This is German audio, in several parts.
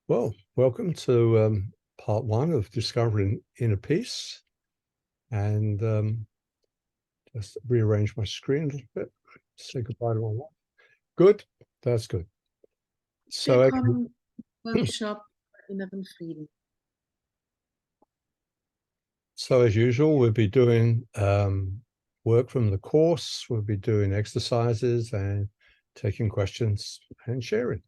Well, welcome to part one of Discovering Inner Peace. And just rearrange my screen a little bit. Say goodbye to my wife. Good, that's good. So, Willkommen im Workshop Inneren Frieden. so as usual, we'll be doing work from the course. We'll be doing exercises and taking questions and sharing.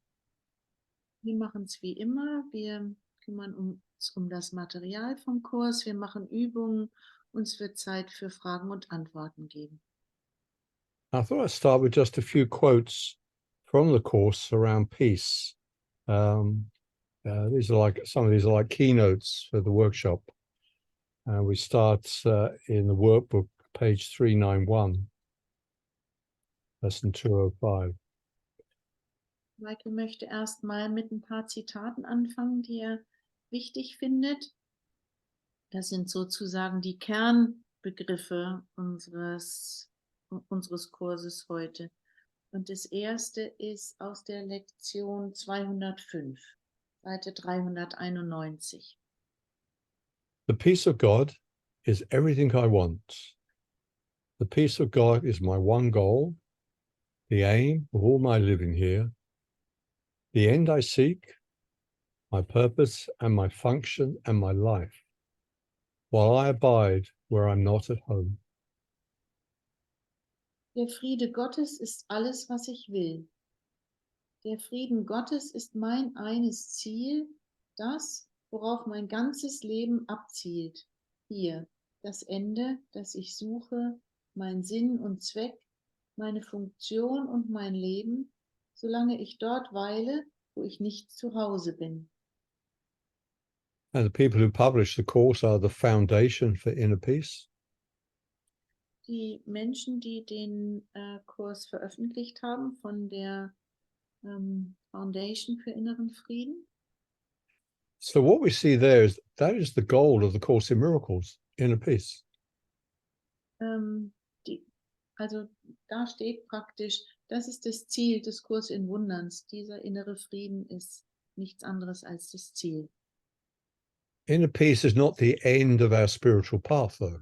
Wir machen es wie immer. Wir kümmern uns um das Material vom Kurs. Wir machen Übungen. Uns wird Zeit für Fragen und Antworten geben. I thought I'd start with just a few quotes from the course around peace. These are like some of these are like keynotes for the workshop. We start in the workbook, page 391, lesson 205. Michael möchte erstmal mit ein paar Zitaten anfangen, die er wichtig findet. Das sind sozusagen die Kernbegriffe unseres Kurses heute. Und das erste ist aus der Lektion 205, Seite 391. The peace of God is everything I want. The peace of God is my one goal, the aim of all my living here, the end I seek, my purpose and my function and my life, while I abide where I'm not at home. Der Friede Gottes ist alles, was ich will. Der Frieden Gottes ist mein eines Ziel, das, worauf mein ganzes Leben abzielt. Hier, das Ende, das ich suche, mein Sinn und Zweck, meine Funktion und mein Leben, solange ich dort weile, wo ich nicht zu Hause bin. And the people who publish the course are the foundation for inner peace. Die Menschen, die den Kurs veröffentlicht haben von der Foundation für inneren Frieden. So what we see there is that is the goal of the Course in Miracles, inner peace. Also da steht praktisch, das ist das Ziel des Kurs in Wunderns. Dieser innere Frieden ist nichts anderes als das Ziel. Inner peace is not the end of our spiritual path, though.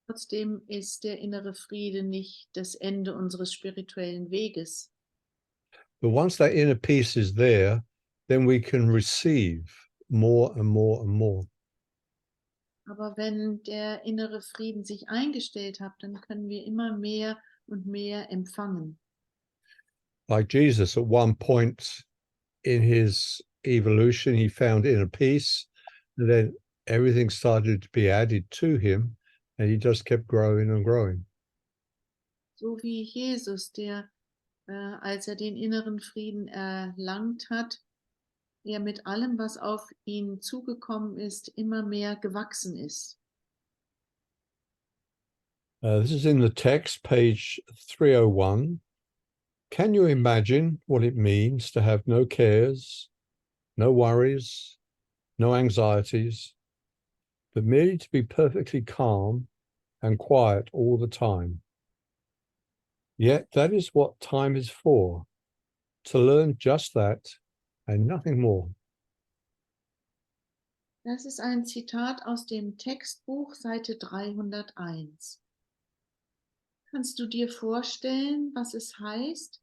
Trotzdem ist der innere Friede nicht das Ende unseres spirituellen Weges. But once that inner peace is there, then we can receive more and more and more. Aber wenn der innere Frieden sich eingestellt hat, dann können wir immer mehr und mehr empfangen. Like Jesus, at one point in his evolution, he found inner peace, and then everything started to be added to him, and he just kept growing and growing. So wie Jesus, der, als er den inneren Frieden erlangt hat, er mit allem, was auf ihn zugekommen ist, immer mehr gewachsen ist. This is in the text, page 301. Can you imagine what it means to have no cares, no worries, no anxieties, but merely to be perfectly calm and quiet all the time? Yet that is what time is for, to learn just that and nothing more. Das ist ein Zitat aus dem Textbuch, Seite 301. Kannst du dir vorstellen, was es heißt,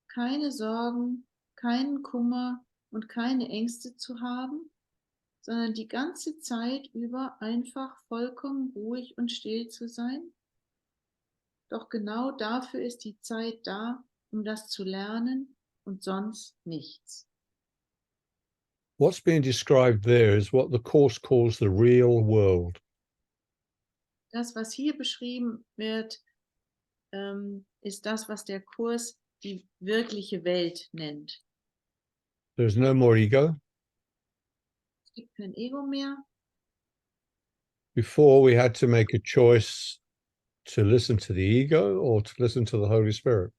keine Sorgen, keinen Kummer und keine Ängste zu haben, sondern die ganze Zeit über einfach vollkommen ruhig und still zu sein? Doch genau dafür ist die Zeit da, um das zu lernen und sonst nichts. What's being described there is what the Course calls the real world. Das, was hier beschrieben wird, ist das, was der Kurs die wirkliche Welt nennt. There's no more ego. Es gibt kein Ego mehr. Before, we had to make a choice to listen to the ego or to listen to the Holy Spirit.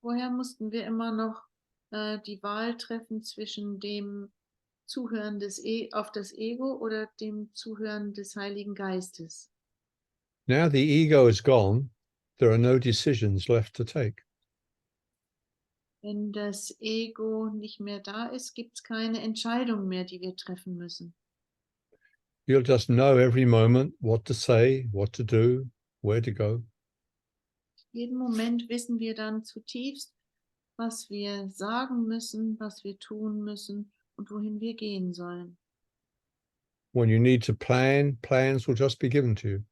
Vorher mussten wir immer noch die Wahl treffen zwischen dem Zuhören auf das Ego oder dem Zuhören des Heiligen Geistes. Now the ego is gone. There are no decisions left to take. Wenn das Ego nicht mehr da ist, gibt es keine Entscheidung mehr, die wir treffen müssen. You'll just know every moment what to say, what to do, where to go. Jeden Moment wissen wir dann zutiefst, was wir sagen müssen, was wir tun müssen und wohin wir gehen sollen. When you need to plan, plans will just be given to you.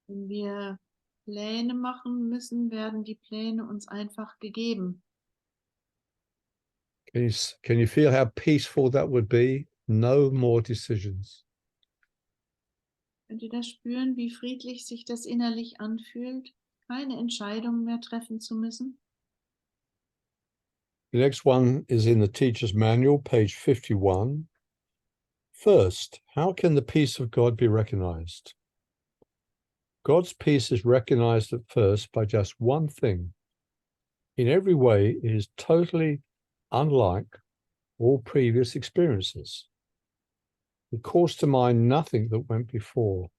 Wenn wir Pläne machen müssen, werden die Pläne uns einfach gegeben. Can you feel how peaceful that would be? No more decisions. Könnt ihr das spüren, wie friedlich sich das innerlich anfühlt, keine Entscheidung mehr treffen zu müssen? The next one is in the teacher's manual, page 51. First, how can the peace of God be recognized? God's peace is recognized at first by just one thing. In every way, it is totally unlike all previous experiences. It calls to mind nothing that went before.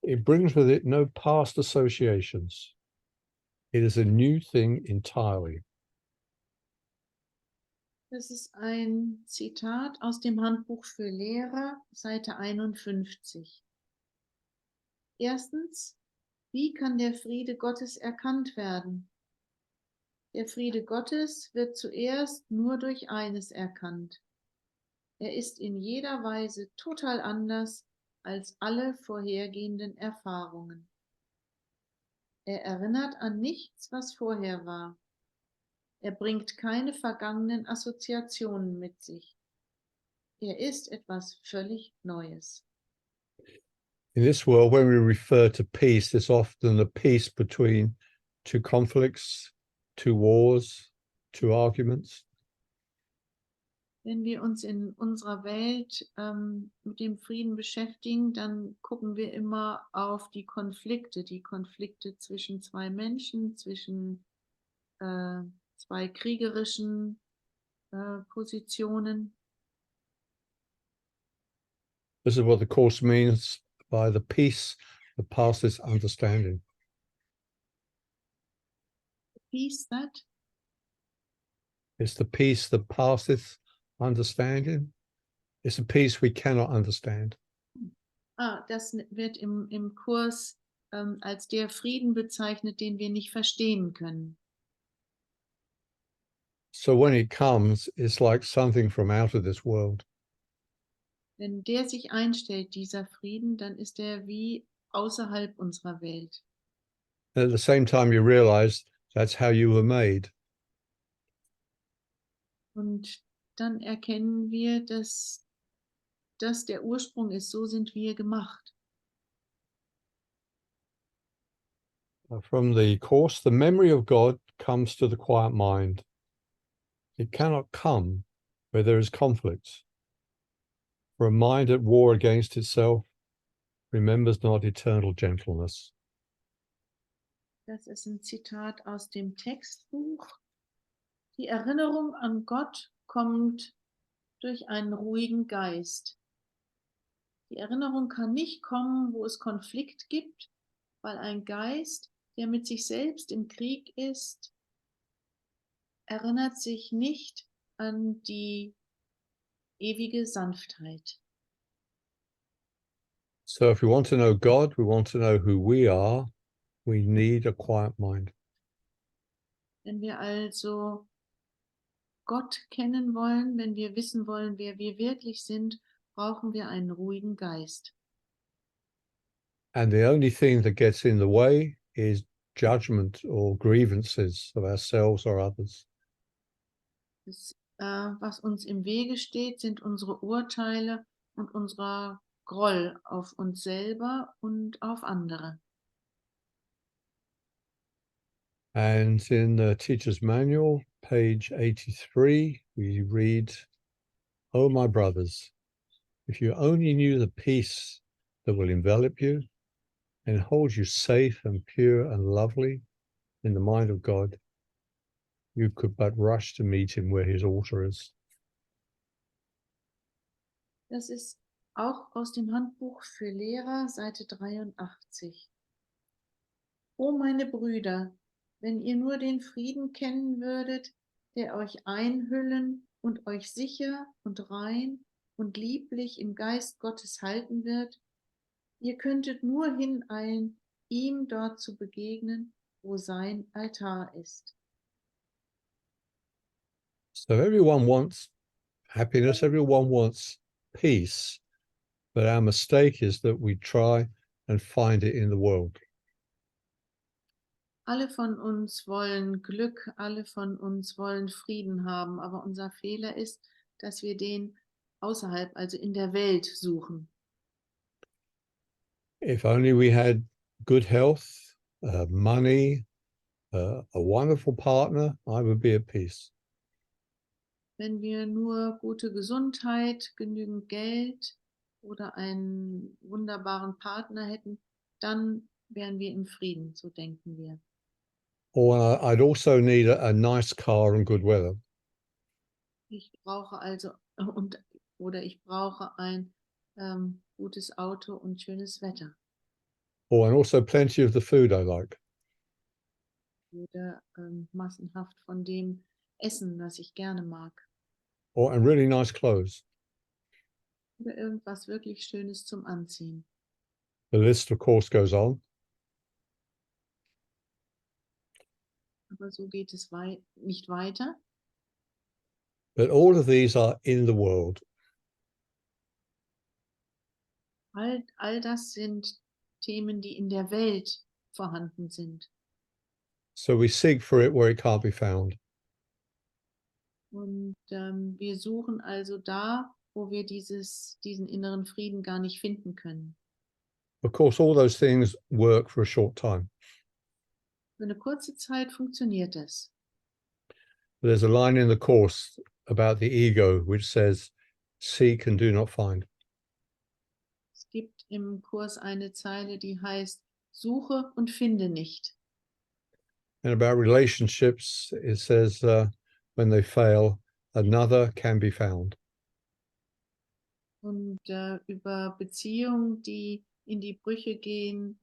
It brings with it no past associations. It is a new thing entirely. Das ist ein Zitat aus dem Handbuch für Lehrer, Seite 51. Erstens, wie kann der Friede Gottes erkannt werden? Der Friede Gottes wird zuerst nur durch eines erkannt. Er ist in jeder Weise total anders als alle vorhergehenden Erfahrungen. Er erinnert an nichts, was vorher war. Er bringt keine vergangenen Assoziationen mit sich. Er ist etwas völlig Neues. In this world, when we refer to peace, there's often a peace between two conflicts, two wars, two arguments. Wenn wir uns in unserer Welt mit dem Frieden beschäftigen, dann gucken wir immer auf die Konflikte zwischen zwei Menschen, zwischen zwei kriegerischen Positionen. This is what the Course means by the peace that passes understanding. Peace that? It's the peace that passeth understanding. It's a peace we cannot understand. Das wird im Kurs als der Frieden bezeichnet, den wir nicht verstehen können. So when it comes, it's like something from out of this world. Wenn der sich einstellt, dieser Frieden, dann ist er wie außerhalb unserer Welt. And at the same time, you realize that's how you were made. Und dann erkennen wir, dass das der Ursprung ist. So sind wir gemacht. From the Course, the memory of God comes to the quiet mind. It cannot come where there is conflict. For a mind at war against itself remembers not eternal gentleness. Das ist ein Zitat aus dem Textbuch. Die Erinnerung an Gott kommt durch einen ruhigen Geist. Die Erinnerung kann nicht kommen, wo es Konflikt gibt, weil ein Geist, der mit sich selbst im Krieg ist, erinnert sich nicht an die ewige Sanftheit. So if we want to know God, we want to know who we are, we need a quiet mind. Wenn wir also Gott kennen wollen, wenn wir wissen wollen, wer wir wirklich sind, brauchen wir einen ruhigen Geist. And the only thing that gets in the way is judgment or grievances of ourselves or others. Das, was uns im Wege steht, sind unsere Urteile und unser Groll auf uns selber und auf andere. And in the teacher's manual, page 83, we read, "Oh, my brothers, if you only knew the peace that will envelop you and hold you safe and pure and lovely in the mind of God, you could but rush to meet him where his altar is." Das ist auch aus dem Handbuch für Lehrer, Seite 83. O meine Brüder, Wenn ihr nur den Frieden kennen würdet, der euch einhüllen und euch sicher und rein und lieblich im Geist Gottes halten wird, ihr könntet nur hineilen, ihm dort zu begegnen, wo sein Altar ist. So everyone wants happiness, everyone wants peace, but our mistake is that we try and find it in the world. Alle von uns wollen Glück, alle von uns wollen Frieden haben, aber unser Fehler ist, dass wir den außerhalb, also in der Welt suchen. If only we had good health, money, a wonderful partner, I would be at peace. Wenn wir nur gute Gesundheit, genügend Geld oder einen wunderbaren Partner hätten, dann wären wir im Frieden, so denken wir. Or I'd also need a nice car and good weather. Ich brauche also oder ich brauche ein gutes Auto und schönes Wetter. Oh, and also plenty of the food I like. Oder massenhaft von dem Essen, was ich gerne mag. And really nice clothes. Oder irgendwas wirklich Schönes zum Anziehen. The list, of course, goes on. Aber so geht es nicht weiter. But all of these are in the world. All das sind Themen, die in der Welt vorhanden sind. So we seek for it where it can't be found. Und wir suchen also da, wo wir diesen inneren Frieden gar nicht finden können. Of course, all those things work for a short time. Für eine kurze Zeit funktioniert es. There's a line in the Course about the ego which says, seek and do not find. Es gibt im Kurs eine Zeile, die heißt, suche und finde nicht. And about relationships, it says, when they fail, another can be found. Und über Beziehungen, die in die Brüche gehen,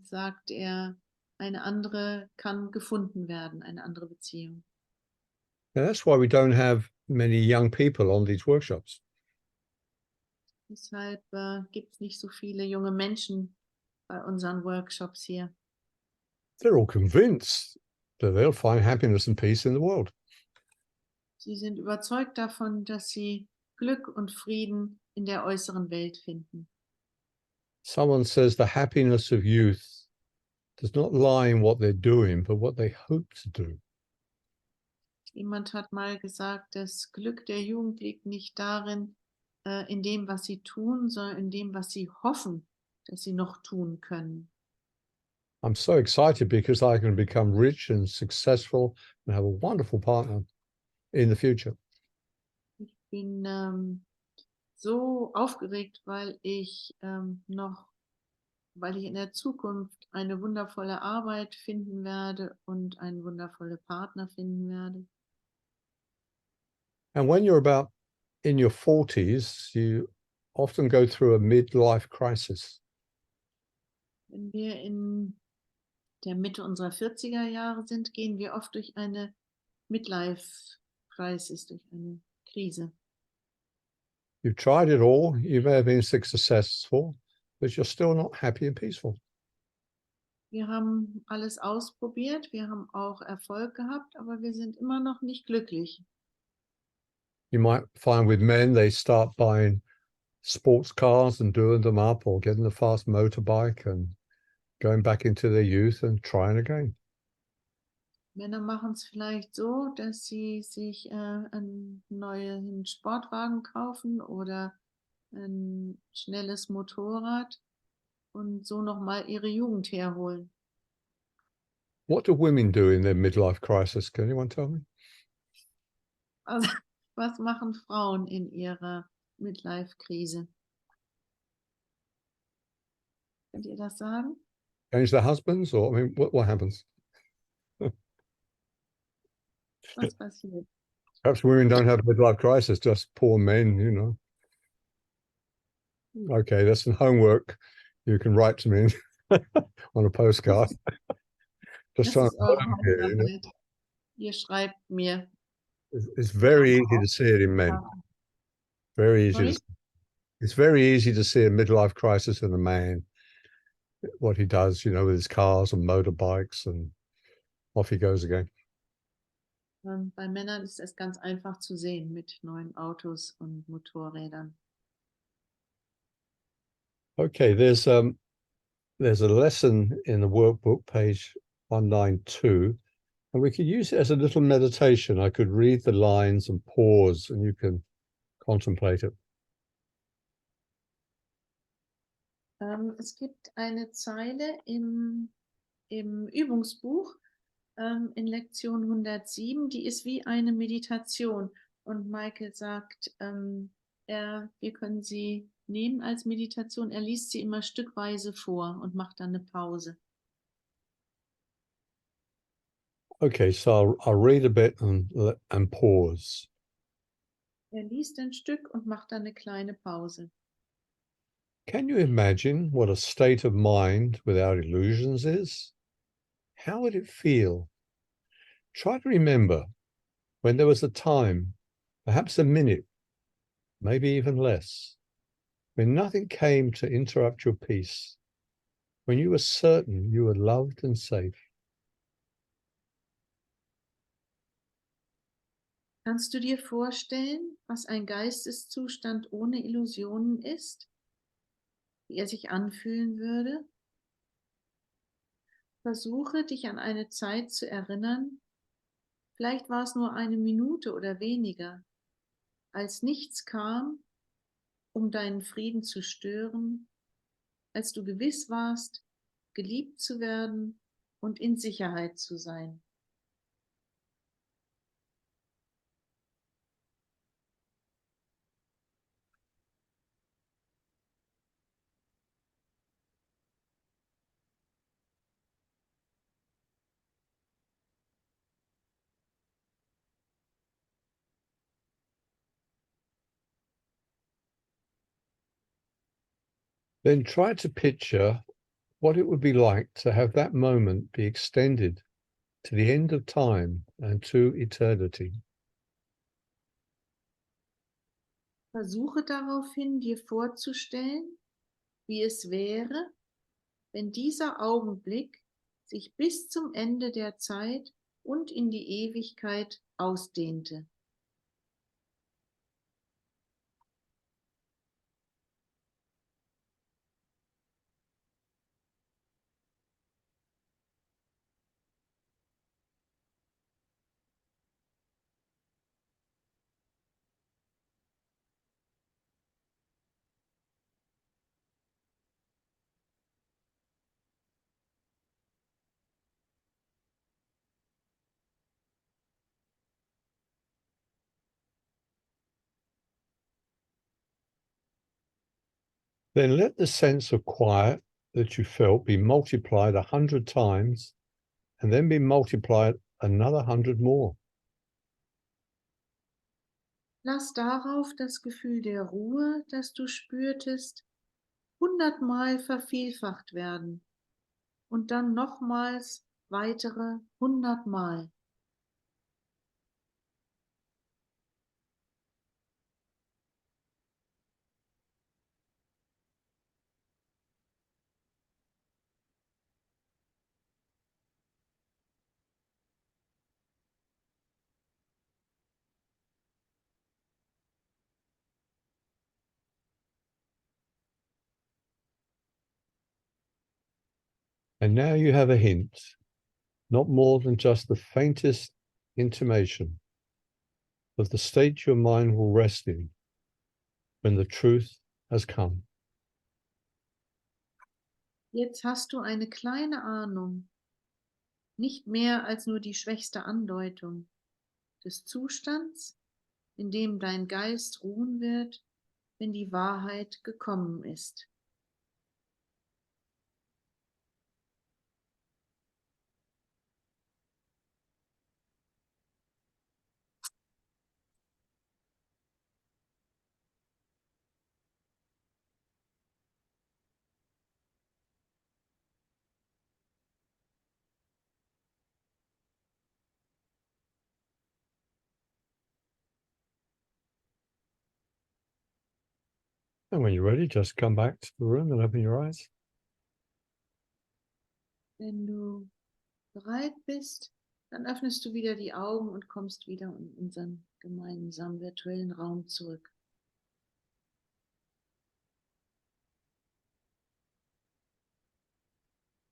sagt er, eine andere kann gefunden werden, eine andere Beziehung. And that's why we don't have many young people on these workshops. Deshalb gibt es nicht so viele junge Menschen bei unseren Workshops hier. They're all convinced that they'll find happiness and peace in the world. Sie sind überzeugt davon, dass sie Glück und Frieden in der äußeren Welt finden. Someone says the happiness of youth does not lie in what they're doing, but what they hope to do. Jemand hat mal gesagt, das Glück der Jugend liegt nicht darin, in dem, was sie tun, sondern in dem, was sie hoffen, dass sie noch tun können. I'm so excited because I can become rich and successful and have a wonderful partner in the future. Ich bin so aufgeregt, weil ich weil ich in der Zukunft eine wundervolle Arbeit finden werde und einen wundervollen Partner finden werde. And when you're about in your 40s, you often go through a midlife crisis. Wenn wir in der Mitte unserer 40er Jahre sind, gehen wir oft durch eine Midlife-Crisis, durch eine Krise. You've tried it all, you may have been successful, but you're still not happy and peaceful. Wir haben alles ausprobiert, wir haben auch Erfolg gehabt, aber wir sind immer noch nicht glücklich. You might find with men, they start buying sports cars and doing them up, or getting a fast motorbike and going back into their youth and trying again. Männer machen es vielleicht so, dass sie sich einen neuen Sportwagen kaufen oder ein schnelles Motorrad und so nochmal ihre Jugend herholen. What do women do in their midlife crisis? Can anyone tell me? Also, was machen Frauen in ihrer Midlife-Krise? Könnt ihr das sagen? Change their husbands, or I mean, what happens? Was passiert? Perhaps women don't have midlife crisis, just poor men, you know. Okay, that's some homework you can write to me on a postcard. just Das trying to ist eure learn here, you know. Handarbeit. Ihr schreibt mir It's very eine easy to see it in men. Aufgabe. Very easy Sorry? to. It's very easy to see a midlife crisis in a man. What he does, you know, with his cars and motorbikes, and off he goes again. Bei Männern ist es ganz einfach zu sehen mit neuen Autos und Motorrädern. Okay, there's a lesson in the workbook, page 192, and we could use it as a little meditation. I could read the lines and pause, and you can contemplate it. Es gibt eine Zeile im Übungsbuch in Lektion 107, die ist wie eine Meditation. Und Michael sagt, wir können sie nehmen als Meditation. Er liest sie immer stückweise vor und macht dann eine Pause. Okay, so I'll read a bit and pause. Er liest ein Stück und macht dann eine kleine Pause. Can you imagine what a state of mind without illusions is? How would it feel? Try to remember when there was a time, perhaps a minute, maybe even less, when nothing came to interrupt your peace, when you were certain you were loved and safe. Kannst du dir vorstellen, was ein Geisteszustand ohne Illusionen ist? Wie er sich anfühlen würde? Versuche dich an eine Zeit zu erinnern, vielleicht war es nur eine Minute oder weniger, als nichts kam, um deinen Frieden zu stören, als du gewiss warst, geliebt zu werden und in Sicherheit zu sein. Then try to picture what it would be like to have that moment be extended to the end of time and to eternity. Versuche daraufhin dir vorzustellen, wie es wäre, wenn dieser Augenblick sich bis zum Ende der Zeit und in die Ewigkeit ausdehnte. Then let the sense of quiet that you felt be multiplied 100 times and then be multiplied another 100 more. Lass darauf das Gefühl der Ruhe, das du spürtest, 100-mal vervielfacht werden und dann nochmals weitere 100-mal. And now you have a hint, not more than just the faintest intimation of the state your mind will rest in when the truth has come. Jetzt hast du eine kleine Ahnung, nicht mehr als nur die schwächste Andeutung des Zustands, in dem dein Geist ruhen wird, wenn die Wahrheit gekommen ist. And when you're ready, just come back to the room and open your eyes. Wenn du bereit bist, dann öffnest du wieder die Augen und kommst wieder in unseren gemeinsamen virtuellen Raum zurück.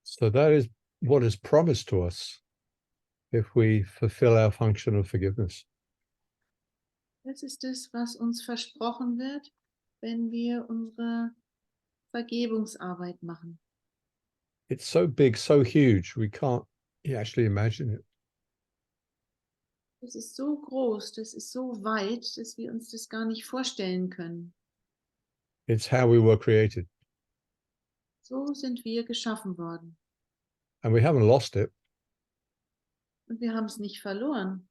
So that is what is promised to us if we fulfill our function of forgiveness. Das ist es, was uns versprochen wird, wenn wir unsere Vergebungsarbeit machen. It's so big, so huge, we can't actually imagine it. Das ist so groß, das ist so weit, dass wir uns das gar nicht vorstellen können. It's how we were created. So sind wir geschaffen worden. And we haven't lost it. Und wir haben es nicht verloren.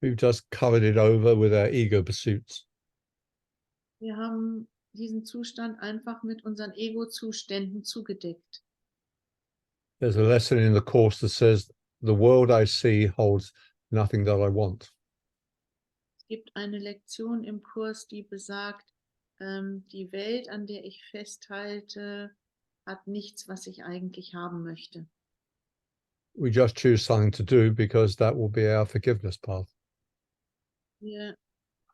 We've just covered it over with our ego pursuits. Wir haben diesen Zustand einfach mit unseren Ego-Zuständen zugedeckt. There's a lesson in the course that says, the world I see holds nothing that I want. Es gibt eine Lektion im Kurs, die besagt, die Welt, an der ich festhalte, hat nichts, was ich eigentlich haben möchte. We just choose something to do because that will be our forgiveness path. Wir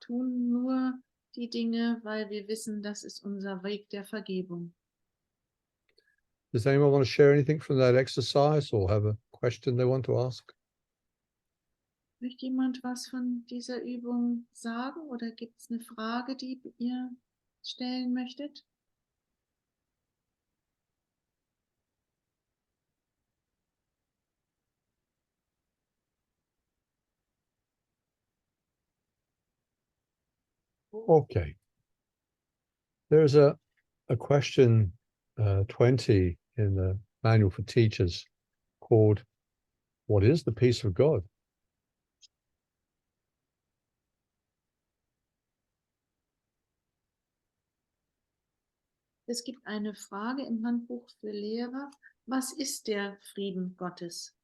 tun nur die Dinge, weil wir wissen, das ist unser Weg der Vergebung. Does anyone want to share anything from that exercise or have a question they want to ask? Möchte jemand was von dieser Übung sagen oder gibt es eine Frage, die ihr stellen möchtet? Okay. There's a question 20 in the manual for teachers called, what is the peace of God? Es gibt eine Frage im Handbuch für Lehrer. Was ist der Frieden Gottes?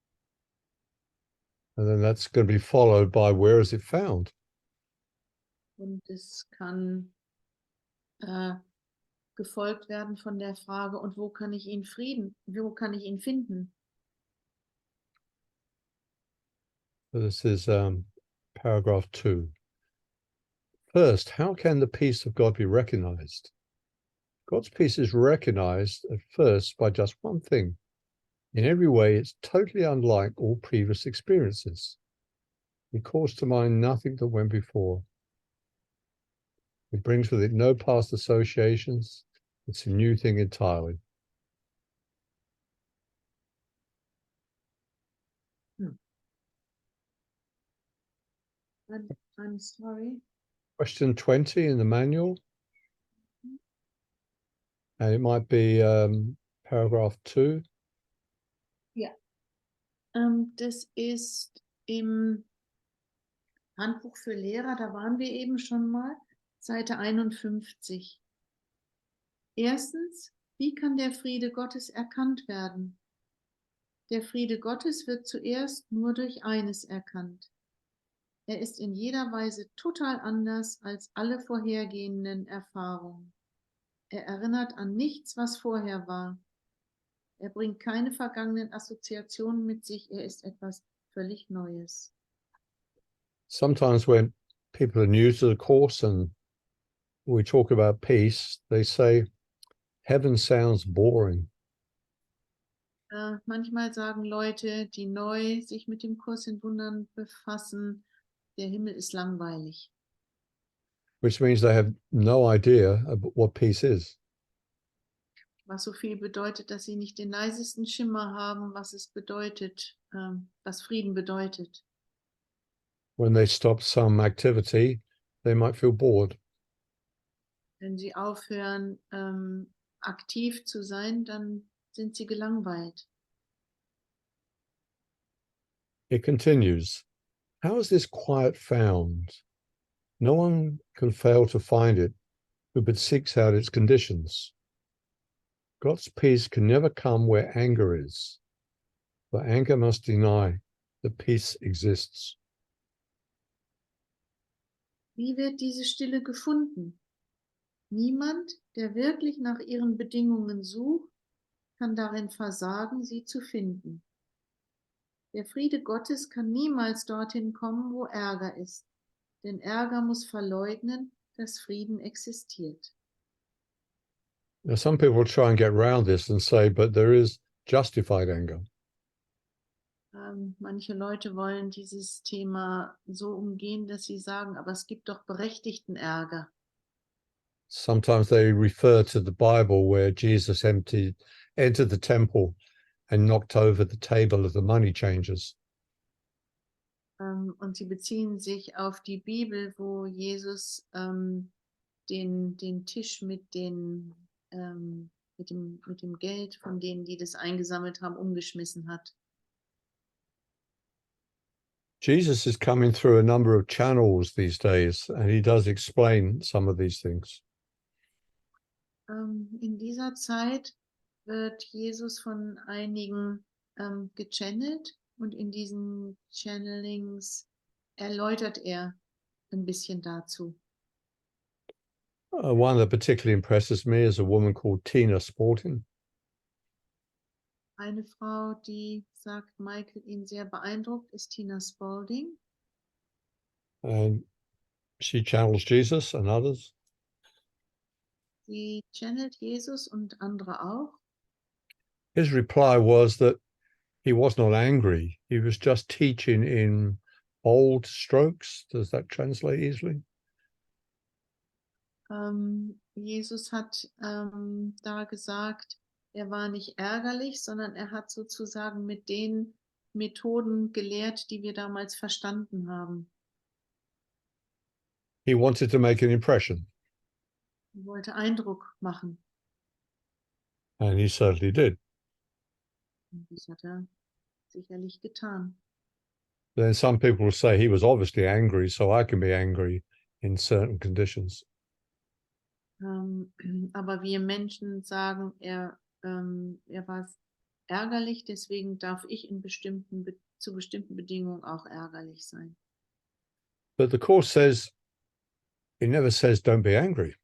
And then that's going to be followed by, where is it found? Und es kann gefolgt werden von der Frage, und wo kann ich ihn finden? So this is paragraph 2. First, how can the peace of God be recognized? God's peace is recognized at first by just one thing. In every way, it's totally unlike all previous experiences. It calls to mind nothing that went before. It brings with it no past associations. It's a new thing entirely. I'm sorry. Question 20 in the manual. And it might be paragraph 2. Ja. Das ist im Handbuch für Lehrer, da waren wir eben schon mal, Seite 51. Erstens, wie kann der Friede Gottes erkannt werden? Der Friede Gottes wird zuerst nur durch eines erkannt. Er ist in jeder Weise total anders als alle vorhergehenden Erfahrungen. Er erinnert an nichts, was vorher war. Er bringt keine vergangenen Assoziationen mit sich. Er ist etwas völlig Neues. Sometimes when people are new to the course and we talk about peace, they say, heaven sounds boring. Manchmal sagen Leute, die neu sich mit dem Kurs in Wundern befassen, der Himmel ist langweilig. Which means they have no idea what peace is. Was so viel bedeutet, dass sie nicht den leisesten Schimmer haben, was es bedeutet, was Frieden bedeutet. When they stop some activity, they might feel bored. Wenn sie aufhören, aktiv zu sein, dann sind sie gelangweilt. It continues. How is this quiet found? No one can fail to find it who but seeks out its conditions. God's peace can never come where anger is, for anger must deny that peace exists. Wie wird diese Stille gefunden? Niemand, der wirklich nach ihren Bedingungen sucht, kann darin versagen, sie zu finden. Der Friede Gottes kann niemals dorthin kommen, wo Ärger ist, denn Ärger muss verleugnen, dass Frieden existiert. Now, some people try and get around this and say, but there is justified anger. Manche Leute wollen dieses Thema so umgehen, dass sie sagen, aber es gibt doch berechtigten Ärger. Sometimes they refer to the Bible where Jesus entered the temple and knocked over the table of the money changers. Und sie beziehen sich auf die Bibel, wo Jesus den Tisch mit dem Geld von denen, die das eingesammelt haben, umgeschmissen hat. Jesus is coming through a number of channels these days, and he does explain some of these things. In dieser Zeit wird Jesus von einigen gechannelt und in diesen Channelings erläutert er ein bisschen dazu. One that particularly impresses me is a woman called Tina Sporting. Eine Frau, die sagt, Michael ihn sehr beeindruckt, ist Tina Spalding. And she channels Jesus and others. Sie channelt Jesus und andere auch. His reply was that he was not angry. He was just teaching in bold strokes. Does that translate easily? Jesus hat da gesagt, er war nicht ärgerlich, sondern er hat sozusagen mit den Methoden gelehrt, die wir damals verstanden haben. He wanted to make an impression, Er wollte Eindruck machen. and he certainly did. Und das hat er sicherlich getan. Then some people will say he was obviously angry, so I can be angry in certain conditions. Aber wir Menschen sagen, er war ärgerlich, deswegen darf ich zu bestimmten Bedingungen auch ärgerlich sein. But the Course says, it never says don't be angry.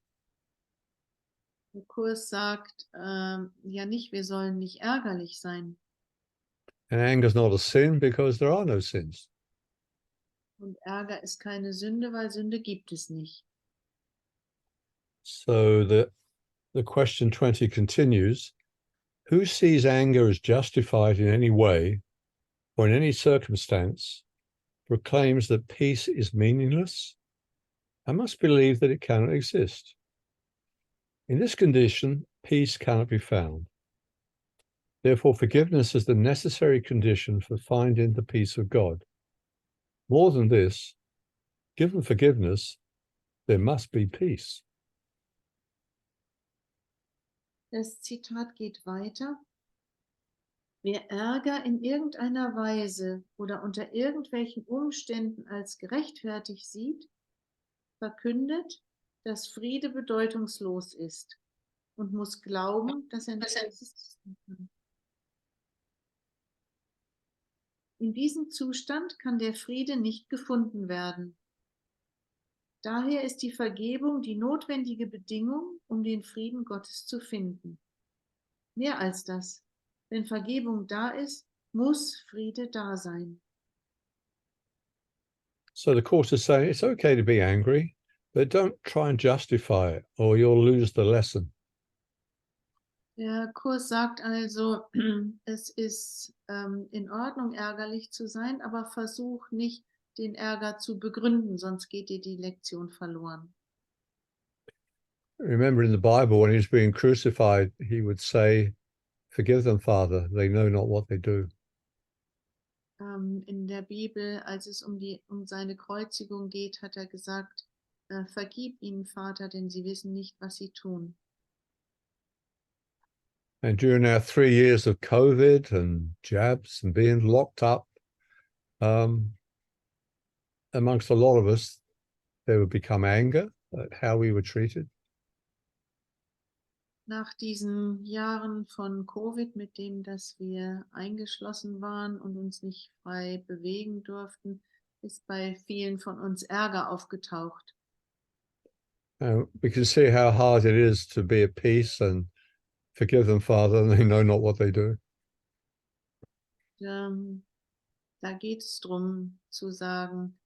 Der Kurs sagt ja nicht, wir sollen nicht ärgerlich sein. And anger is not a sin because there are no sins. Und Ärger ist keine Sünde, weil Sünde gibt es nicht. So the question 20 continues, who sees anger as justified in any way or in any circumstance proclaims that peace is meaningless and must believe that it cannot exist. In this condition, peace cannot be found. Therefore, forgiveness is the necessary condition for finding the peace of God. More than this, given forgiveness, there must be peace. Das Zitat geht weiter. Wer Ärger in irgendeiner Weise oder unter irgendwelchen Umständen als gerechtfertigt sieht, verkündet, dass Friede bedeutungslos ist und muss glauben, dass er nicht existieren kann. In diesem Zustand kann der Friede nicht gefunden werden. Daher ist die Vergebung die notwendige Bedingung, um den Frieden Gottes zu finden. Mehr als das, wenn Vergebung da ist, muss Friede da sein. So the Course is saying it's okay to be angry, but don't try and justify it or you'll lose the lesson. Der Kurs sagt also, es ist in Ordnung, ärgerlich zu sein, aber versuch nicht, den Ärger zu begründen, sonst geht dir die Lektion verloren. Remember in the Bible, when he was being crucified, he would say, forgive them, Father, they know not what they do. In der Bibel, als es um seine Kreuzigung geht, hat er gesagt, vergib ihnen, Vater, denn sie wissen nicht, was sie tun. And during our 3 years of COVID and jabs and being locked up, amongst a lot of us, there would become anger at how we were treated. Nach diesen Jahren von Covid, mit dem, dass wir eingeschlossen waren und uns nicht frei bewegen durften, ist bei vielen von uns Ärger aufgetaucht. We can see how hard it is to be at peace and forgive them, Father, and they know not what they do. Da geht es darum zu sagen,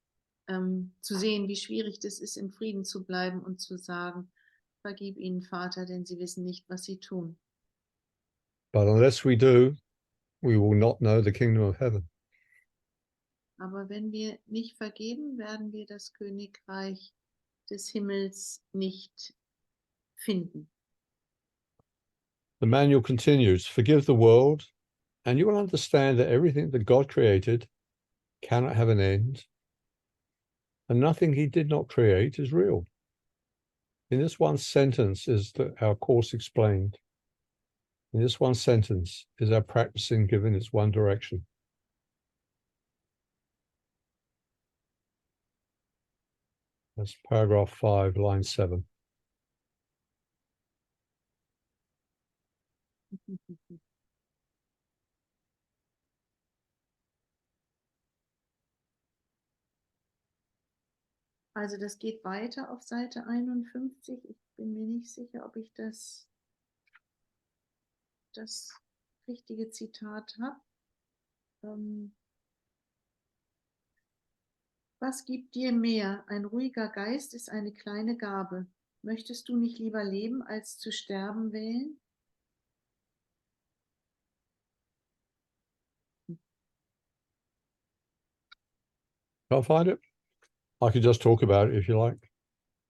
zu sehen, wie schwierig das ist, im Frieden zu bleiben und zu sagen, vergib ihnen, Vater, denn sie wissen nicht, was sie tun. But unless we do, we will not know the kingdom of heaven. Aber wenn wir nicht vergeben, werden wir das Königreich des Himmels nicht finden. The manual continues, forgive the world, and you will understand that everything that God created cannot have an end, and nothing he did not create is real. In this one sentence is our course explained. In this one sentence is our practicing given its one direction. That's paragraph 5, line 7. Also das geht weiter auf Seite 51. Ich bin mir nicht sicher, ob ich das richtige Zitat habe. Was gibt dir mehr? Ein ruhiger Geist ist eine kleine Gabe. Möchtest du nicht lieber leben, als zu sterben wählen? Can't find it? I could just talk about it if you like.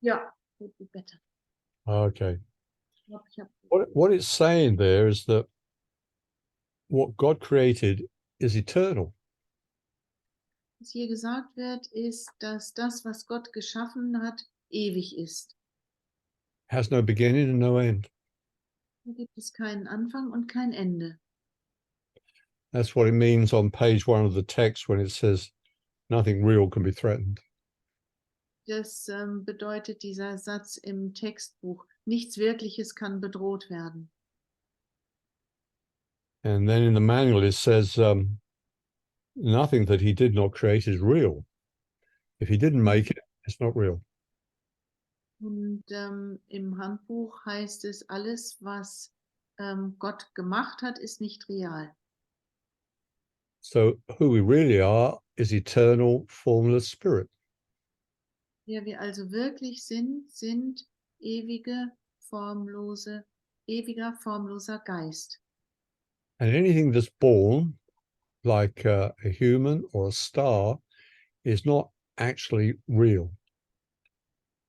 Ja, would be better. Okay. Ich hab What it's saying there is that what God created is eternal. Was hier gesagt wird, ist, dass das, was Gott geschaffen hat, ewig ist. Has no beginning and no end. Da gibt es keinen Anfang und kein Ende. That's what it means on page 1 of the text when it says nothing real can be threatened. Das bedeutet dieser Satz im Textbuch. Nichts Wirkliches kann bedroht werden. And then in the manual it says nothing that he did not create is real. If he didn't make it, it's not real. Und im Handbuch heißt es, alles, was Gott gemacht hat, ist nicht real. So who we really are is eternal, formless spirit. Wer wir also wirklich sind, sind ewiger, formloser Geist. And anything that's born, like a human or a star, is not actually real.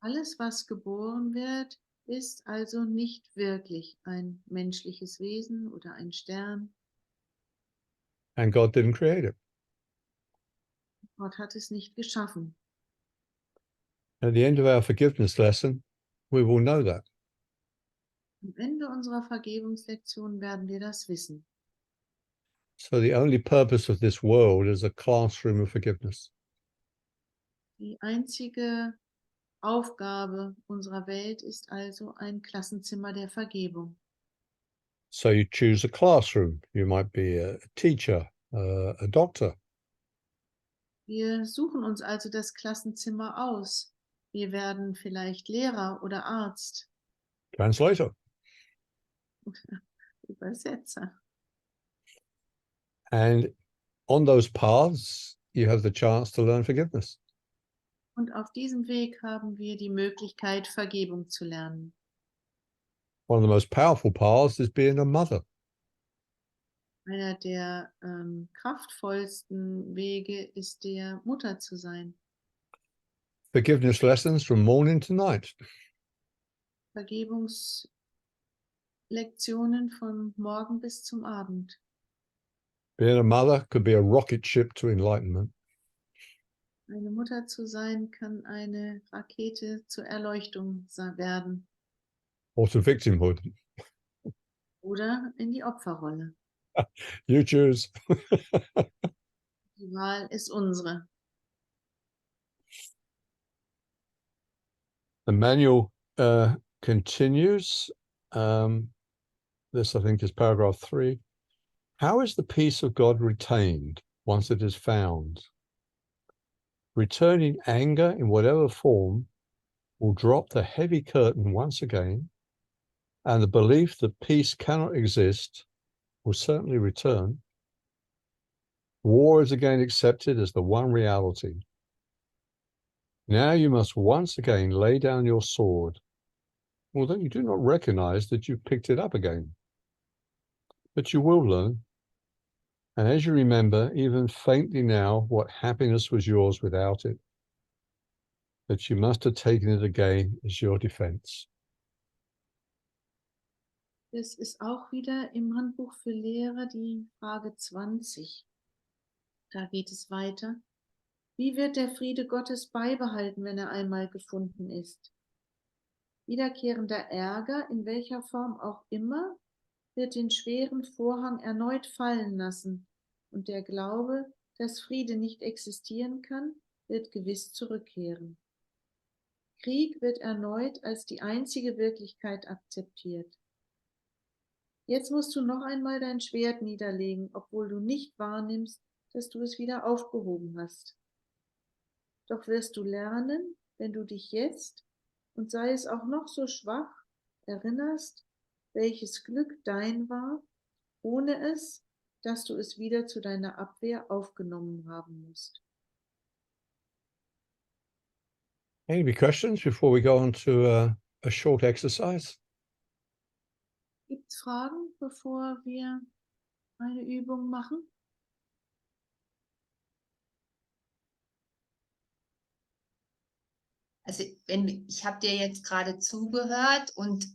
Alles, was geboren wird, ist also nicht wirklich ein menschliches Wesen oder ein Stern. And God didn't create it. Gott hat es nicht geschaffen. At the end of our forgiveness lesson, we will know that. Am Ende unserer Vergebungslektion werden wir das wissen. So the only purpose of this world is a classroom of forgiveness. Die einzige Aufgabe unserer Welt ist also ein Klassenzimmer der Vergebung. So you choose a classroom. You might be a teacher, a doctor. Wir suchen uns also das Klassenzimmer aus. Wir werden vielleicht Lehrer oder Arzt, Translator. Übersetzer. And on those paths, you have the chance to learn forgiveness. Und auf diesem Weg haben wir die Möglichkeit, Vergebung zu lernen. One of the most powerful paths is being a mother. Einer der kraftvollsten Wege ist der, Mutter zu sein. Forgiveness lessons from morning to night. Vergebungslektionen von morgen bis zum Abend. Being a mother could be a rocket ship to enlightenment. Eine Mutter zu sein kann eine Rakete zur Erleuchtung werden. Or to victimhood. Oder in die Opferrolle. You choose. Die Wahl ist unsere. The manual continues. This, I think, is paragraph 3. How is the peace of God retained once it is found? Returning anger in whatever form will drop the heavy curtain once again, and the belief that peace cannot exist will certainly return. War is again accepted as the one reality. Now you must once again lay down your sword, although you do not recognize that you've picked it up again. But you will learn. And as you remember, even faintly now, what happiness was yours without it, that you must have taken it again as your defense. Das ist auch wieder im Handbuch für Lehrer die Frage 20. Da geht es weiter. Wie wird der Friede Gottes beibehalten, wenn er einmal gefunden ist? Wiederkehrender Ärger, in welcher Form auch immer, wird den schweren Vorhang erneut fallen lassen, und der Glaube, dass Friede nicht existieren kann, wird gewiss zurückkehren. Krieg wird erneut als die einzige Wirklichkeit akzeptiert. Jetzt musst du noch einmal dein Schwert niederlegen, obwohl du nicht wahrnimmst, dass du es wieder aufgehoben hast. Doch wirst du lernen, wenn du dich jetzt, und sei es auch noch so schwach, erinnerst, welches Glück dein war, ohne es, dass du es wieder zu deiner Abwehr aufgenommen haben musst. Any questions before we go on to a short exercise? Gibt es Fragen, bevor wir eine Übung machen? Also ich habe dir jetzt gerade zugehört und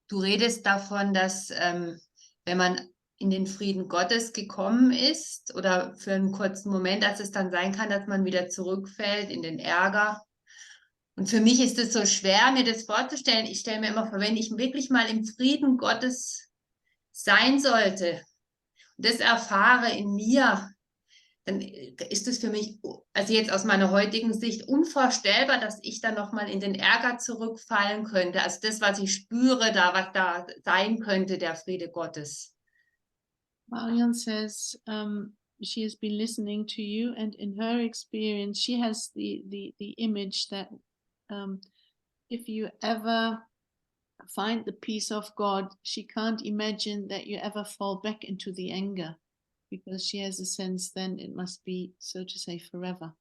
du redest davon, dass wenn man in den Frieden Gottes gekommen ist oder für einen kurzen Moment, dass es dann sein kann, dass man wieder zurückfällt in den Ärger. Und für mich ist es so schwer, mir das vorzustellen. Ich stelle mir immer vor, wenn ich wirklich mal im Frieden Gottes sein sollte und das erfahre in mir, dann ist es für mich, also jetzt aus meiner heutigen Sicht, unvorstellbar, dass ich dann nochmal in den Ärger zurückfallen könnte. Also das, was ich spüre, da, was da sein könnte, der Friede Gottes. Marion says she has been listening to you, and in her experience, she has the image that if you ever find the peace of God, she can't imagine that you ever fall back into the anger, because she has a sense then it must be, so to say, forever.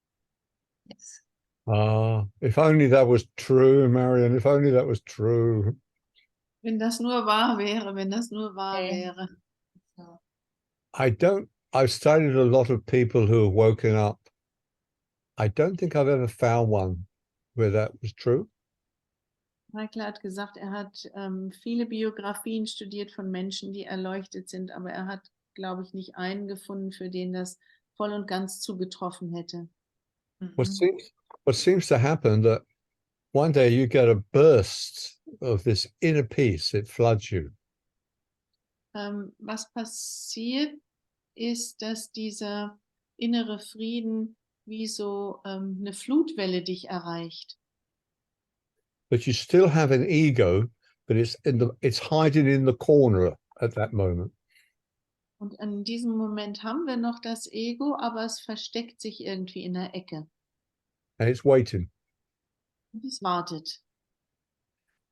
Yes. If only that was true, Marion, if only that was true. Wenn das nur wahr wäre, wenn das nur wahr wäre. So. I've studied a lot of people who have woken up. I don't think I've ever found one where that was true. Michael hat gesagt, er hat viele Biografien studiert von Menschen, die erleuchtet sind, aber er hat, glaube ich, nicht einen gefunden, für den das voll und ganz zugetroffen hätte. What seems to happen that one day you get a burst of this inner peace, it floods you. Was passiert, ist, dass dieser innere Frieden wie so eine Flutwelle dich erreicht. But you still have an ego, but it's hiding in the corner at that moment. Und in diesem Moment haben wir noch das Ego, aber es versteckt sich irgendwie in der Ecke. And it's waiting. Und es wartet.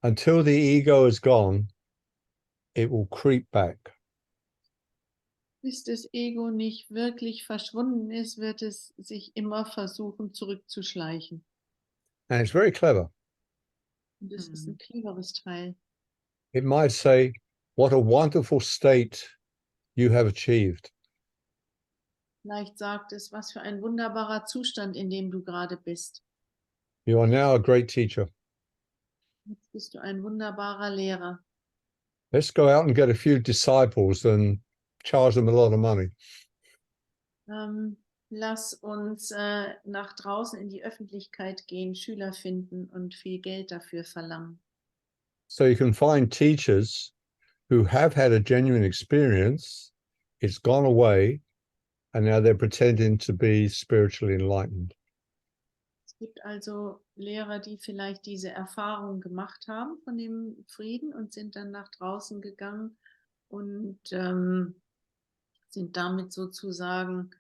Until the ego is gone, it will creep back. Bis das Ego nicht wirklich verschwunden ist, wird es sich immer versuchen, zurückzuschleichen. And it's very clever. Und das ist ein cleveres Teil. It might say, what a wonderful state you have achieved. Vielleicht sagt es, was für ein wunderbarer Zustand, in dem du gerade bist. You are now a great teacher. Jetzt bist du ein wunderbarer Lehrer. Let's go out and get a few disciples and charge them a lot of money. Lass uns nach draußen in die Öffentlichkeit gehen, Schüler finden und viel Geld dafür verlangen. So you can find teachers who have had a genuine experience, it's gone away, and now they're pretending to be spiritually enlightened. Es gibt also Lehrer, die vielleicht diese Erfahrung gemacht haben von dem Frieden und sind dann nach draußen gegangen und sind damit sozusagen,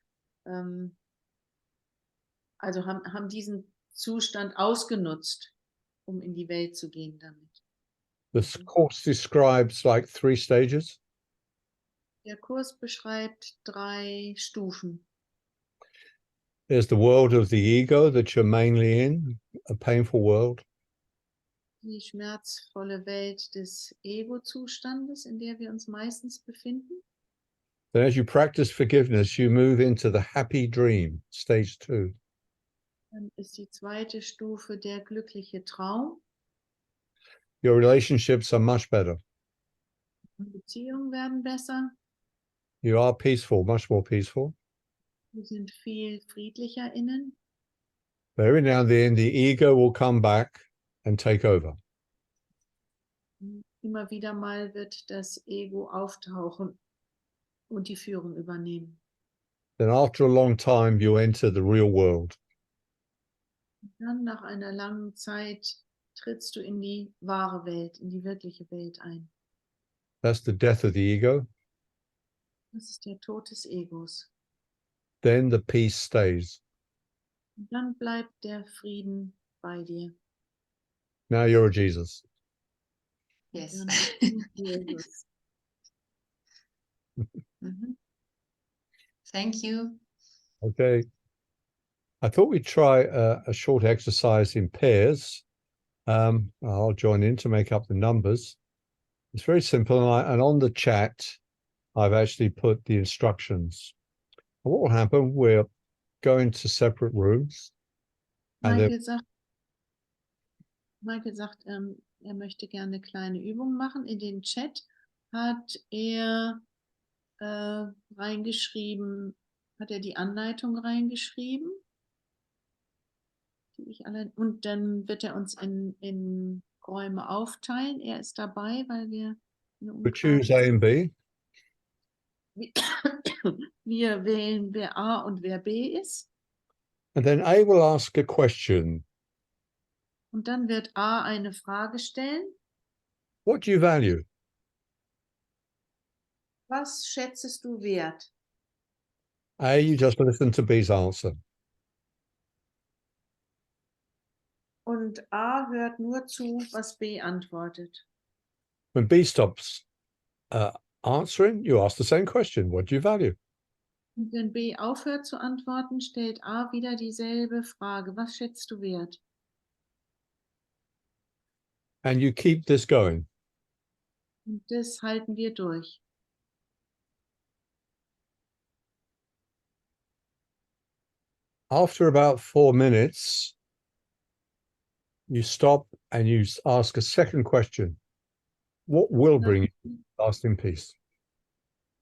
also haben diesen Zustand ausgenutzt um in die Welt zu gehen damit. The course describes like 3 stages. Der Kurs beschreibt 3 Stufen. There's the world of the ego that you're mainly in, a painful world. Die schmerzvolle Welt des Ego-Zustandes, in der wir uns meistens befinden. Then as you practice forgiveness, you move into the happy dream, stage 2. Dann ist die zweite Stufe der glückliche Traum. Your relationships are much better. Beziehungen werden besser. You are peaceful, much more peaceful. Wir sind viel friedlicher innen. But every now and then, the ego will come back and take over. Immer wieder mal wird das Ego auftauchen und die Führung übernehmen. Then after a long time, you enter the real world. Dann nach einer langen Zeit trittst du in die wahre Welt, in die wirkliche Welt ein. That's the death of the ego. Das ist der Tod des Egos. Then the peace stays. Und dann bleibt der Frieden bei dir. Now you're a Jesus. Yes. Dann bist du Jesus. Mhm. Thank you. Okay. I thought we'd try a short exercise in pairs. I'll join in to make up the numbers. It's very simple, and on the chat, I've actually put the instructions. And what will happen, we'll go into separate rooms. And then Michael sagt, er möchte gerne eine kleine Übung machen. In den Chat hat er reingeschrieben, hat er die Anleitung reingeschrieben. Und dann wird er uns in Räume aufteilen. Er ist dabei, weil wir we choose A and B. Wir wählen, wer A und wer B ist. And then A will ask a question. Und dann wird A eine Frage stellen. What do you value? Was schätzest du wert? A, you just listen to B's answer. Und A hört nur zu, was B antwortet. When B stops answering, you ask the same question. What do you value? Und wenn B aufhört zu antworten, stellt A wieder dieselbe Frage. Was schätzt du wert? And you keep this going. Und das halten wir durch. After about 4 minutes, you stop and you ask a second question. What will bring you lasting peace?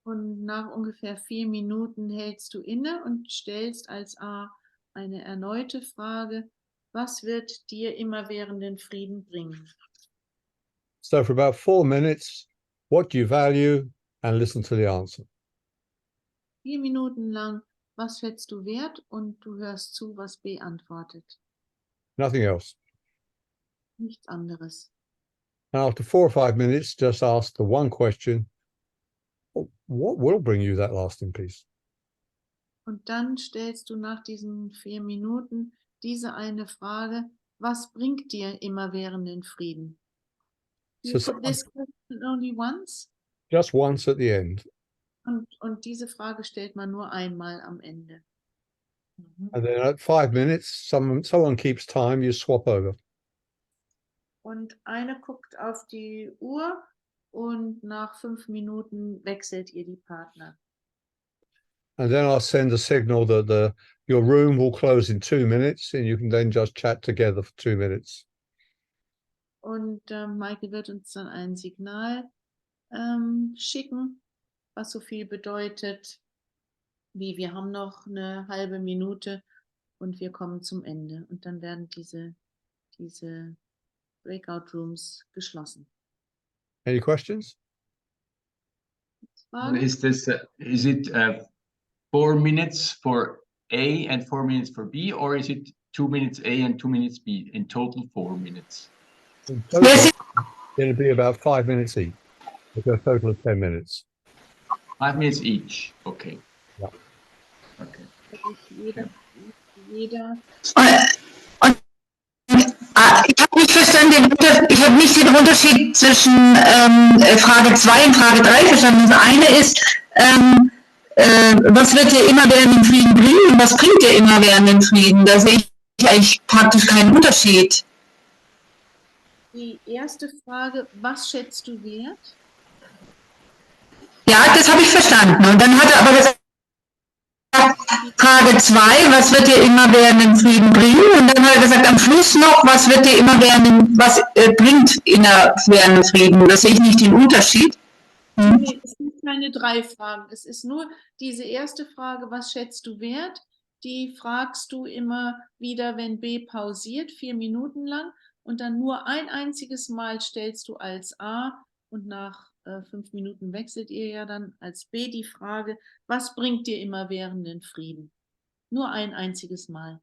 Und nach ungefähr 4 Minuten hältst du inne und stellst als A eine erneute Frage. Was wird dir immerwährenden Frieden bringen? So for about 4 minutes, what do you value? And listen to the answer. 4 Minuten lang, was schätzt du wert? Und du hörst zu, was B antwortet. Nothing else. Nichts anderes. And after 4 or 5 minutes, just ask the one question. What will bring you that lasting peace? Und dann stellst du nach diesen 4 Minuten diese eine Frage, was bringt dir immerwährenden Frieden? You So put this question only once? just once at the end. Und diese Frage stellt man nur einmal am Ende. And then at 5 minutes, someone keeps time, you swap over. Und eine guckt auf die Uhr und nach 5 Minuten wechselt ihr die Partner. And then I'll send a signal that your room will close in 2 minutes and you can then just chat together for 2 minutes. Und Michael wird uns dann ein Signal schicken, was so viel bedeutet, wie wir haben noch eine halbe Minute und wir kommen zum Ende. Und dann werden diese Breakout Rooms geschlossen. Any questions? Fragen? Is it 4 minutes for A and 4 minutes for B, or is it 2 minutes A and 2 minutes B? In total, 4 minutes. In total, it'll be about 5 minutes each. It's a total of 10 minutes. 5 minutes each. Okay. Yeah. Okay. Jeder ich habe nicht verstanden, ich habe nicht den Unterschied zwischen Frage 2 und Frage 3 verstanden. Das eine ist, was wird dir immerwährenden Frieden bringen und was bringt dir immerwährenden Frieden? Da sehe ich eigentlich praktisch keinen Unterschied. Die erste Frage, was schätzt du wert? Ja, das habe ich verstanden. Und dann hat er aber gesagt, Frage 2, was wird dir immerwährenden Frieden bringen? Und dann hat er gesagt, am Schluss noch, was bringt immerwährenden Frieden? Da sehe ich nicht den Unterschied. Nee, es sind keine 3 Fragen. Es ist nur diese erste Frage, was schätzt du wert? Die fragst du immer wieder, wenn B pausiert, 4 Minuten lang. Und dann nur ein einziges Mal stellst du als A und nach 5 Minuten wechselt ihr ja dann als B die Frage, was bringt dir immerwährenden Frieden? Nur ein einziges Mal.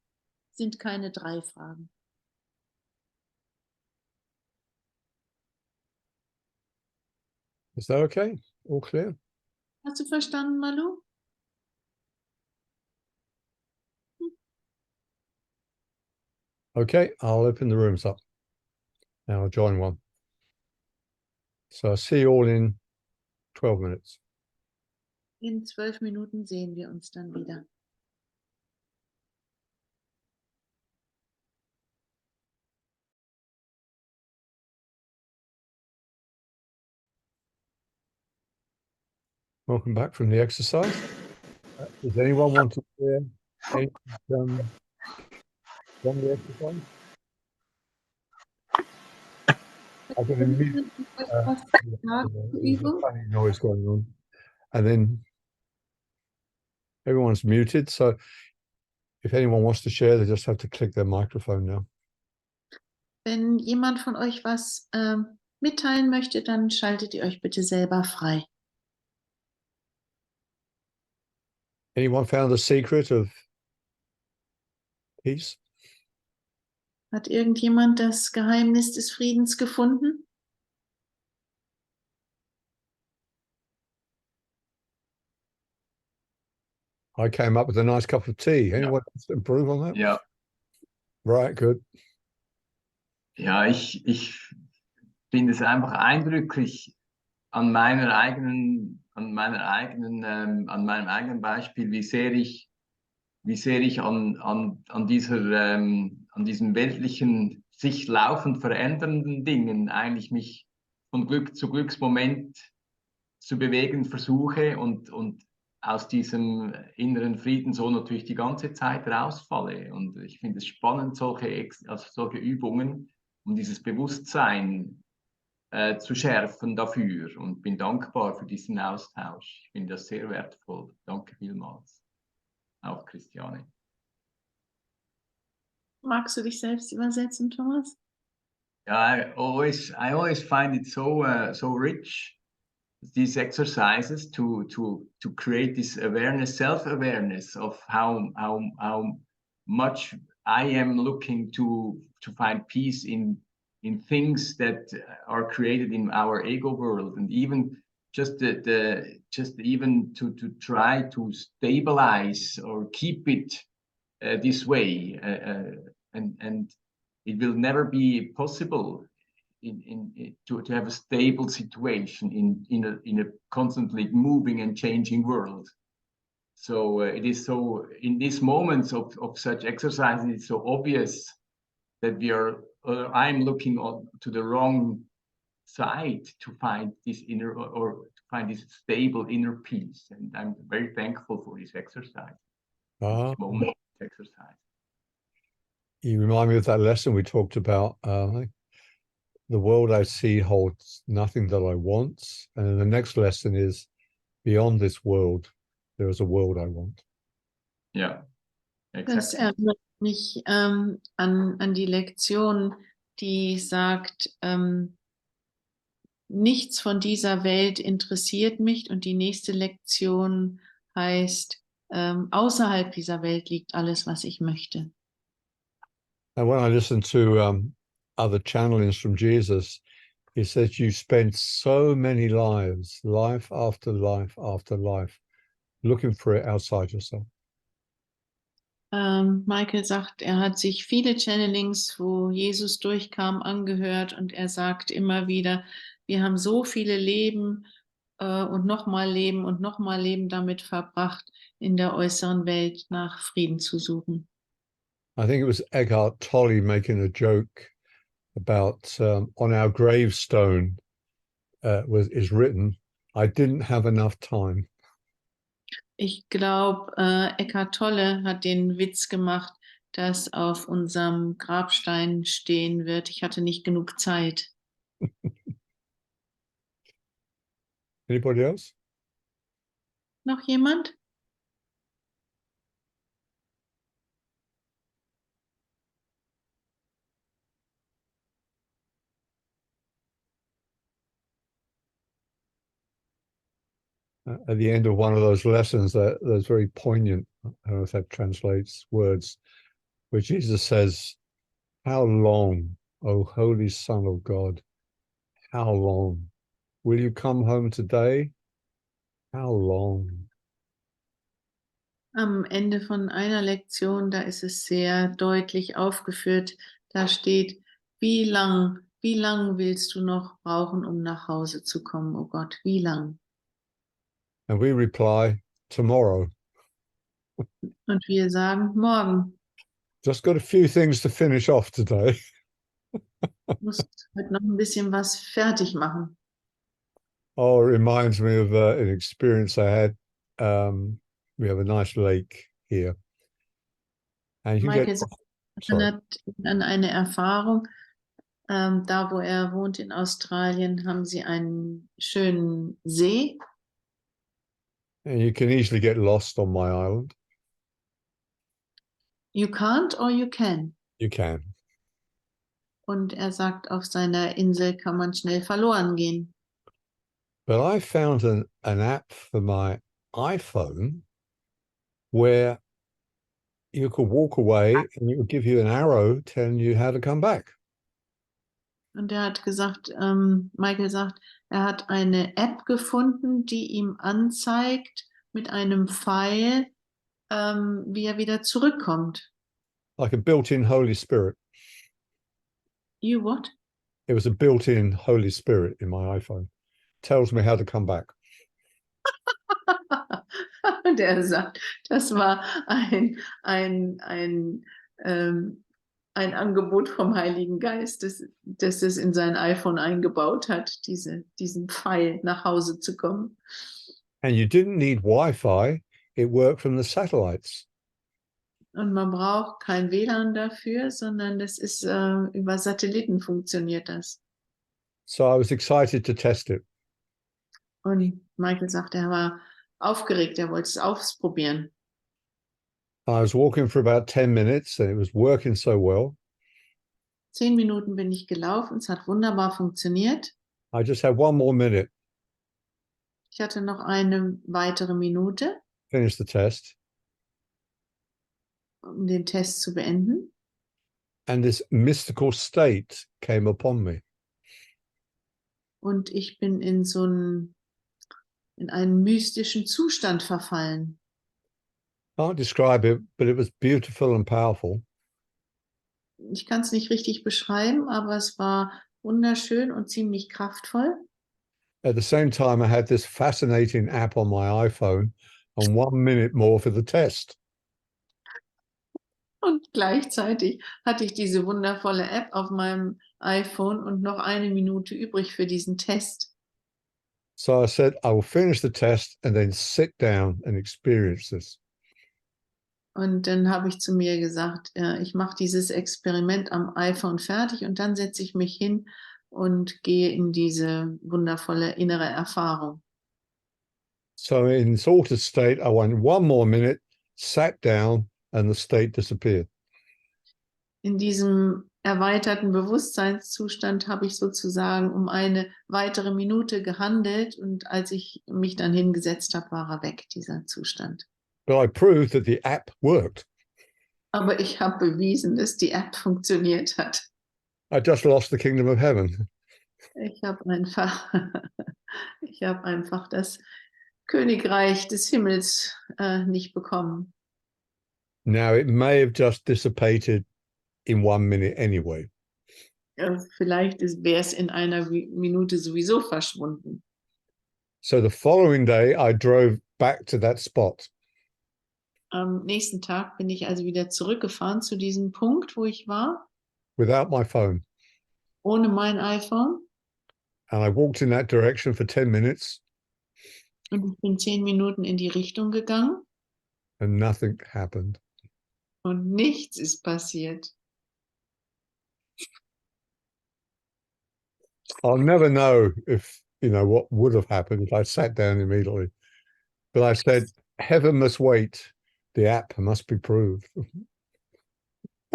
Sind keine 3 Fragen. Is that okay? All clear? Hast du verstanden, Malu? Okay, I'll open the rooms up. And I'll join one. So I'll see you all in 12 minutes. In 12 Minuten sehen wir uns dann wieder. Welcome back from the exercise. Does anyone want to share anything from the exercise? I'm going to mute. There's a funny noise going on. And then everyone's muted. So if anyone wants to share, they just have to click their microphone now. Wenn jemand von euch was mitteilen möchte, dann schaltet ihr euch bitte selber frei. Anyone found the secret of peace? Hat irgendjemand das Geheimnis des Friedens gefunden? I came up with a nice cup of tea. Anyone else improve on that? Ja, Right, good. ja, ich finde es einfach eindrücklich an meinem eigenen Beispiel, wie sehr ich an diesen weltlichen, sich laufend verändernden Dingen eigentlich mich von Glück zu Glücksmoment zu bewegen versuche und aus diesem inneren Frieden so natürlich die ganze Zeit rausfalle. Und ich finde es spannend, solche Übungen, um dieses Bewusstsein zu schärfen dafür, und bin dankbar für diesen Austausch. Ich finde das sehr wertvoll. Danke vielmals. Auch Christiane. Magst du dich selbst übersetzen, Thomas? Yeah, I always find it so rich, these exercises to create this awareness, self-awareness of how much I am looking to find peace in things that are created in our ego world, and even just even to try to stabilize or keep it this way, and it will never be possible to have a stable situation in a constantly moving and changing world. So it is so, in these moments of such exercises, it's so obvious that I'm looking to the wrong side to find this inner, or to find this stable inner peace. And I'm very thankful for this exercise, this moment exercise. You remind me of that lesson we talked about. The world I see holds nothing that I want. And then the next lesson is, beyond this world, there is a world I want. Ja, Das exakt. erinnert mich an die Lektion, die sagt, nichts von dieser Welt interessiert mich, und die nächste Lektion heißt, außerhalb dieser Welt liegt alles, was ich möchte. And when I listen to other channelings from Jesus, he says you spend so many lives, life after life after life, looking for it outside yourself. Michael sagt, er hat sich viele Channelings, wo Jesus durchkam, angehört und er sagt immer wieder, wir haben so viele Leben und nochmal Leben und nochmal Leben damit verbracht, in der äußeren Welt nach Frieden zu suchen. I think it was Eckhart Tolle making a joke about on our gravestone is written, I didn't have enough time. Ich glaube, Eckhart Tolle hat den Witz gemacht, dass auf unserem Grabstein stehen wird, ich hatte nicht genug Zeit. Anybody else? Noch jemand? At the end of one of those lessons, that's very poignant. I don't know if that translates words, where Jesus says, how long, O Holy Son of God, how long? Will you come home today? How long? Am Ende von einer Lektion, da ist es sehr deutlich aufgeführt, da steht, wie lang willst du noch brauchen, um nach Hause zu kommen, oh Gott, wie lang? And we reply, tomorrow. Und wir sagen, morgen. Just got a few things to finish off today. Du musst heute noch ein bisschen was fertig machen. Oh, it reminds me of an experience I had. We have a nice lake here. And you can Michael erinnert an eine Erfahrung. Da, wo er wohnt in Australien, haben sie einen schönen See. and you can easily get lost on my island. You can't or you can. You can. Und er sagt, auf seiner Insel kann man schnell verloren gehen. But I found an app for my iPhone where you could walk away and it would give you an arrow telling you how to come back. Und er hat gesagt, Michael sagt, er hat eine App gefunden, die ihm anzeigt mit einem Pfeil, wie er wieder zurückkommt. Like a built-in Holy Spirit. You what? It was a built-in Holy Spirit in my iPhone. Tells me how to come back. Und er sagt, das war ein Angebot vom Heiligen Geist, das es in sein iPhone eingebaut hat, diesen Pfeil nach Hause zu kommen. And you didn't need Wi-Fi. It worked from the satellites. Und man braucht kein WLAN dafür, sondern das ist über Satelliten funktioniert das. So I was excited to test it. Und Michael sagt, er war aufgeregt, er wollte es ausprobieren. I was walking for about 10 minutes and it was working so well. 10 Minuten bin ich gelaufen, es hat wunderbar funktioniert. I just had one more minute, Ich hatte noch eine weitere Minute, finish the test. um den Test zu beenden. And this mystical state came upon me. Und ich bin in einen mystischen Zustand verfallen. Can't describe it, but it was beautiful and powerful. Ich kann es nicht richtig beschreiben, aber es war wunderschön und ziemlich kraftvoll. At the same time, I had this fascinating app on my iPhone and 1 minute more for the test. Und gleichzeitig hatte ich diese wundervolle App auf meinem iPhone und noch eine Minute übrig für diesen Test. So I said, I will finish the test and then sit down and experience this. Und dann habe ich zu mir gesagt, ich mache dieses Experiment am iPhone fertig und dann setze ich mich hin und gehe in diese wundervolle innere Erfahrung. So in this altered state, I went 1 more minute, sat down, and the state disappeared. In diesem erweiterten Bewusstseinszustand habe ich sozusagen um eine weitere Minute gehandelt und als ich mich dann hingesetzt habe, war er weg, dieser Zustand. But I proved that the app worked. Aber ich habe bewiesen, dass die App funktioniert hat. I just lost the kingdom of heaven. Ich habe einfach das Königreich des Himmels nicht bekommen. Now, it may have just dissipated in 1 minute anyway. Vielleicht wäre es in einer Minute sowieso verschwunden. So the following day, I drove back to that spot. Am nächsten Tag bin ich also wieder zurückgefahren zu diesem Punkt, wo ich war, Without my phone. ohne mein iPhone. And I walked in that direction for 10 minutes Und ich bin 10 Minuten in die Richtung gegangen and nothing happened. und nichts ist passiert. I'll never know if, what would have happened if I sat down immediately. But I said, heaven must wait. The app must be proved.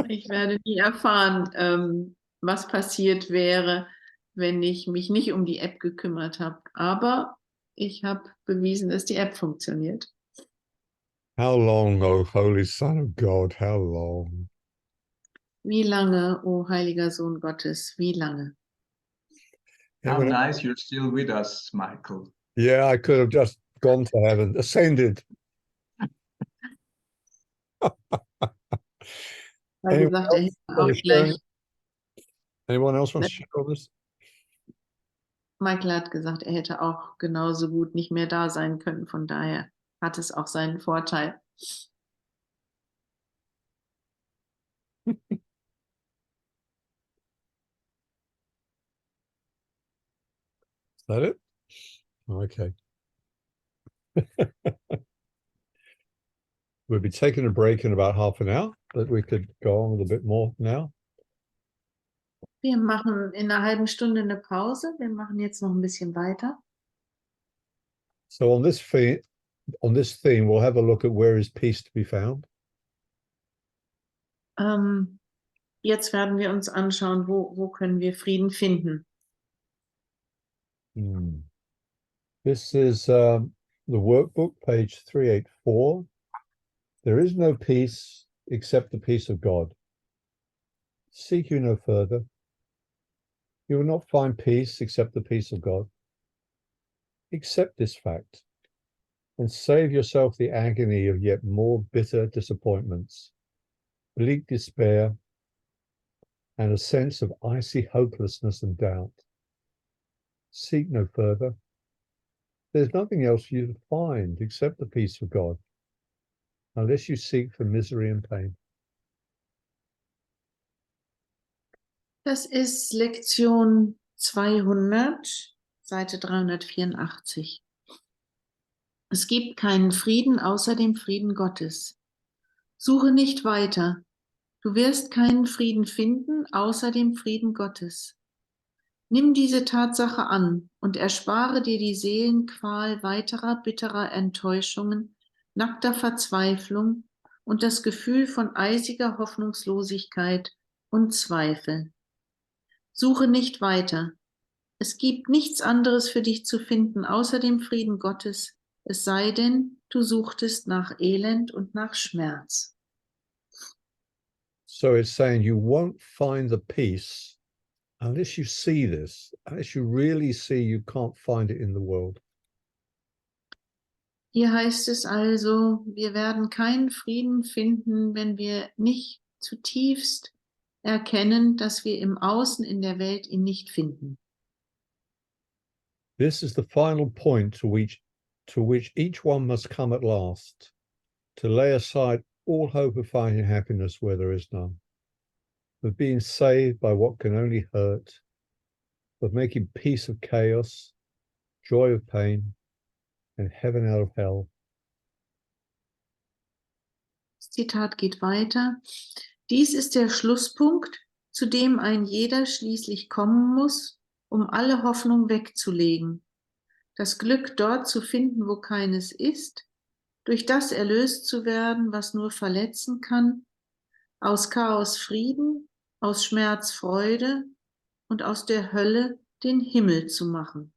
Ich werde nie erfahren, was passiert wäre, wenn ich mich nicht um die App gekümmert habe. Aber ich habe bewiesen, dass die App funktioniert. How long, oh holy Son of God, how long? Wie lange, o heiliger Sohn Gottes, wie lange? How Anyone- nice you're still with us, Michael. Yeah, I could have just gone to heaven, ascended. Weil Anyone gesagt, er hätte auch else gleich, Anyone else want to share on this? Michael hat gesagt, er hätte auch genauso gut nicht mehr da sein können. Von daher hat es auch seinen Vorteil. Is that it? Okay. We'll be taking a break in about half an hour, but we could go on with a bit more now. Wir machen in einer halben Stunde eine Pause. Wir machen jetzt noch ein bisschen weiter. So on this theme, we'll have a look at where is peace to be found. Jetzt werden wir uns anschauen, wo können wir Frieden finden. This is the workbook, page 384. There is no peace except the peace of God. Seek you no further. You will not find peace except the peace of God. Accept this fact and save yourself the agony of yet more bitter disappointments, bleak despair, and a sense of icy hopelessness and doubt. Seek no further. There's nothing else for you to find except the peace of God, unless you seek for misery and pain. Das ist Lektion 200, Seite 384. Es gibt keinen Frieden außer dem Frieden Gottes. Suche nicht weiter. Du wirst keinen Frieden finden außer dem Frieden Gottes. Nimm diese Tatsache an und erspare dir die Seelenqual weiterer bitterer Enttäuschungen, nackter Verzweiflung und das Gefühl von eisiger Hoffnungslosigkeit und Zweifel. Suche nicht weiter. Es gibt nichts anderes für dich zu finden außer dem Frieden Gottes, es sei denn, du suchtest nach Elend und nach Schmerz. So it's saying you won't find the peace unless you see this, unless you really see you can't find it in the world. Hier heißt es also, wir werden keinen Frieden finden, wenn wir nicht zutiefst erkennen, dass wir im Außen in der Welt ihn nicht finden. This is the final point to which each one must come at last, to lay aside all hope of finding happiness where there is none, of being saved by what can only hurt, of making peace of chaos, joy of pain, and heaven out of hell. Das Zitat geht weiter. Dies ist der Schlusspunkt, zu dem ein jeder schließlich kommen muss, um alle Hoffnung wegzulegen, das Glück dort zu finden, wo keines ist, durch das erlöst zu werden, was nur verletzen kann, aus Chaos Frieden, aus Schmerz Freude und aus der Hölle den Himmel zu machen.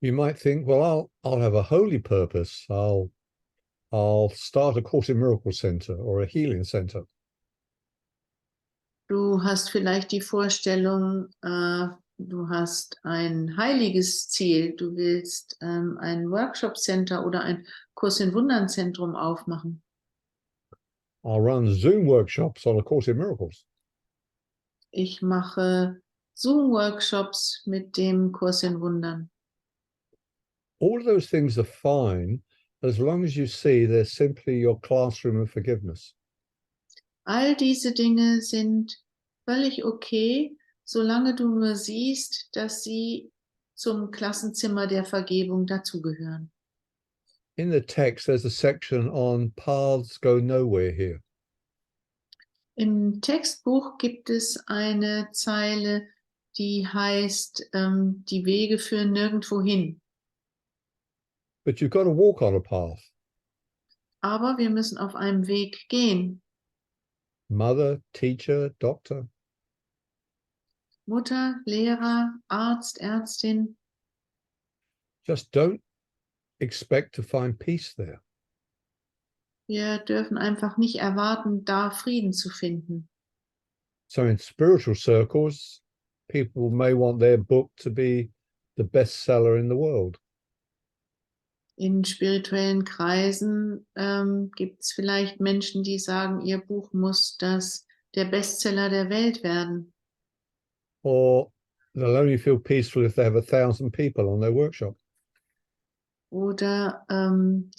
You might think, well, I'll have a holy purpose. I'll start a Course in Miracles center or a healing center. Du hast vielleicht die Vorstellung, du hast ein heiliges Ziel, du willst ein Workshop-Center oder ein Kurs in Wundern-Zentrum aufmachen. I'll run Zoom workshops on A Course in Miracles. Ich mache Zoom-Workshops mit dem Kurs in Wundern. All of those things are fine as long as you see they're simply your classroom of forgiveness. All diese Dinge sind völlig okay, solange du nur siehst, dass sie zum Klassenzimmer der Vergebung dazugehören. In the text, there's a section on paths go nowhere here. Im Textbuch gibt es eine Zeile, die heißt, die Wege führen nirgendwo hin. But you've got to walk on a path. Aber wir müssen auf einem Weg gehen. Mother, teacher, doctor. Mutter, Lehrer, Arzt, Ärztin. Just don't expect to find peace there. Wir dürfen einfach nicht erwarten, da Frieden zu finden. So in spiritual circles, people may want their book to be the bestseller in the world. In spirituellen Kreisen gibt es vielleicht Menschen, die sagen, ihr Buch muss der Bestseller der Welt werden. Or they'll only feel peaceful if they have 1,000 people on their workshop. Oder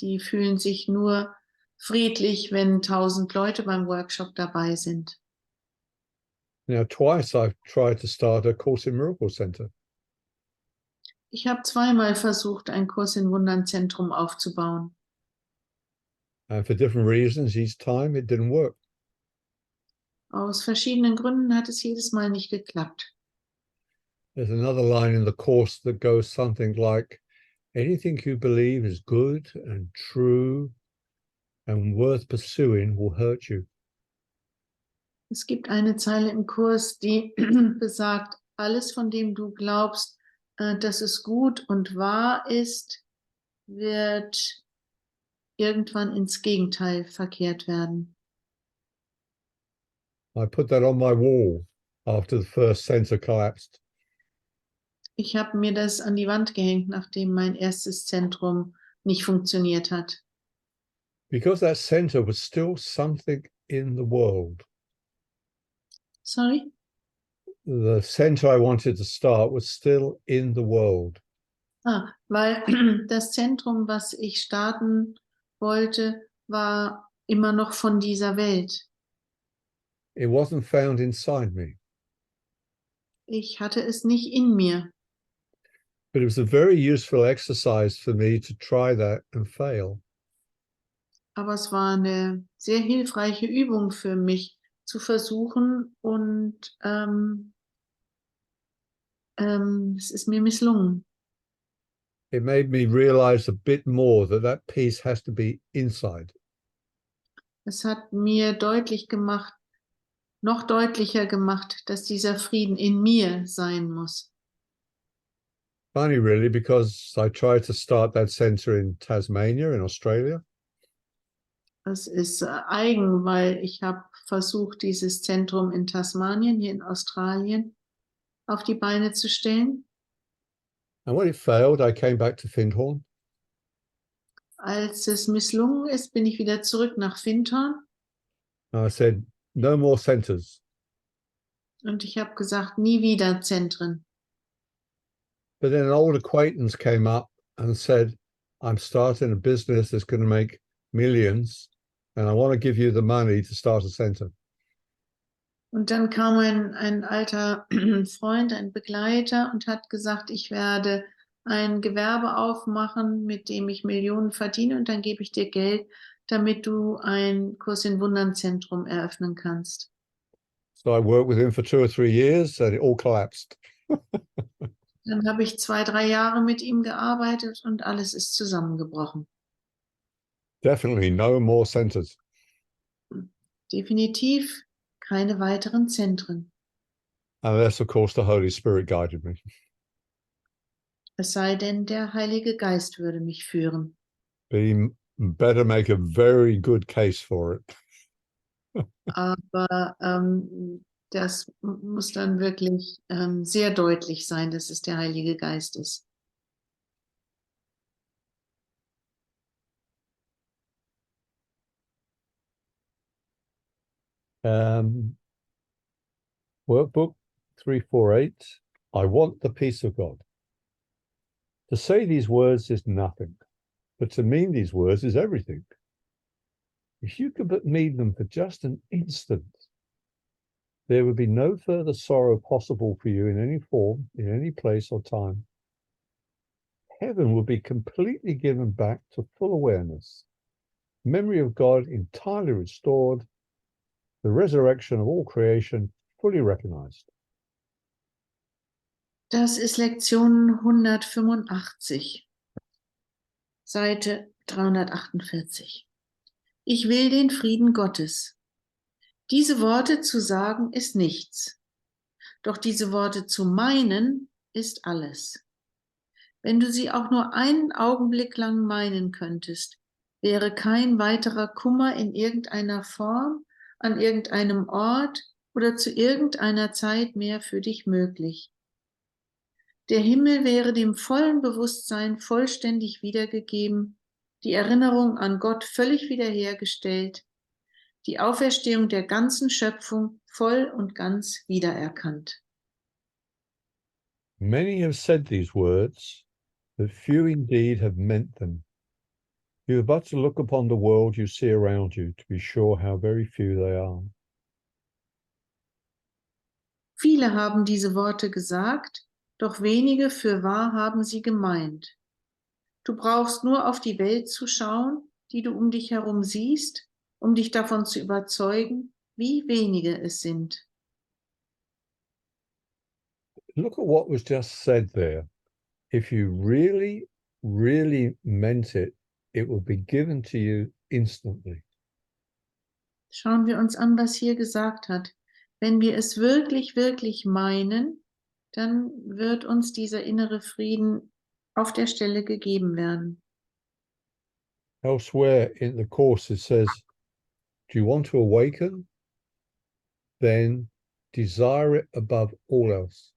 die fühlen sich nur friedlich, wenn 1000 Leute beim Workshop dabei sind. Now, twice I've tried to start a Course in Miracles center. Ich habe zweimal versucht, ein Kurs in Wundern Zentrum aufzubauen. And for different reasons, each time it didn't work. Aus verschiedenen Gründen hat es jedes Mal nicht geklappt. There's another line in the course that goes something like, anything you believe is good and true and worth pursuing will hurt you. Es gibt eine Zeile im Kurs, die besagt, alles, von dem du glaubst, dass es gut und wahr ist, wird irgendwann ins Gegenteil verkehrt werden. I put that on my wall after the first center collapsed. Ich habe mir das an die Wand gehängt, nachdem mein erstes Zentrum nicht funktioniert hat. Because that center was still something in the world. Sorry? The center I wanted to start was still in the world. Weil das Zentrum, was ich starten wollte, war immer noch von dieser Welt. It wasn't found inside me. Ich hatte es nicht in mir. But it was a very useful exercise for me to try that and fail. Aber es war eine sehr hilfreiche Übung für mich, zu versuchen und es ist mir misslungen. It made me realize a bit more that that peace has to be inside. Es hat mir deutlich gemacht, noch deutlicher gemacht, dass dieser Frieden in mir sein muss. Funny, really, because I tried to start that center in Tasmania, in Australia. Das ist eigen, weil ich habe versucht, dieses Zentrum in Tasmanien, hier in Australien, auf die Beine zu stellen. And when it failed, I came back to Findhorn. Als es misslungen ist, bin ich wieder zurück nach Findhorn And I said, no more centers. und ich habe gesagt, nie wieder Zentren. But then an old acquaintance came up and said, I'm starting a business that's going to make millions, and I want to give you the money to start a center. Und dann kam ein alter Freund, ein Begleiter und hat gesagt, ich werde ein Gewerbe aufmachen, mit dem ich Millionen verdiene und dann gebe ich dir Geld, damit du ein Kurs in Wundern Zentrum eröffnen kannst. So I worked with him for 2 or 3 years and it all collapsed. Dann habe ich 2, 3 Jahre mit ihm gearbeitet und alles ist zusammengebrochen. Definitely no more centers. Definitiv keine weiteren Zentren. Unless, of course, the Holy Spirit guided me. Es sei denn, der Heilige Geist würde mich führen. But he better make a very good case for it. Aber das muss dann wirklich sehr deutlich sein, dass es der Heilige Geist ist. Workbook 348. I want the peace of God. To say these words is nothing, but to mean these words is everything. If you could but mean them for just an instant, there would be no further sorrow possible for you in any form, in any place or time. Heaven will be completely given back to full awareness, memory of God entirely restored, the resurrection of all creation fully recognized. Das ist Lektion 185, Seite 348. Ich will den Frieden Gottes. Diese Worte zu sagen ist nichts, doch diese Worte zu meinen ist alles. Wenn du sie auch nur einen Augenblick lang meinen könntest, wäre kein weiterer Kummer in irgendeiner Form, an irgendeinem Ort oder zu irgendeiner Zeit mehr für dich möglich. Der Himmel wäre dem vollen Bewusstsein vollständig wiedergegeben, die Erinnerung an Gott völlig wiederhergestellt, die Auferstehung der ganzen Schöpfung voll und ganz wiedererkannt. Many have said these words, but few indeed have meant them. You have but to look upon the world you see around you to be sure how very few they are. Viele haben diese Worte gesagt, doch wenige für wahr haben sie gemeint. Du brauchst nur auf die Welt zu schauen, die du um dich herum siehst, um dich davon zu überzeugen, wie wenige es sind. Look at what was just said there. If you really, really meant it, it would be given to you instantly. Schauen wir uns an, was hier gesagt hat. Wenn wir es wirklich, wirklich meinen, dann wird uns dieser innere Frieden auf der Stelle gegeben werden. Elsewhere in the course it says, do you want to awaken? Then desire it above all else.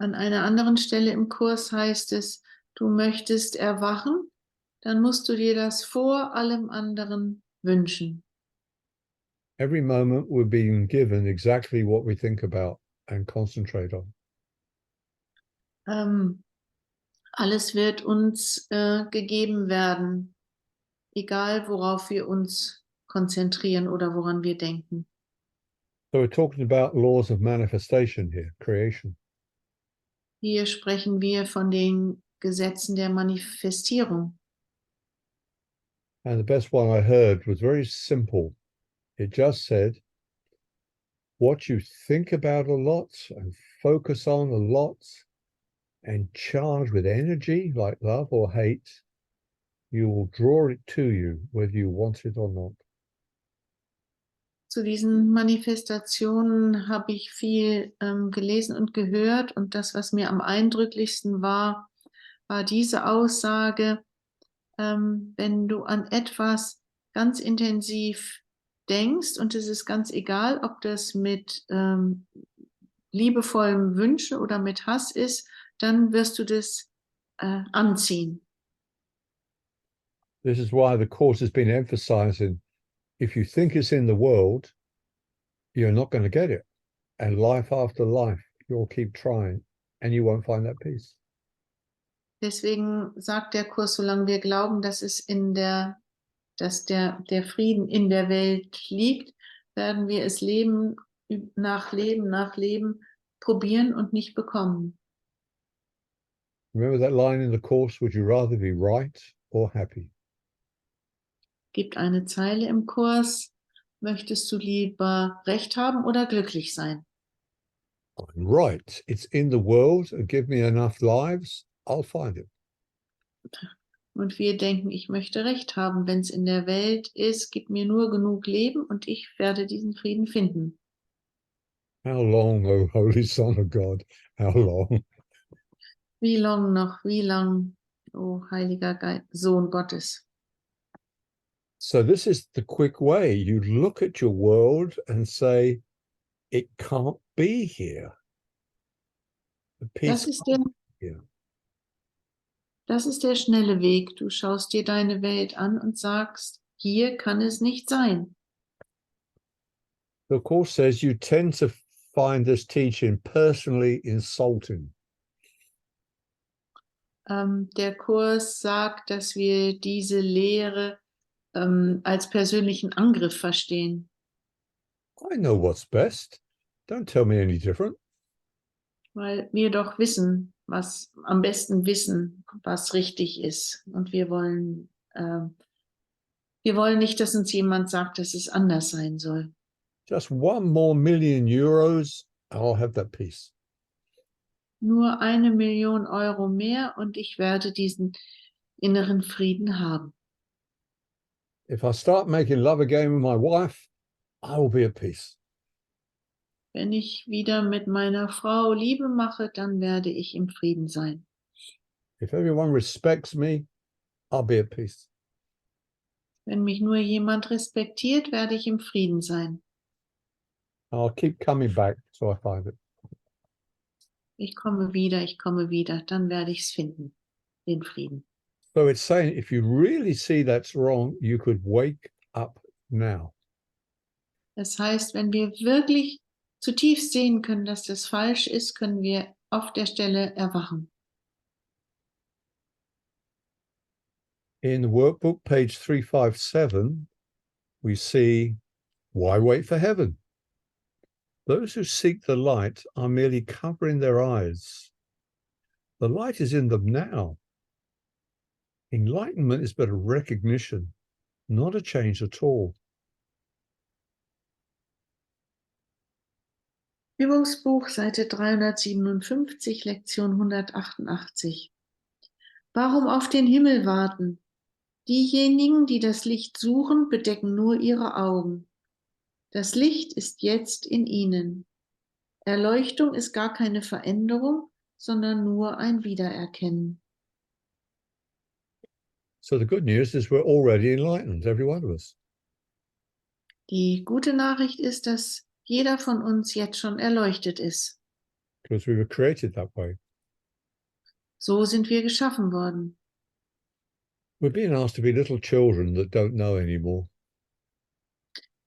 An einer anderen Stelle im Kurs heißt es, du möchtest erwachen, dann musst du dir das vor allem anderen wünschen. Every moment we're being given exactly what we think about and concentrate on. Alles wird uns gegeben werden, egal worauf wir uns konzentrieren oder woran wir denken. So we're talking about laws of manifestation here, creation. Hier sprechen wir von den Gesetzen der Manifestierung. And the best one I heard was very simple. It just said, what you think about a lot and focus on a lot and charge with energy like love or hate, you will draw it to you, whether you want it or not. Zu diesen Manifestationen habe ich viel gelesen und gehört, und das, was mir am eindrücklichsten war, war diese Aussage, wenn du an etwas ganz intensiv denkst, und es ist ganz egal, ob das mit liebevollem Wünschen oder mit Hass ist, dann wirst du das anziehen. This is why the course has been emphasizing, if you think it's in the world, you're not going to get it. And life after life, you'll keep trying and you won't find that peace. Deswegen sagt der Kurs, solange wir glauben, dass der Frieden in der Welt liegt, werden wir es Leben nach Leben probieren und nicht bekommen. Remember that line in the course, would you rather be right or happy? Gibt eine Zeile im Kurs, möchtest du lieber Recht haben oder glücklich sein? Right, it's in the world, give me enough lives, I'll find it. Und wir denken, ich möchte Recht haben, wenn es in der Welt ist, gib mir nur genug Leben und ich werde diesen Frieden finden. How long, O Holy Son of God, how long? Wie lang noch, wie lang, o heiliger Sohn Gottes. So this is the quick way. You look at your world and say, it can't be here. The peace Das ist der schnelle Weg. Du schaust dir deine Welt an und sagst, hier kann es nicht sein. The Course says you tend to find this teaching personally insulting. Der Kurs sagt, dass wir diese Lehre als persönlichen Angriff verstehen. I know what's best. Don't tell me any different. Weil wir doch wissen, was am besten wissen, was richtig ist. Und wir wollen nicht, dass uns jemand sagt, dass es anders sein soll. Just 1 more million euros, I'll have that peace. Nur 1 Million Euro mehr und ich werde diesen inneren Frieden haben. If I start making love again with my wife, I will be at peace. Wenn ich wieder mit meiner Frau Liebe mache, dann werde ich im Frieden sein. If everyone respects me, I'll be at peace. Wenn mich nur jemand respektiert, werde ich im Frieden sein. I'll keep coming back till I find it. Ich komme wieder, dann werde ich es finden, den Frieden. So it's saying if you really see that's wrong, you could wake up now. Das heißt, wenn wir wirklich zutiefst sehen können, dass das falsch ist, können wir auf der Stelle erwachen. In the workbook, page 357, we see, why wait for heaven? Those who seek the light are merely covering their eyes. The light is in them now. Enlightenment is but a recognition, not a change at all. Übungsbuch, Seite 357, Lektion 188. Warum auf den Himmel warten? Diejenigen, die das Licht suchen, bedecken nur ihre Augen. Das Licht ist jetzt in ihnen. Erleuchtung ist gar keine Veränderung, sondern nur ein Wiedererkennen. So the good news is we're already enlightened, every one of us. Die gute Nachricht ist, dass jeder von uns jetzt schon erleuchtet ist. Because we were created that way. So sind wir geschaffen worden. We're being asked to be little children that don't know anymore.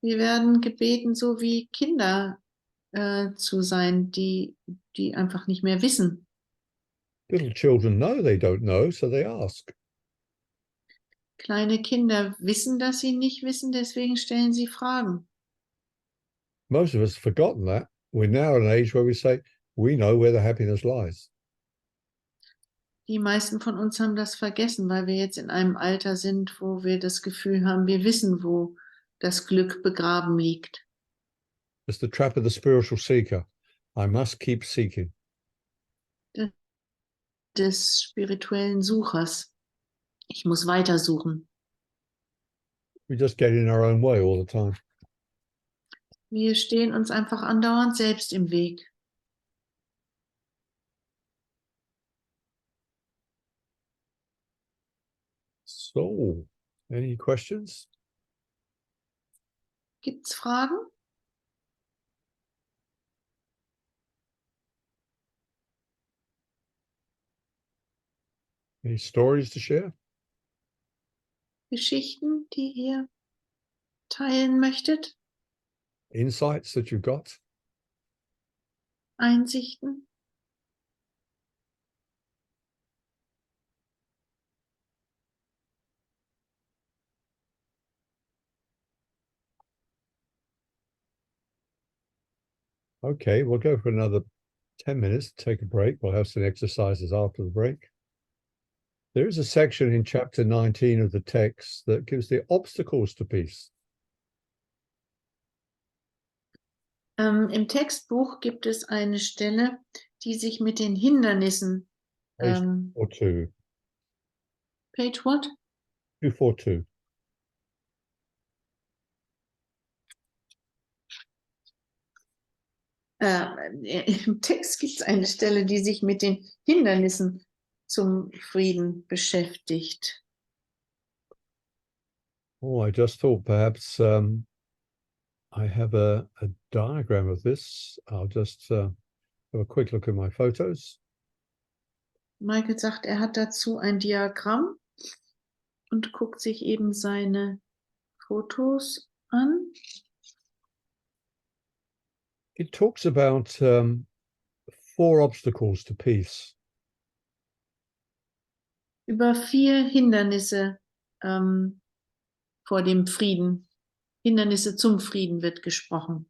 Wir werden gebeten, so wie Kinder zu sein, die einfach nicht mehr wissen. Little children know they don't know, so they ask. Kleine Kinder wissen, dass sie nicht wissen, deswegen stellen sie Fragen. Most of us have forgotten that. We're now at an age where we say, we know where the happiness lies. Die meisten von uns haben das vergessen, weil wir jetzt in einem Alter sind, wo wir das Gefühl haben, wir wissen, wo das Glück begraben liegt. It's the trap of the spiritual seeker. I must keep seeking. Des spirituellen Suchers. Ich muss weitersuchen. We just get in our own way all the time. Wir stehen uns einfach andauernd selbst im Weg. So, any questions? Gibt's Fragen? Any stories to share? Geschichten, die ihr teilen möchtet? Insights that you've got? Einsichten? Okay, we'll go for another 10 minutes, take a break. We'll have some exercises after the break. There is a section in chapter 19 of the text that gives the obstacles to peace. Im Textbuch gibt es eine Stelle, die sich mit den Hindernissen Page 242. Page what? 242. Im Text gibt es eine Stelle, die sich mit den Hindernissen zum Frieden beschäftigt. Oh, I just thought perhaps I have a diagram of this. I'll just have a quick look at my photos. Michael sagt, er hat dazu ein Diagramm und guckt sich eben seine Fotos an. it talks about 4 obstacles to peace. Über 4 Hindernisse vor dem Frieden. Hindernisse zum Frieden wird gesprochen.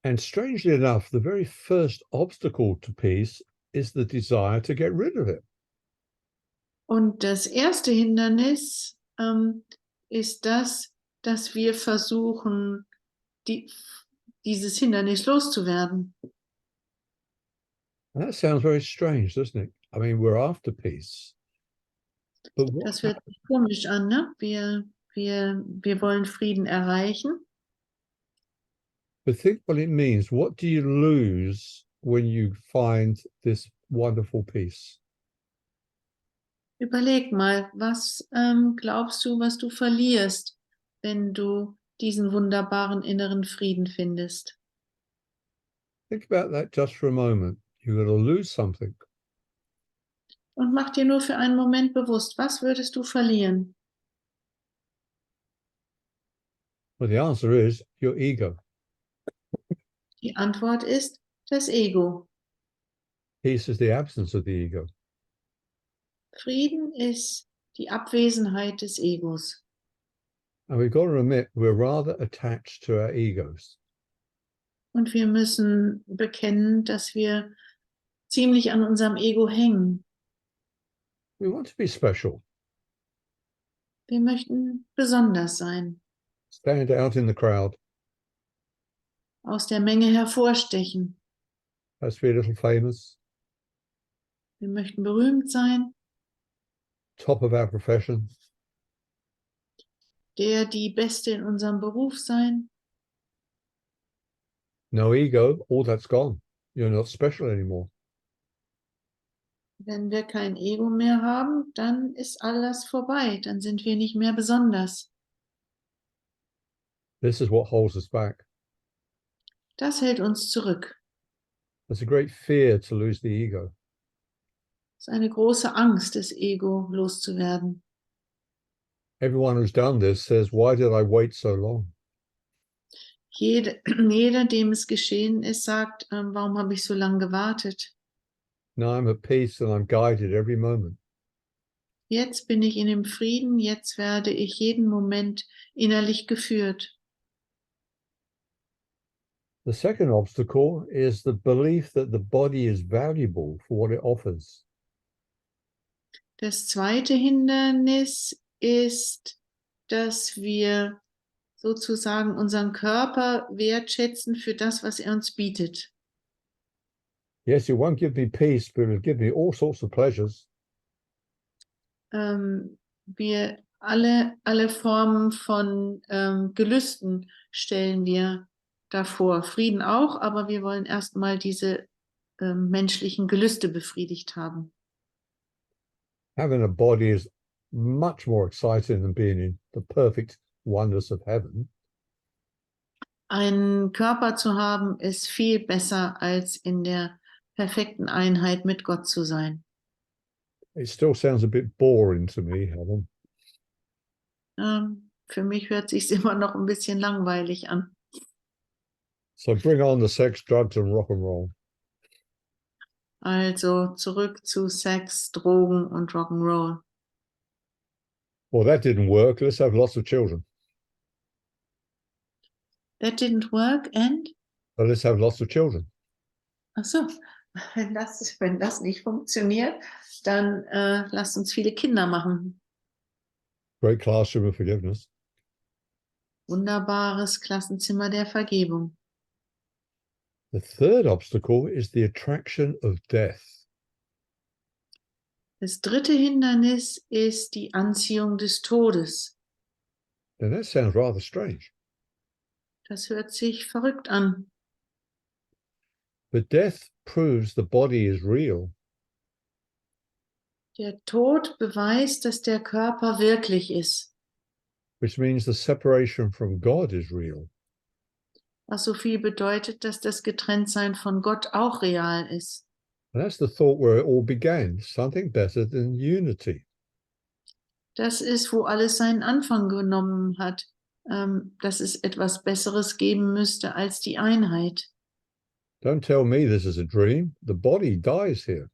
And strangely enough, the very first obstacle to peace is the desire to get rid of it. Und das erste Hindernis ist das, dass wir versuchen, dieses Hindernis loszuwerden. And that sounds very strange, doesn't it? I mean, we're after peace. But what, Das hört sich komisch an, ne? Wir wollen Frieden erreichen. but think what it means. What do you lose when you find this wonderful peace? Überleg mal, was glaubst du, was du verlierst, wenn du diesen wunderbaren inneren Frieden findest? Think about that just for a moment. You're going to lose something. Und mach dir nur für einen Moment bewusst, was würdest du verlieren? Well, the answer is your ego. Die Antwort ist das Ego. Peace is the absence of the ego. Frieden ist die Abwesenheit des Egos. And we've got to admit, we're rather attached to our egos. Und wir müssen bekennen, dass wir ziemlich an unserem Ego hängen. We want to be special, Wir möchten besonders sein, stand out in the crowd, aus der Menge hervorstechen. let's be a little famous, Wir möchten berühmt sein, top of our profession. die Beste in unserem Beruf sein. No ego, all that's gone. You're not special anymore. Wenn wir kein Ego mehr haben, dann ist alles vorbei. Dann sind wir nicht mehr besonders. This is what holds us back. Das hält uns zurück. There's a great fear to lose the ego. Es ist eine große Angst, das Ego loszuwerden. Everyone who's done this says, why did I wait so long? Jeder, dem es geschehen ist, sagt, warum habe ich so lange gewartet? Now I'm at peace and I'm guided every moment. Jetzt bin ich in dem Frieden, jetzt werde ich jeden Moment innerlich geführt. The second obstacle is the belief that the body is valuable for what it offers. Das zweite Hindernis ist, dass wir sozusagen unseren Körper wertschätzen für das, was er uns bietet. Yes, it won't give me peace, but it'll give me all sorts of pleasures. Wir alle Formen von Gelüsten stellen wir davor. Frieden auch, aber wir wollen erstmal diese menschlichen Gelüste befriedigt haben. Having a body is much more exciting than being in the perfect oneness of heaven. Einen Körper zu haben, ist viel besser, als in der perfekten Einheit mit Gott zu sein. It still sounds a bit boring to me, Helen. Für mich hört sich immer noch ein bisschen langweilig an. So bring on the sex, drugs and rock and roll. Also zurück zu Sex, Drogen und Rock'n'Roll. Well, that didn't work. Let's have lots of children. That didn't work and? So let's have lots of children. Ach so, wenn das nicht funktioniert, dann lasst uns viele Kinder machen. Great classroom of forgiveness. Wunderbares Klassenzimmer der Vergebung. The third obstacle is the attraction of death. Das dritte Hindernis ist die Anziehung des Todes. Now that sounds rather strange. Das hört sich verrückt an. But death proves the body is real. Der Tod beweist, dass der Körper wirklich ist. Which means the separation from God is real. Was so viel bedeutet, dass das Getrenntsein von Gott auch real ist. And that's the thought where it all began, something better than unity. Das ist, wo alles seinen Anfang genommen hat. dass es etwas Besseres geben müsste als die Einheit. Don't tell me this is a dream. The body dies here.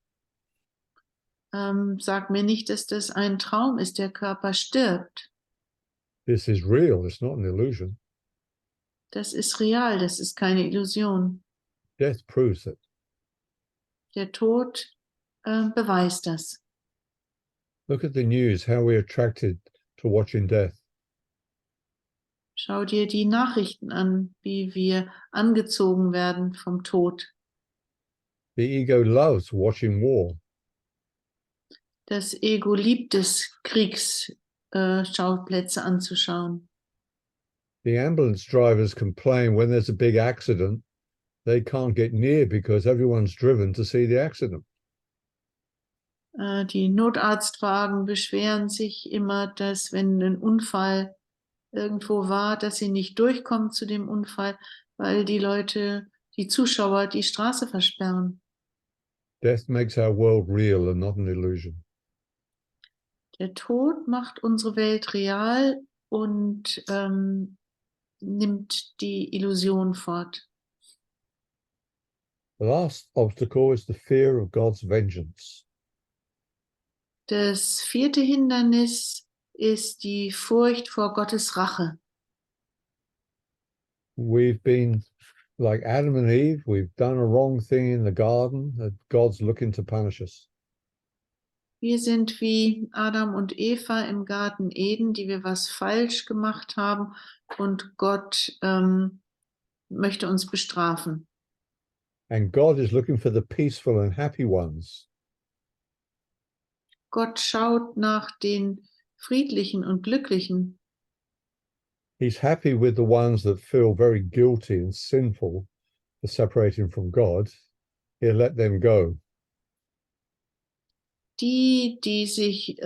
Sag mir nicht, dass das ein Traum ist, der Körper stirbt. This is real. It's not an illusion. Das ist real, das ist keine Illusion. Death proves it. Der Tod beweist das. Look at the news, how we're attracted to watching death. Schau dir die Nachrichten an, wie wir angezogen werden vom Tod. The ego loves watching war. Das Ego liebt es, Kriegsschauplätze anzuschauen. The ambulance drivers complain when there's a big accident, they can't get near because everyone's driven to see the accident. Die Notarztwagen beschweren sich immer, dass wenn ein Unfall irgendwo war, dass sie nicht durchkommen zu dem Unfall, weil die Leute, die Zuschauer, die Straße versperren. Death makes our world real and not an illusion. Der Tod macht unsere Welt real und nimmt die Illusion fort. The last obstacle is the fear of God's vengeance. Das vierte Hindernis ist die Furcht vor Gottes Rache. We've been like Adam and Eve, we've done a wrong thing in the garden, that God's looking to punish us. Wir sind wie Adam und Eva im Garten Eden, die wir was falsch gemacht haben und Gott möchte uns bestrafen. And God is looking for the peaceful and happy ones. Gott schaut nach den Friedlichen und Glücklichen. He's happy with the ones that feel very guilty and sinful for separating from God. He'll let them go. Die, die sich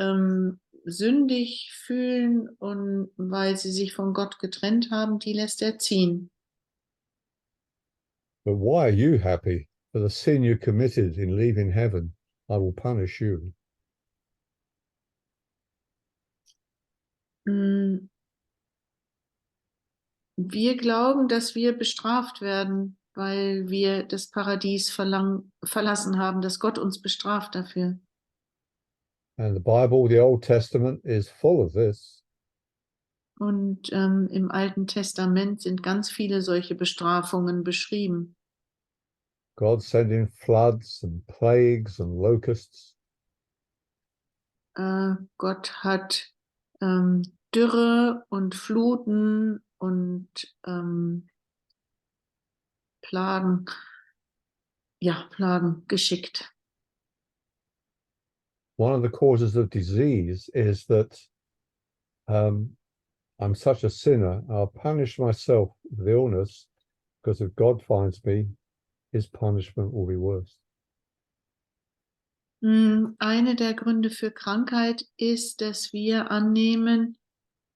sündig fühlen und weil sie sich von Gott getrennt haben, die lässt er ziehen. But why are you happy? For the sin you committed in leaving heaven, I will punish you. Wir glauben, dass wir bestraft werden, weil wir das Paradies verlassen haben, dass Gott uns bestraft dafür. And the Bible, the Old Testament, is full of this. Und im Alten Testament sind ganz viele solche Bestrafungen beschrieben. God sending floods and plagues and locusts. Gott hat Dürre und Fluten und Plagen geschickt. One of the causes of disease is that I'm such a sinner, I'll punish myself with illness, because if God finds me, his punishment will be worse. Eine der Gründe für Krankheit ist, dass wir annehmen,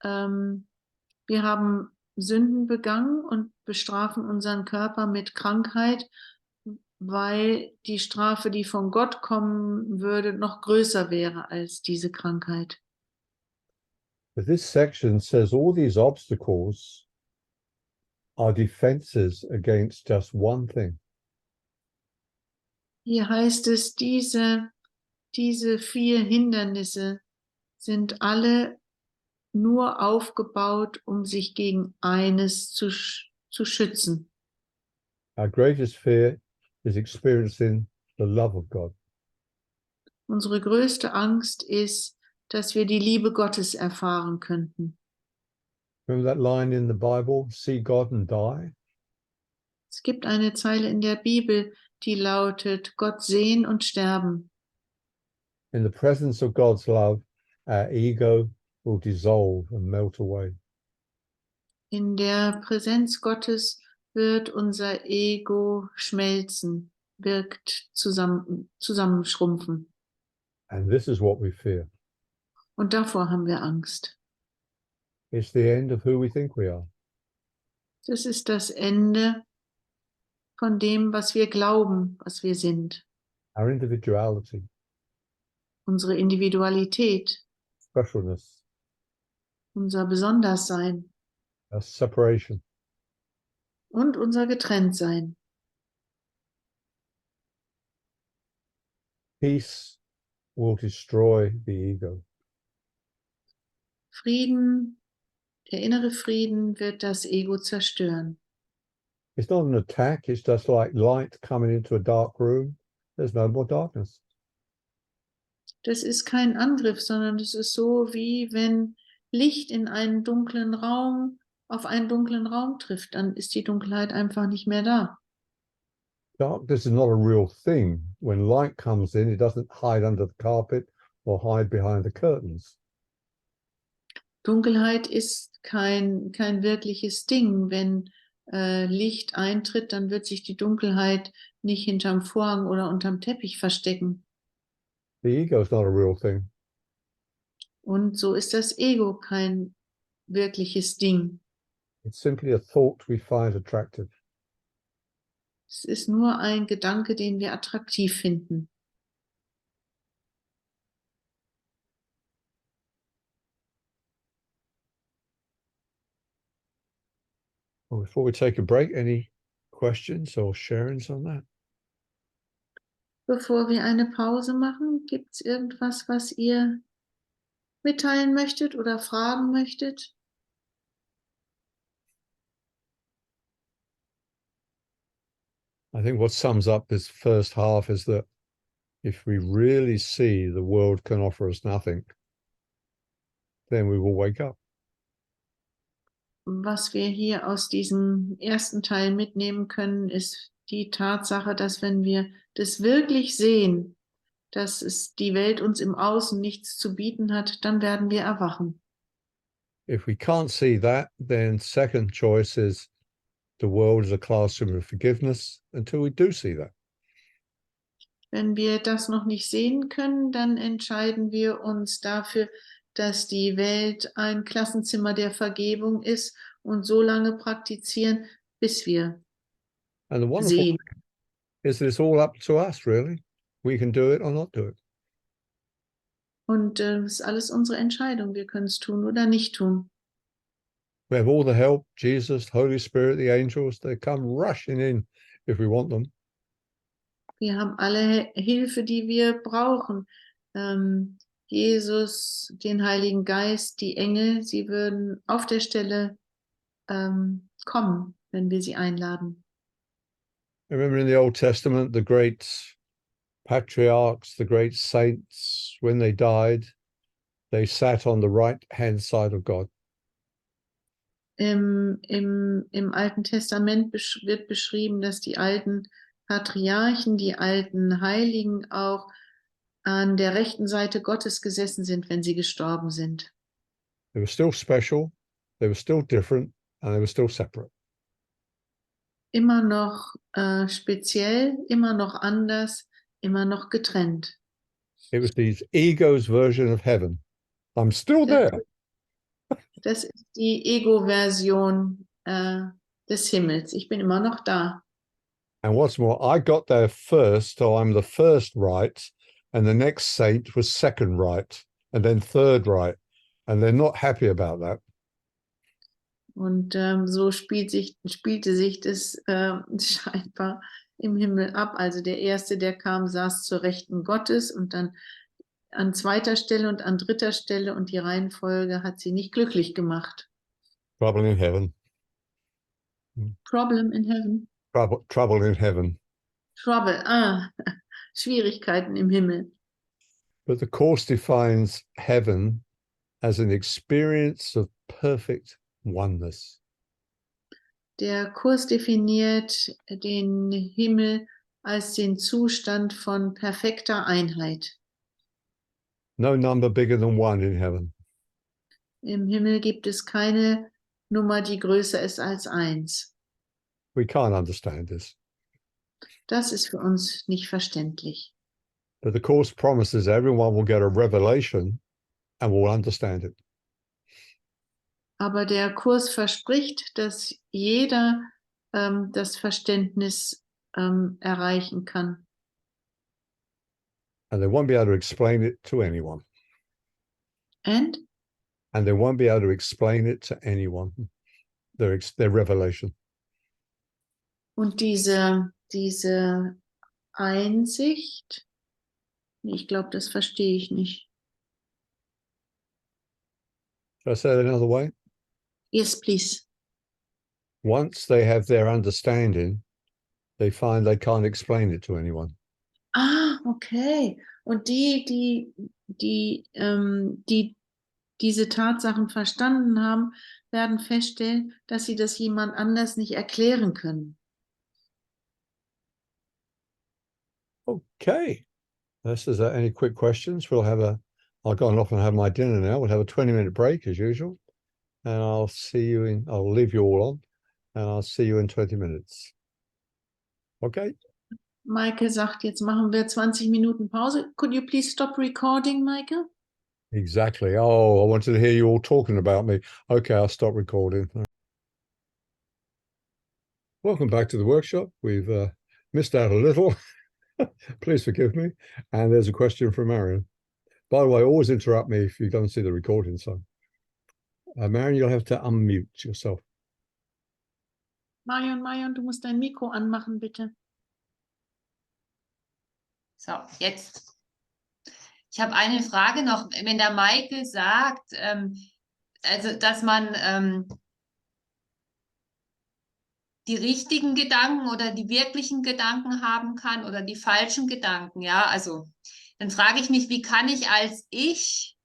wir haben Sünden begangen und bestrafen unseren Körper mit Krankheit, weil die Strafe, die von Gott kommen würde, noch größer wäre als diese Krankheit. But this section says all these obstacles are defenses against just one thing. Hier heißt es, diese 4 Hindernisse sind alle nur aufgebaut, um sich gegen eines zu schützen. Our greatest fear is experiencing the love of God. Unsere größte Angst ist, dass wir die Liebe Gottes erfahren könnten. Remember that line in the Bible, see God and die? Es gibt eine Zeile in der Bibel, die lautet, Gott sehen und sterben. In the presence of God's love, our ego will dissolve and melt away. In der Präsenz Gottes wird unser Ego schmelzen, wirkt zusammenschrumpfen. And this is what we fear. Und davor haben wir Angst. It's the end of who we think we are. Das ist das Ende von dem, was wir glauben, was wir sind. Our individuality, Unsere Individualität, specialness. unser Besonderssein. separation. und unser Getrenntsein. Peace will destroy the ego. Frieden, der innere Frieden wird das Ego zerstören. It's not an attack, it's just like light coming into a dark room. There's no more darkness. Das ist kein Angriff, sondern es ist so, wie wenn Licht in einen dunklen Raum, auf einen dunklen Raum trifft, dann ist die Dunkelheit einfach nicht mehr da. Darkness is not a real thing. When light comes in, it doesn't hide under the carpet or hide behind the curtains. Dunkelheit ist kein wirkliches Ding. Wenn Licht eintritt, dann wird sich die Dunkelheit nicht hinterm Vorhang oder unterm Teppich verstecken. The ego is not a real thing. Und so ist das Ego kein wirkliches Ding. It's simply a thought we find attractive. Es ist nur ein Gedanke, den wir attraktiv finden. Well, before we take a break, any questions or sharings on that? Bevor wir eine Pause machen, gibt es irgendwas, was ihr mitteilen möchtet oder fragen möchtet? I think what sums up this first half is that if we really see the world can offer us nothing, then we will wake up. Was wir hier aus diesem ersten Teil mitnehmen können, ist die Tatsache, dass wenn wir das wirklich sehen, dass es die Welt uns im Außen nichts zu bieten hat, dann werden wir erwachen. If we can't see that, then second choice is the world is a classroom of forgiveness until we do see that. Wenn wir das noch nicht sehen können, dann entscheiden wir uns dafür, dass die Welt ein Klassenzimmer der Vergebung ist und so lange praktizieren, bis wir And the wonderful sehen. thing is that it's all up to us, really. We can do it or not do it. Und es ist alles unsere Entscheidung. Wir können es tun oder nicht tun. We have all the help, Jesus, Holy Spirit, the angels, they come rushing in if we want them. Wir haben alle Hilfe, die wir brauchen. Jesus, den Heiligen Geist, die Engel, sie würden auf der Stelle kommen, wenn wir sie einladen. Remember in the Old Testament, the great patriarchs, the great saints, when they died, they sat on the right-hand side of God. Im Alten Testament wird beschrieben, dass die alten Patriarchen, die alten Heiligen auch an der rechten Seite Gottes gesessen sind, wenn sie gestorben sind. They were still special, they were still different, and they were still separate. Immer noch speziell, immer noch anders, immer noch getrennt. It was these egos' version of heaven. I'm still there. Das ist die Ego-Version des Himmels. Ich bin immer noch da. And what's more, I got there first, so I'm the first right, and the next saint was second right, and then third right, and they're not happy about that. Und so spielte sich das scheinbar im Himmel ab. Also der Erste, der kam, saß zur Rechten Gottes und dann an zweiter Stelle und an dritter Stelle und die Reihenfolge hat sie nicht glücklich gemacht. Trouble in heaven. Problem in heaven. Trouble in heaven. Trouble, Schwierigkeiten im Himmel. But the Course defines heaven as an experience of perfect oneness. Der Kurs definiert den Himmel als den Zustand von perfekter Einheit. No number bigger than one in heaven. Im Himmel gibt es keine Nummer, die größer ist als 1. We can't understand this. Das ist für uns nicht verständlich. But the Course promises everyone will get a revelation and will understand it. Aber der Kurs verspricht, dass jeder das Verständnis erreichen kann. And they won't be able to explain it to anyone. And And they won't be able to explain it to anyone. their revelation. Und diese Einsicht, ich glaube, das verstehe ich nicht. Should I say it another way? Yes, please. Once they have their understanding, they find they can't explain it to anyone. Ah, okay. Und die diese Tatsachen verstanden haben, werden feststellen, dass sie das jemand anders nicht erklären können. Okay. Unless there's any quick questions, I'll go off and have my dinner now. We'll have a 20-minute break as usual. And I'll leave you all on, and I'll see you in 20 minutes. Okay? Michael sagt, jetzt machen wir 20 Minuten Pause. Could you please stop recording, Michael? Exactly. Oh, I wanted to hear you all talking about me. Okay, I'll stop recording. Welcome back to the workshop. We've missed out a little. Please forgive me. And there's a question from Marion. By the way, always interrupt me if you don't see the recording. So, Marion, you'll have to unmute yourself. Marion, du musst dein Mikro anmachen, bitte. So, jetzt. Ich habe eine Frage noch. Wenn der Michael sagt, also dass man die richtigen Gedanken oder die wirklichen Gedanken haben kann oder die falschen Gedanken, ja, also dann frage ich mich, wie kann ich als Ich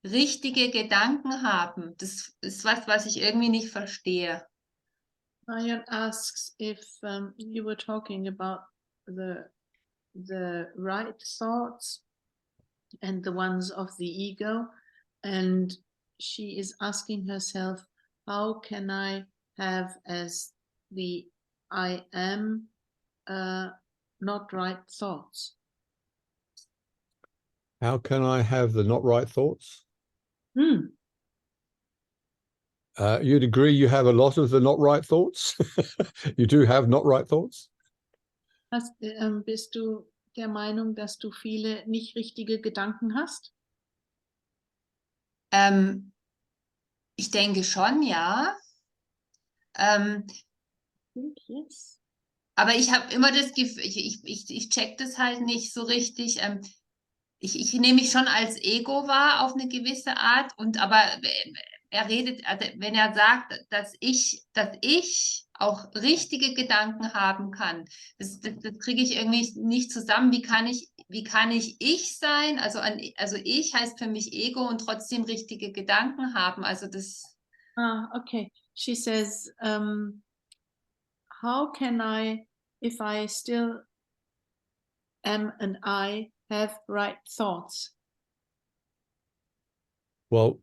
richtige Gedanken haben? Das ist was ich irgendwie nicht verstehe. Marion asks if you were talking about the right thoughts and the ones of the ego, and she is asking herself, how can I have as the I am not right thoughts? How can I have the not right thoughts? You'd agree you have a lot of the not right thoughts? You do have not right thoughts? Bist du der Meinung, dass du viele nicht richtige Gedanken hast? Ich denke schon, ja. Yes. Aber ich habe immer das Gefühl, ich check das halt nicht so richtig. Ich nehme mich schon als Ego wahr auf eine gewisse Art, aber er redet, also wenn er sagt, dass ich auch richtige Gedanken haben kann, das kriege ich irgendwie nicht zusammen. Wie kann ich sein? Also ich heißt für mich Ego und trotzdem richtige Gedanken haben. Also das. Okay. She says, how can I, if I still am an I, have right thoughts? Well,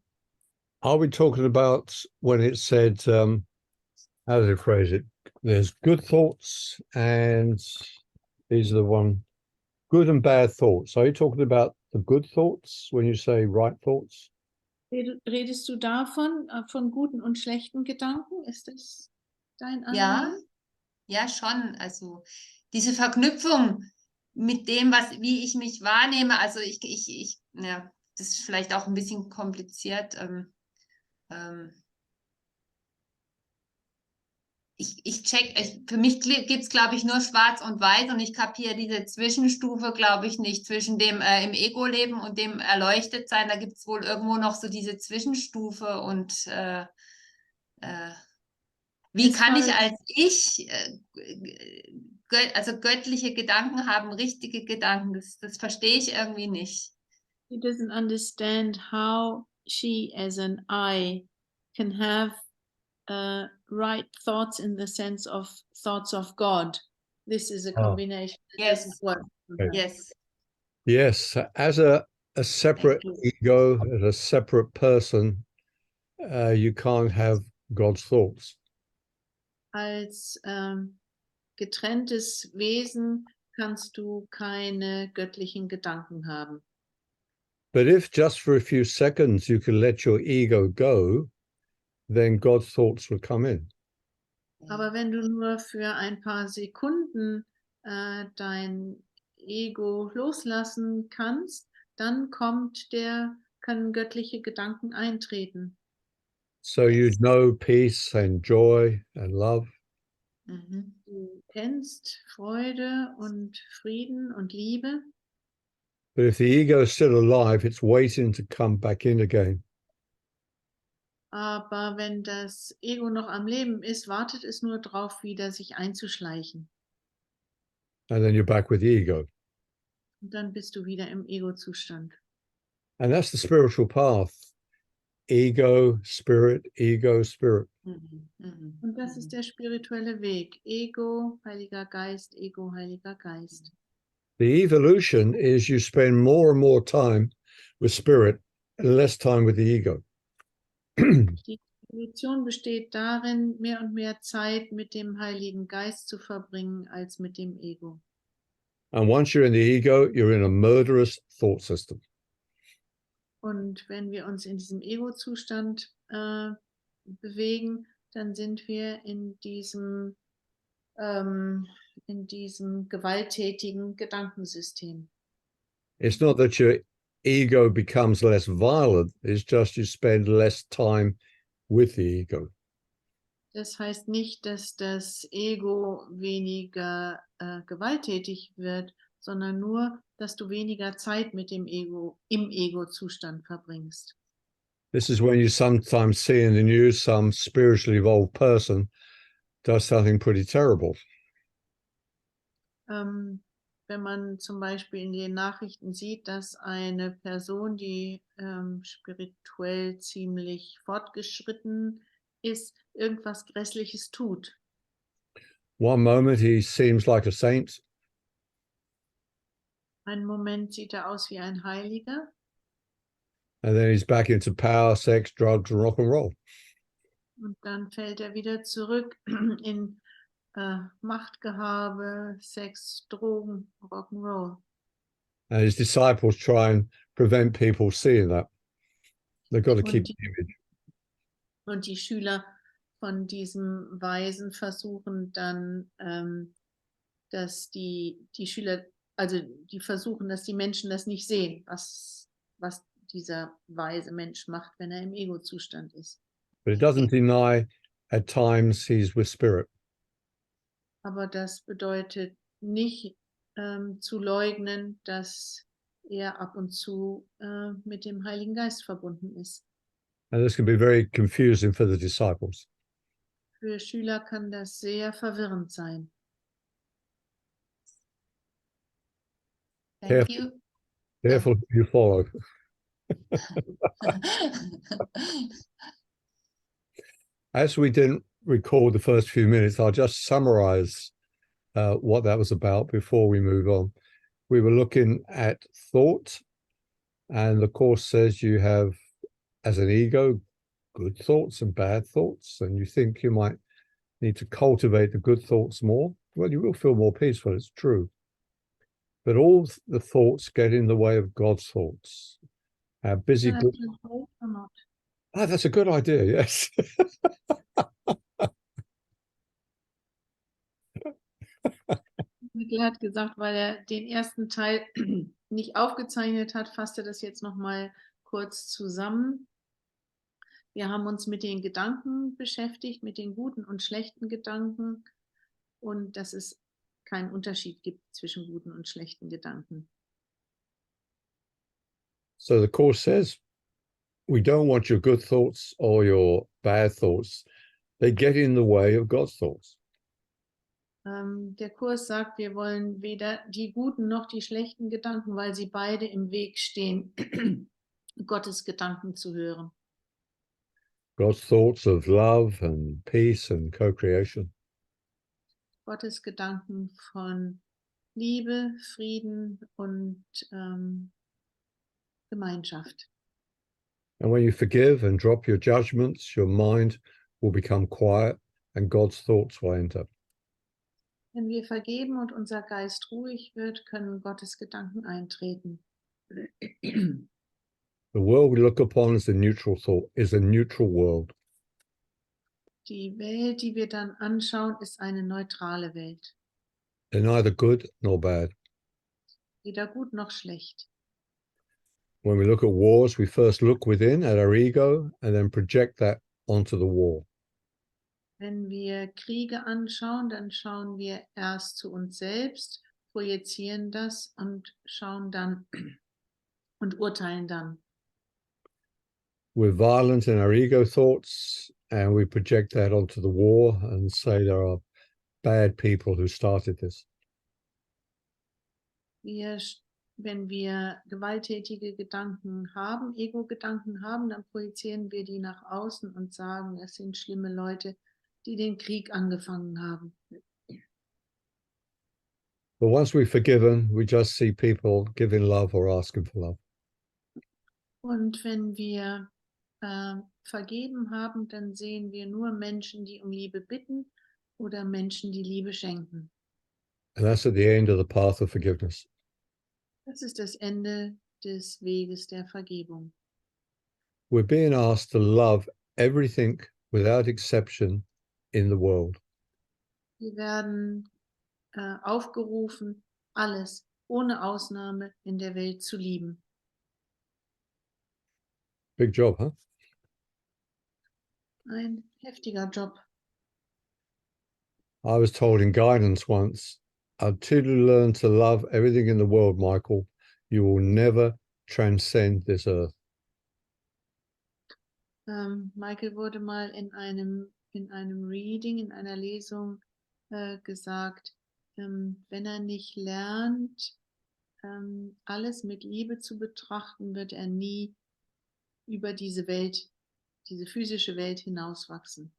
are we talking about when it said, how does it phrase it? There's good thoughts and these are the one, good and bad thoughts. Are you talking about the good thoughts when you say right thoughts? Redest du davon, von guten und schlechten Gedanken? Ist das dein Anliegen? Ja, schon. Also diese Verknüpfung mit dem, wie ich mich wahrnehme, also ja, das ist vielleicht auch ein bisschen kompliziert. Für mich gibt es, glaube ich, nur schwarz und weiß und ich kapiere diese Zwischenstufe, glaube ich, nicht zwischen dem im Ego-Leben und dem Erleuchtetsein. Da gibt es wohl irgendwo noch so diese Zwischenstufe und wie kann ich als Ich also göttliche Gedanken haben, richtige Gedanken? Das verstehe ich irgendwie nicht. She doesn't understand how she as an I can have right thoughts in the sense of thoughts of God. This is a combination that doesn't work. Yes. Yes, as a separate ego, as a separate person, you can't have God's thoughts. Als getrenntes Wesen kannst du keine göttlichen Gedanken haben. But if just for a few seconds you can let your ego go, then God's thoughts will come in. Aber wenn du nur für ein paar Sekunden dein Ego loslassen kannst, dann können göttliche Gedanken eintreten. So you know peace and joy and love. Mhm. Du kennst Freude und Frieden und Liebe, But if the ego is still alive, it's waiting to come back in again. aber wenn das Ego noch am Leben ist, wartet es nur darauf, wieder sich einzuschleichen. And then you're back with the ego. Und dann bist du wieder im Ego-Zustand. And that's the spiritual path. Ego, spirit, ego, spirit. Mhm. Mhm. Und das ist der spirituelle Weg. Ego, Heiliger Geist, Ego, Heiliger Geist. The evolution is you spend more and more time with spirit and less time with the ego. Die Evolution besteht darin, mehr und mehr Zeit mit dem Heiligen Geist zu verbringen, als mit dem Ego. And once you're in the ego, you're in a murderous thought system. Und wenn wir uns in diesem Ego-Zustand bewegen, dann sind wir in diesem gewalttätigen Gedankensystem. It's not that your ego becomes less violent, it's just you spend less time with the ego. Das heißt nicht, dass das Ego weniger gewalttätig wird, sondern nur, dass du weniger Zeit mit dem Ego im Ego-Zustand verbringst. This is when you sometimes see in the news some spiritually evolved person does something pretty terrible. Wenn man zum Beispiel in den Nachrichten sieht, dass eine Person, die spirituell ziemlich fortgeschritten ist, irgendwas Grässliches tut. One moment he seems like a saint, Einen Moment sieht er aus wie ein Heiliger and then he's back into power, sex, drugs, and rock and roll. und dann fällt er wieder zurück in Machtgehabe, Sex, Drogen, Rock'n'Roll. And his disciples try and prevent people seeing that. They've got to keep Und the image. Und die Schüler von diesem Weisen versuchen dann, dass die Schüler, also die versuchen, dass die Menschen das nicht sehen, was dieser weise Mensch macht, wenn er im Ego-Zustand ist. But it doesn't deny at times he's with spirit. Aber das bedeutet nicht zu leugnen, dass er ab und zu mit dem Heiligen Geist verbunden ist. And this can be very confusing for the disciples. Für Schüler kann das sehr verwirrend sein. Thank you. Careful who you follow. As we didn't record the first few minutes, I'll just summarize what that was about before we move on. We were looking at thought, and the Course says you have, as an ego, good thoughts and bad thoughts, and you think you might need to cultivate the good thoughts more. Well, you will feel more peaceful, it's true. But all the thoughts get in the way of God's thoughts. Our busy Ja, book. Ah, that's a good idea, yes. Mikkel hat gesagt, weil er den ersten Teil nicht aufgezeichnet hat, fasst er das jetzt nochmal kurz zusammen. Wir haben uns mit den Gedanken beschäftigt, mit den guten und schlechten Gedanken und dass es keinen Unterschied gibt zwischen guten und schlechten Gedanken. So the Course says, we don't want your good thoughts or your bad thoughts. They get in the way of God's thoughts. Der Kurs sagt, wir wollen weder die guten noch die schlechten Gedanken, weil sie beide im Weg stehen, Gottes Gedanken zu hören. God's thoughts of love and peace and co-creation. Gottes Gedanken von Liebe, Frieden und Gemeinschaft. And when you forgive and drop your judgments, your mind will become quiet and God's thoughts will enter. Wenn wir vergeben und unser Geist ruhig wird, können Gottes Gedanken eintreten. The world we look upon as a neutral thought is a neutral world. Die Welt, die wir dann anschauen, ist eine neutrale Welt. They're neither good nor bad. Weder gut noch schlecht. When we look at wars, we first look within at our ego and then project that onto the war. Wenn wir Kriege anschauen, dann schauen wir erst zu uns selbst, projizieren das und schauen dann und urteilen dann. We're violent in our ego thoughts and we project that onto the war and say there are bad people who started this. Wenn wir gewalttätige Gedanken haben, Ego-Gedanken haben, dann projizieren wir die nach außen und sagen, es sind schlimme Leute, die den Krieg angefangen haben. But once we've forgiven, we just see people giving love or asking for love. Und wenn wir vergeben haben, dann sehen wir nur Menschen, die um Liebe bitten oder Menschen, die Liebe schenken. And that's at the end of the path of forgiveness. Das ist das Ende des Weges der Vergebung. We're being asked to love everything without exception in the world. Wir werden aufgerufen, alles ohne Ausnahme in der Welt zu lieben. Big job, huh? Ein heftiger Job. I was told in guidance once, until you learn to love everything in the world, Michael, you will never transcend this earth. Michael wurde mal in einem Reading, in einer Lesung gesagt, wenn er nicht lernt, alles mit Liebe zu betrachten, wird er nie über diese Welt, diese physische Welt hinauswachsen.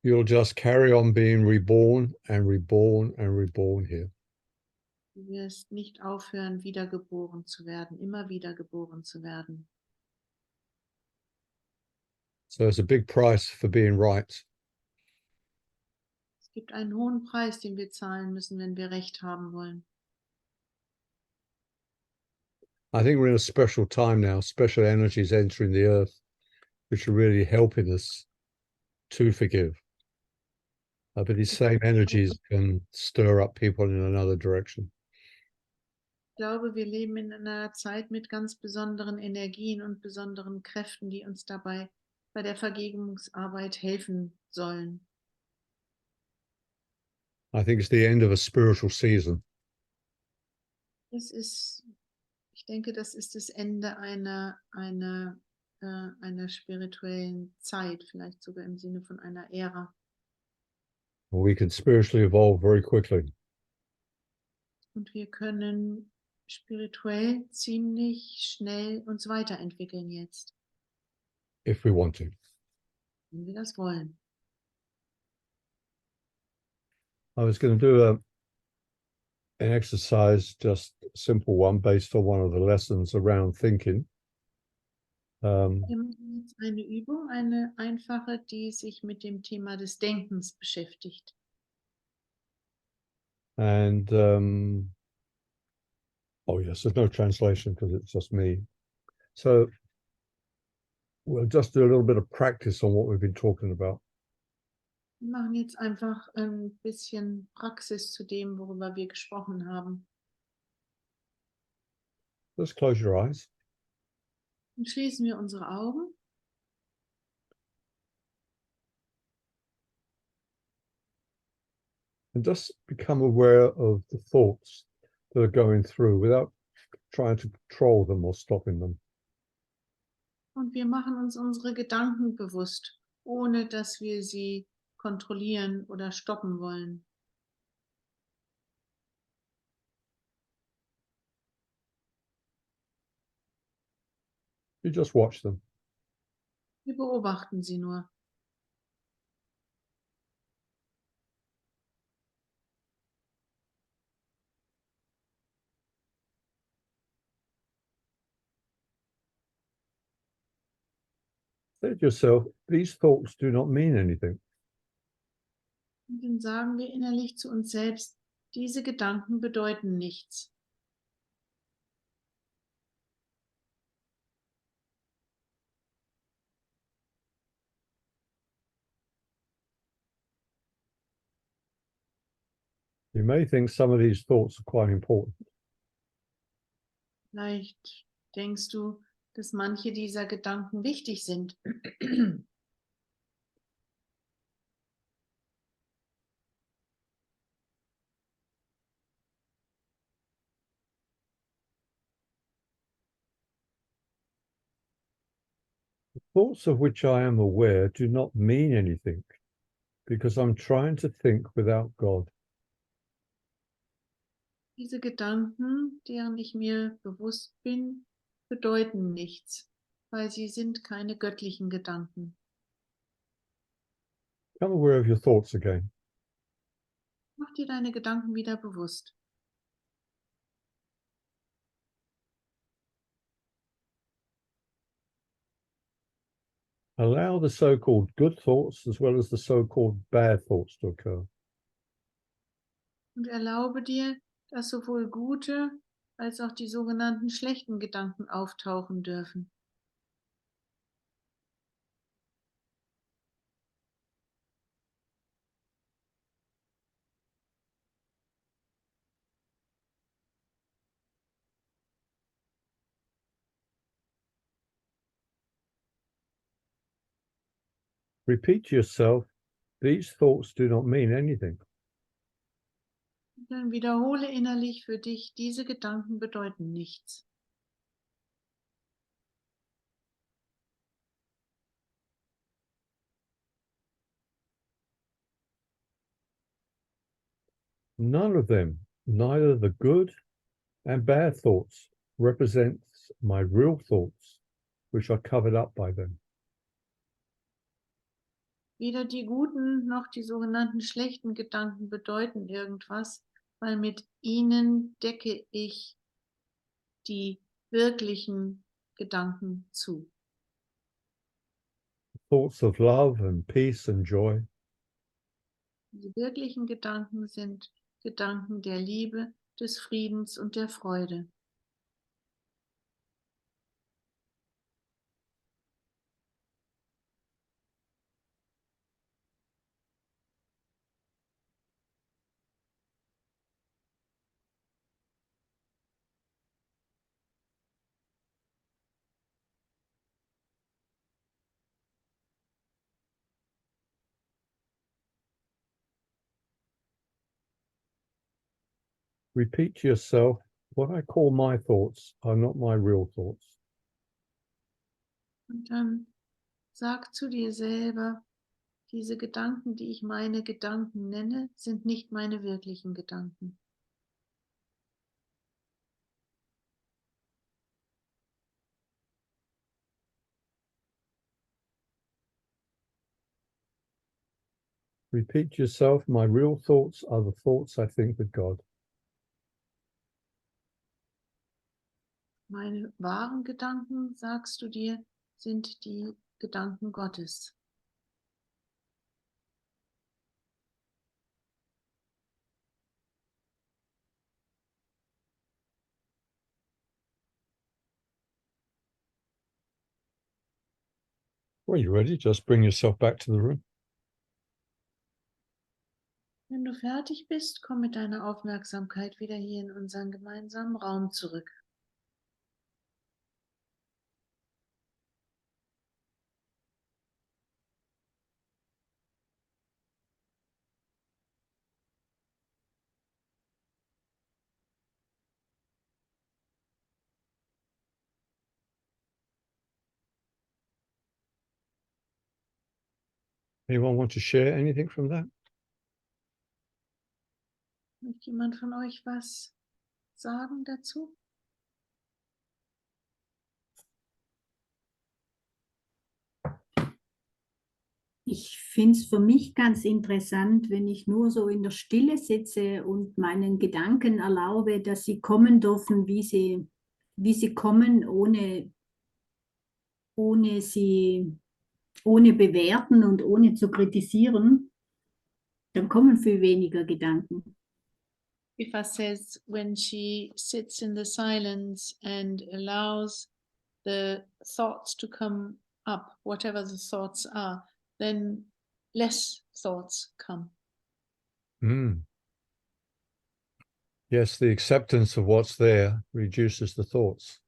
You'll just carry on being reborn and reborn and reborn here. Du wirst nicht aufhören, wiedergeboren zu werden, immer wiedergeboren zu werden. So it's a big price for being right. Es gibt einen hohen Preis, den wir zahlen müssen, wenn wir Recht haben wollen. I think we're in a special time now, special energies entering the earth, which are really helping us to forgive. But these same energies can stir up people in another direction. Ich glaube, wir leben in einer Zeit mit ganz besonderen Energien und besonderen Kräften, die uns dabei bei der Vergebungsarbeit helfen sollen. I think it's the end of a spiritual season. Ich denke, das ist das Ende einer spirituellen Zeit, vielleicht sogar im Sinne von einer Ära. We can spiritually evolve very quickly. Und wir können spirituell ziemlich schnell uns weiterentwickeln jetzt, If we want to. wenn wir das wollen. I was going to do an exercise, just a simple one, based on one of the lessons around thinking. Wir machen jetzt eine Übung, eine einfache, die sich mit dem Thema des Denkens beschäftigt. And oh yes, there's no translation because it's just me. So we'll just do a little bit of practice on what we've been talking about. Wir machen jetzt einfach ein bisschen Praxis zu dem, worüber wir gesprochen haben. Let's close your eyes. Und schließen wir unsere Augen. And just become aware of the thoughts that are going through without trying to control them or stopping them. Und wir machen uns unsere Gedanken bewusst, ohne dass wir sie kontrollieren oder stoppen wollen. You just watch them. Wir beobachten sie nur. Say to yourself, these thoughts do not mean anything. Und dann sagen wir innerlich zu uns selbst, diese Gedanken bedeuten nichts. You may think some of these thoughts are quite important. Vielleicht denkst du, dass manche dieser Gedanken wichtig sind. Thoughts of which I am aware do not mean anything because I'm trying to think without God. Diese Gedanken, deren ich mir bewusst bin, bedeuten nichts, weil sie sind keine göttlichen Gedanken. Become aware of your thoughts again. Mach dir deine Gedanken wieder bewusst. Allow the so-called good thoughts as well as the so-called bad thoughts to occur. Und erlaube dir, dass sowohl gute als auch die sogenannten schlechten Gedanken auftauchen dürfen. Repeat to yourself, these thoughts do not mean anything. Und dann wiederhole innerlich für dich, diese Gedanken bedeuten nichts. None of them, neither the good and bad thoughts, represents my real thoughts, which are covered up by them. Weder die guten noch die sogenannten schlechten Gedanken bedeuten irgendwas, weil mit ihnen decke ich die wirklichen Gedanken zu. Thoughts of love and peace and joy, Die wirklichen Gedanken sind Gedanken der Liebe, des Friedens und der Freude. repeat to yourself, what I call my thoughts are not my real thoughts. Und dann sag zu dir selber, diese Gedanken, die ich meine Gedanken nenne, sind nicht meine wirklichen Gedanken. Repeat to yourself, my real thoughts are the thoughts I think with God. Meine wahren Gedanken, sagst du dir, sind die Gedanken Gottes. When you're ready, just bring yourself back to the room. Wenn du fertig bist, komm mit deiner Aufmerksamkeit wieder hier in unseren gemeinsamen Raum zurück. Anyone want to share anything from that? Möchte jemand von euch was sagen dazu? Ich finde es für mich ganz interessant, wenn ich nur so in der Stille sitze und meinen Gedanken erlaube, dass sie kommen dürfen, wie sie kommen, ohne bewerten und ohne zu kritisieren, dann kommen viel weniger Gedanken. Eva says when she sits in the silence and allows the thoughts to come up, whatever the thoughts are, then less thoughts come. Mm. Yes, the acceptance of what's there reduces the thoughts.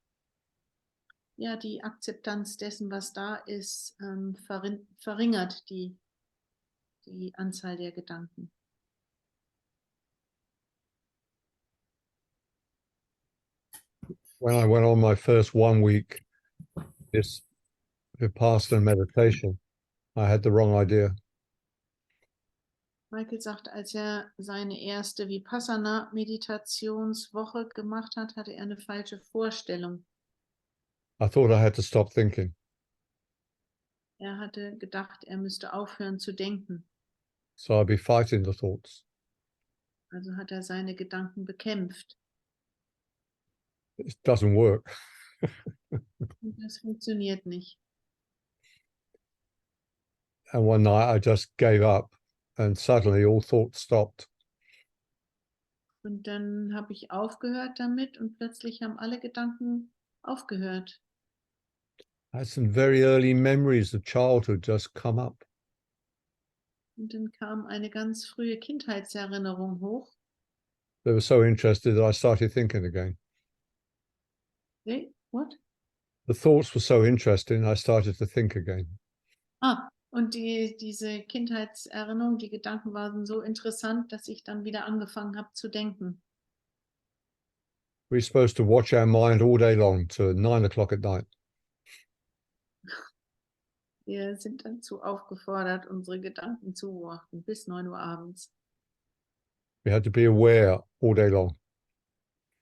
Ja, die Akzeptanz dessen, was da ist, verringert die Anzahl der Gedanken. When I went on my first 1 week, this Vipassana meditation, I had the wrong idea. Michael sagt, als er seine erste Vipassana-Meditationswoche gemacht hat, hatte er eine falsche Vorstellung. I thought I had to stop thinking. Er hatte gedacht, er müsste aufhören zu denken. So I'd be fighting the thoughts. Also hat er seine Gedanken bekämpft. It doesn't work. Und das funktioniert nicht. And one night I just gave up and suddenly all thoughts stopped. Und dann habe ich aufgehört damit und plötzlich haben alle Gedanken aufgehört. I had some very early memories of childhood just come up. Und dann kam eine ganz frühe Kindheitserinnerung hoch. They were so interested that I started thinking again. Hey, what? The thoughts were so interesting, I started to think again. Und diese Kindheitserinnerung, die Gedanken waren so interessant, dass ich dann wieder angefangen habe zu denken. We're supposed to watch our mind all day long to 9 o'clock at night. Wir sind dazu aufgefordert, unsere Gedanken zu beobachten bis 9 Uhr abends. We had to be aware all day long.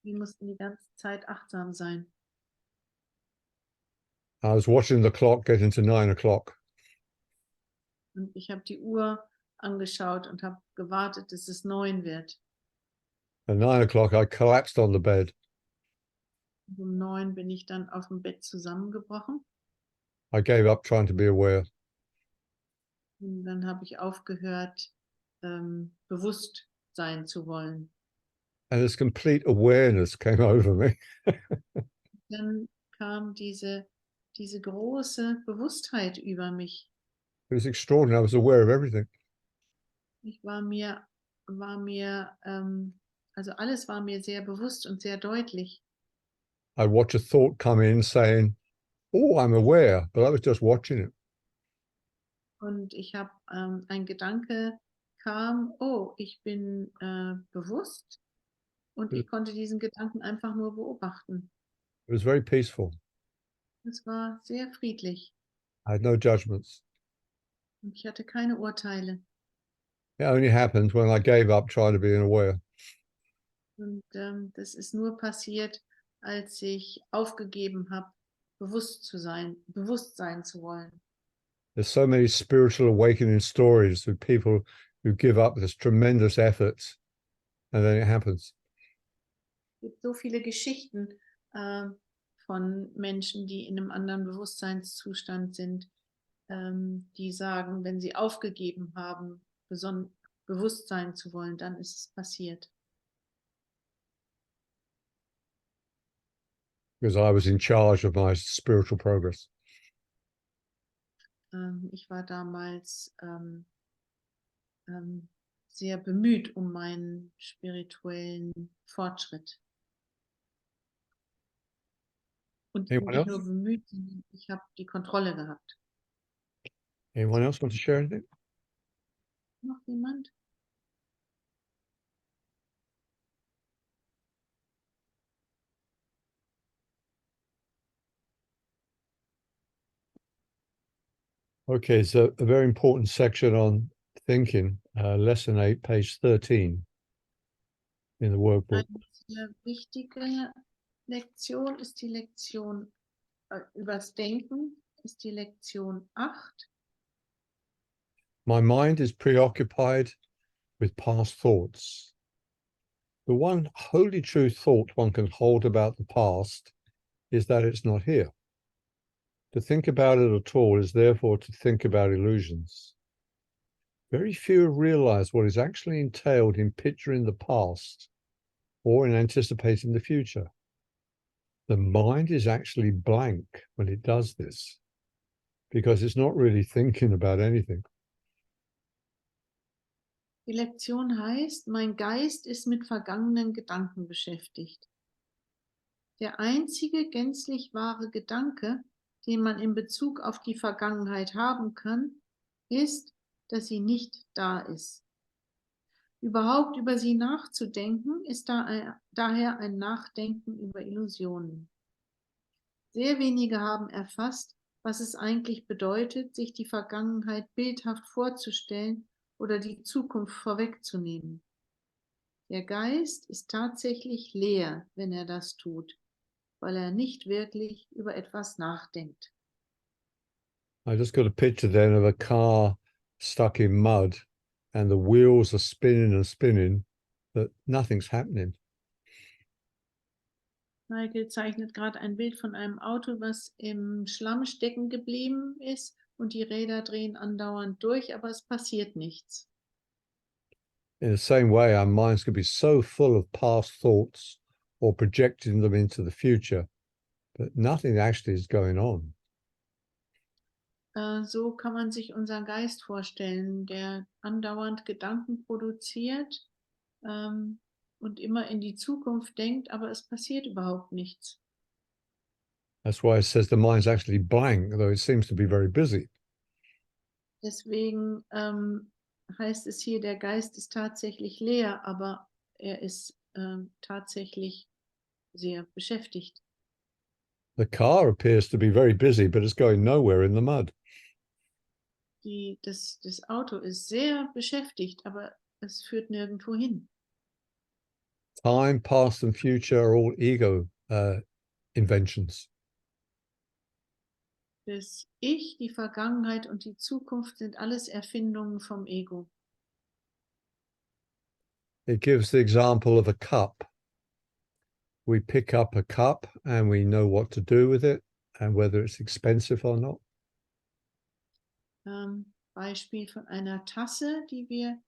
Wir mussten die ganze Zeit achtsam sein. I was watching the clock getting to 9 o'clock. Und ich habe die Uhr angeschaut und habe gewartet, bis es 9 wird. At 9 o'clock, I collapsed on the bed. Und um 9 bin ich dann auf dem Bett zusammengebrochen. I gave up trying to be aware. Und dann habe ich aufgehört, bewusst sein zu wollen. And this complete awareness came over me. Dann kam diese große Bewusstheit über mich. It was extraordinary. I was aware of everything. Ich also alles war mir sehr bewusst und sehr deutlich. I'd watch a thought come in saying, oh, I'm aware, but I was just watching it. Und ich habe ein Gedanke kam, oh, ich bin bewusst und ich konnte diesen Gedanken einfach nur beobachten. It was very peaceful. Es war sehr friedlich I had no judgments. und ich hatte keine Urteile. It only happened when I gave up trying to be aware. Und das ist nur passiert, als ich aufgegeben habe, bewusst sein zu wollen. There's so many spiritual awakening stories with people who give up this tremendous efforts, and then it happens. Es gibt so viele Geschichten von Menschen, die in einem anderen Bewusstseinszustand sind, die sagen, wenn sie aufgegeben haben, bewusst sein zu wollen, dann ist es passiert. Because I was in charge of my spiritual progress. Ich war damals sehr bemüht um meinen spirituellen Fortschritt. Und Anyone nicht nur else? bemüht, sondern ich habe die Kontrolle gehabt. Anyone else want to share anything? Noch jemand? Okay, so a very important section on thinking, lesson 8, page 13 in the workbook. Eine sehr wichtige Lektion ist die Lektion übers Denken, ist die Lektion 8. My mind is preoccupied with past thoughts. The one wholly true thought one can hold about the past is that it's not here. To think about it at all is therefore to think about illusions. Very few realize what is actually entailed in picturing the past or in anticipating the future. The mind is actually blank when it does this because it's not really thinking about anything. Die Lektion heißt, mein Geist ist mit vergangenen Gedanken beschäftigt. Der einzige gänzlich wahre Gedanke, den man in Bezug auf die Vergangenheit haben kann, ist, dass sie nicht da ist. Überhaupt über sie nachzudenken, ist daher ein Nachdenken über Illusionen. Sehr wenige haben erfasst, was es eigentlich bedeutet, sich die Vergangenheit bildhaft vorzustellen oder die Zukunft vorwegzunehmen. Der Geist ist tatsächlich leer, wenn er das tut, weil er nicht wirklich über etwas nachdenkt. I just got a picture then of a car stuck in mud and the wheels are spinning and spinning, but nothing's happening. Michael zeichnet gerade ein Bild von einem Auto, was im Schlamm stecken geblieben ist und die Räder drehen andauernd durch, aber es passiert nichts. In the same way, our minds can be so full of past thoughts or projecting them into the future, but nothing actually is going on. So kann man sich unseren Geist vorstellen, der andauernd Gedanken produziert und immer in die Zukunft denkt, aber es passiert überhaupt nichts. That's why it says the mind's actually blank, though it seems to be very busy. Deswegen heißt es hier, der Geist ist tatsächlich leer, aber er ist tatsächlich sehr beschäftigt. The car appears to be very busy, but it's going nowhere in the mud. Das Auto ist sehr beschäftigt, aber es führt nirgendwo hin. Time, past, and future are all ego inventions. Das Ich, die Vergangenheit und die Zukunft sind alles Erfindungen vom Ego. It gives the example of a cup. We pick up a cup and we know what to do with it and whether it's expensive or not. Beispiel von einer Tasse, die wir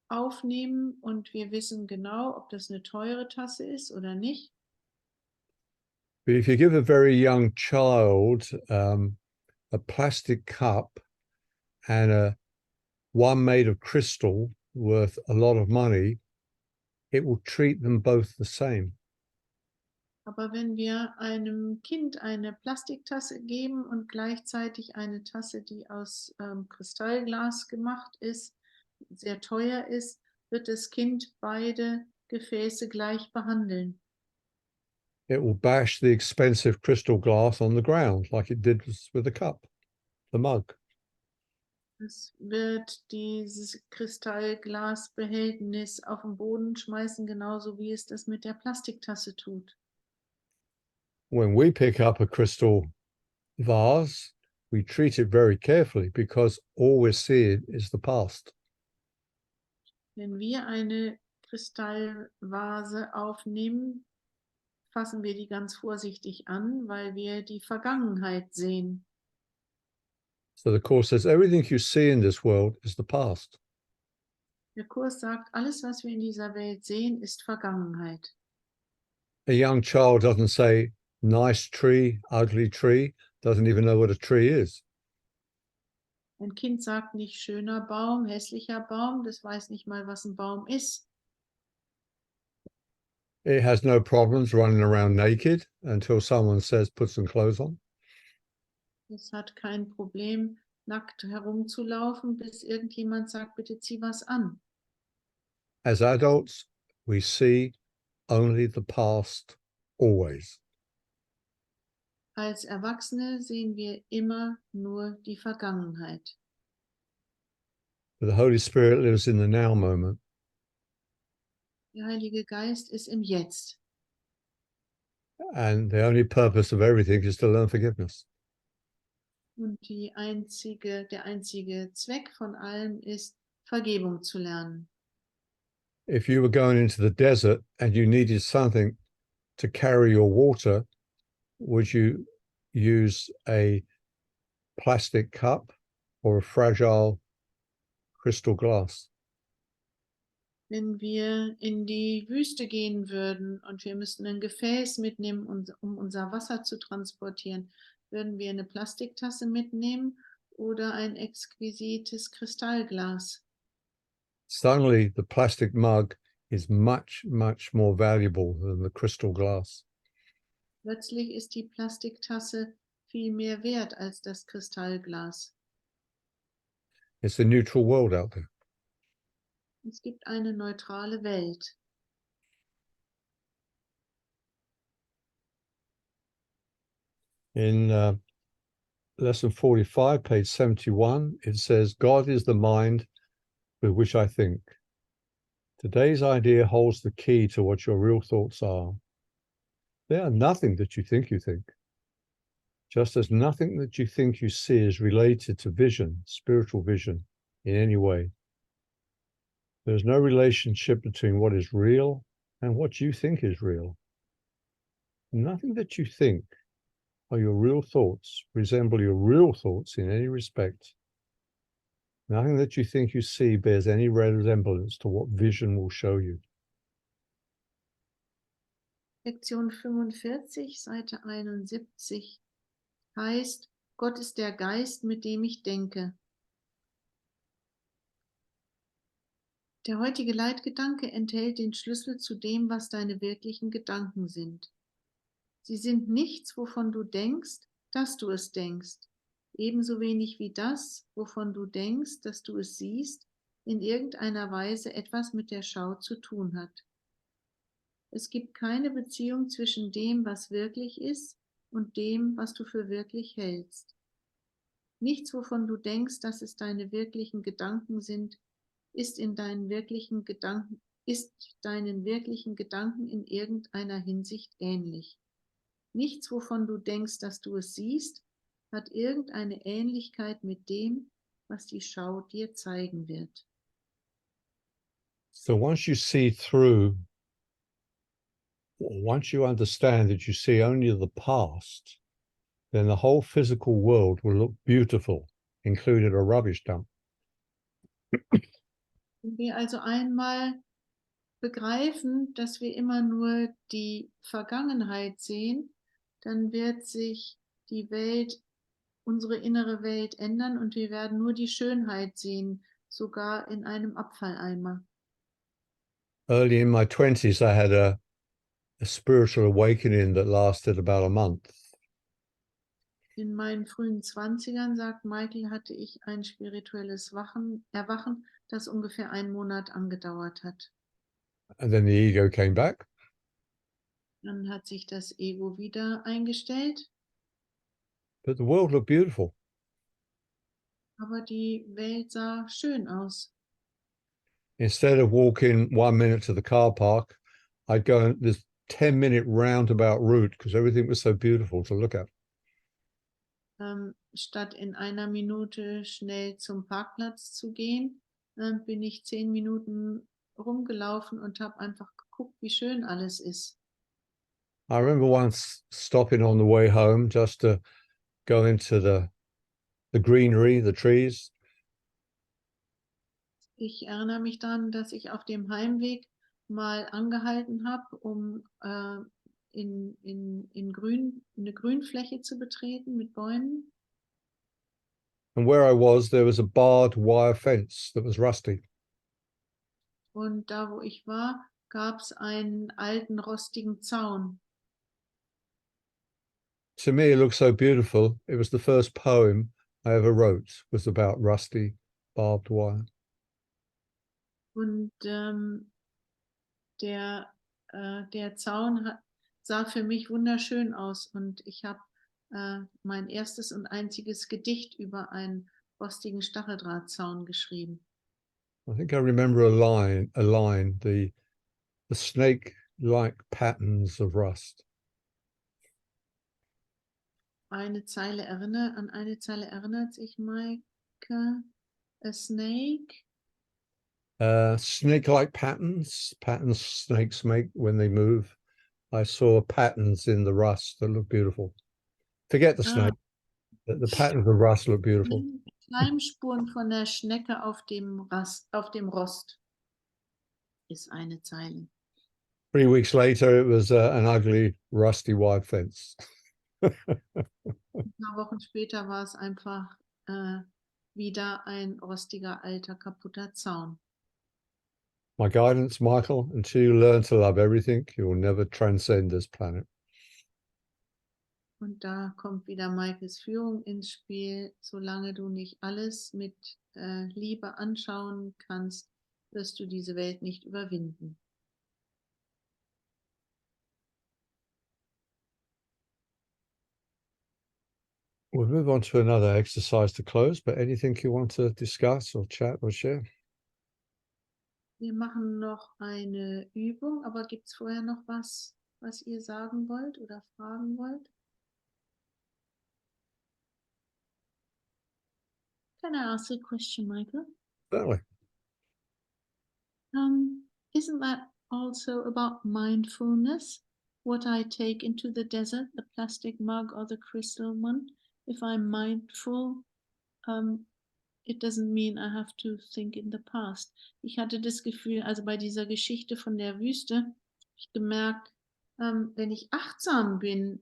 aufnehmen und wir wissen genau, ob das eine teure Tasse ist oder nicht. But if you give a very young child a plastic cup and one made of crystal worth a lot of money, it will treat them both the same. Aber wenn wir einem Kind eine Plastiktasse geben und gleichzeitig eine Tasse, die aus Kristallglas gemacht ist, sehr teuer ist, wird das Kind beide Gefäße gleich behandeln. It will bash the expensive crystal glass on the ground like it did with the cup, the mug. Es wird dieses Kristallglasbehältnis auf den Boden schmeißen, genauso wie es das mit der Plastiktasse tut. When we pick up a crystal vase, we treat it very carefully because all we're seeing is the past. Wenn wir eine Kristallvase aufnehmen, fassen wir die ganz vorsichtig an, weil wir die Vergangenheit sehen. So the Course says everything you see in this world is the past. Der Kurs sagt, alles, was wir in dieser Welt sehen, ist Vergangenheit. A young child doesn't say, nice tree, ugly tree, doesn't even know what a tree is. Ein Kind sagt nicht schöner Baum, hässlicher Baum, das weiß nicht mal, was ein Baum ist. It has no problems running around naked until someone says, put some clothes on. Es hat kein Problem, nackt herumzulaufen, bis irgendjemand sagt, bitte zieh was an. As adults, we see only the past always. Als Erwachsene sehen wir immer nur die Vergangenheit. But the Holy Spirit lives in the now moment. Der Heilige Geist ist im Jetzt. And the only purpose of everything is to learn forgiveness. Und der einzige Zweck von allem ist, Vergebung zu lernen. If you were going into the desert and you needed something to carry your water, would you use a plastic cup or a fragile crystal glass? Wenn wir in die Wüste gehen würden und wir müssten ein Gefäß mitnehmen, um unser Wasser zu transportieren, würden wir eine Plastiktasse mitnehmen oder ein exquisites Kristallglas? Suddenly, the plastic mug is much, much more valuable than the crystal glass. Plötzlich ist die Plastiktasse viel mehr wert als das Kristallglas. It's a neutral world out there. Es gibt eine neutrale Welt. In lesson 45, page 71, it says, God is the mind with which I think. Today's idea holds the key to what your real thoughts are. They are nothing that you think, just as nothing that you think you see is related to vision, spiritual vision, in any way. There's no relationship between what is real and what you think is real. Nothing that you think or your real thoughts resemble your real thoughts in any respect. Nothing that you think you see bears any resemblance to what vision will show you. Lektion 45, Seite 71 heißt, Gott ist der Geist, mit dem ich denke. Der heutige Leitgedanke enthält den Schlüssel zu dem, was deine wirklichen Gedanken sind. Sie sind nichts, wovon du denkst, dass du es denkst. Ebenso wenig wie das, wovon du denkst, dass du es siehst, in irgendeiner Weise etwas mit der Schau zu tun hat. Es gibt keine Beziehung zwischen dem, was wirklich ist, und dem, was du für wirklich hältst. Nichts, wovon du denkst, dass es deine wirklichen Gedanken sind, ist deinen wirklichen Gedanken in irgendeiner Hinsicht ähnlich. Nichts, wovon du denkst, dass du es siehst, hat irgendeine Ähnlichkeit mit dem, was die Schau dir zeigen wird. So once you see through, once you understand that you see only the past, then the whole physical world will look beautiful, including a rubbish dump. Wenn wir also einmal begreifen, dass wir immer nur die Vergangenheit sehen, dann wird sich die Welt, unsere innere Welt ändern und wir werden nur die Schönheit sehen, sogar in einem Abfalleimer. Early in my 20s, I had a spiritual awakening that lasted about a month. In meinen frühen 20ern, sagt Michael, hatte ich ein spirituelles Erwachen, das ungefähr 1 Monat angedauert hat. And then the ego came back. Dann hat sich das Ego wieder eingestellt, But the world looked beautiful. aber die Welt sah schön aus. Instead of walking 1 minute to the car park, I'd go on this 10-minute roundabout route because everything was so beautiful to look at. Statt in 1 Minute schnell zum Parkplatz zu gehen, bin ich 10 Minuten rumgelaufen und habe einfach geguckt, wie schön alles ist. I remember once stopping on the way home just to go into the greenery, the trees. Ich erinnere mich daran, dass ich auf dem Heimweg mal angehalten habe, um in eine Grünfläche zu betreten mit Bäumen. And where I was, there was a barbed wire fence that was rusty. Und da, wo ich war, gab es einen alten, rostigen Zaun. To me, it looked so beautiful. It was the first poem I ever wrote, was about rusty barbed wire. Und der Zaun sah für mich wunderschön aus. Und ich habe mein erstes und einziges Gedicht über einen rostigen Stacheldrahtzaun geschrieben. I think I remember a line, the snake-like patterns of rust. An eine Zeile erinnert sich Maike. A snake. Snake-like patterns snakes make when they move. I saw patterns in the rust that look beautiful. Forget the snake. The patterns of rust look beautiful. Schleimspuren von der Schnecke auf dem Rost ist eine Zeile. 3 weeks later, it was an ugly, rusty wire fence. Ein paar Wochen später war es einfach wieder ein rostiger, alter, kaputter Zaun. My guidance, Michael, until you learn to love everything, you will never transcend this planet. Und da kommt wieder Maikes Führung ins Spiel. Solange du nicht alles mit Liebe anschauen kannst, wirst du diese Welt nicht überwinden. We'll move on to another exercise to close, but anything you want to discuss or chat or share? Wir machen noch eine Übung, aber gibt es vorher noch was, was ihr sagen wollt oder fragen wollt? Can I ask a question, Michael? Certainly. Isn't that also about mindfulness? What I take into the desert, the plastic mug or the crystal one? If I'm mindful, it doesn't mean I have to think in the past. Ich hatte das Gefühl, also bei dieser Geschichte von der Wüste, habe ich gemerkt, wenn ich achtsam bin,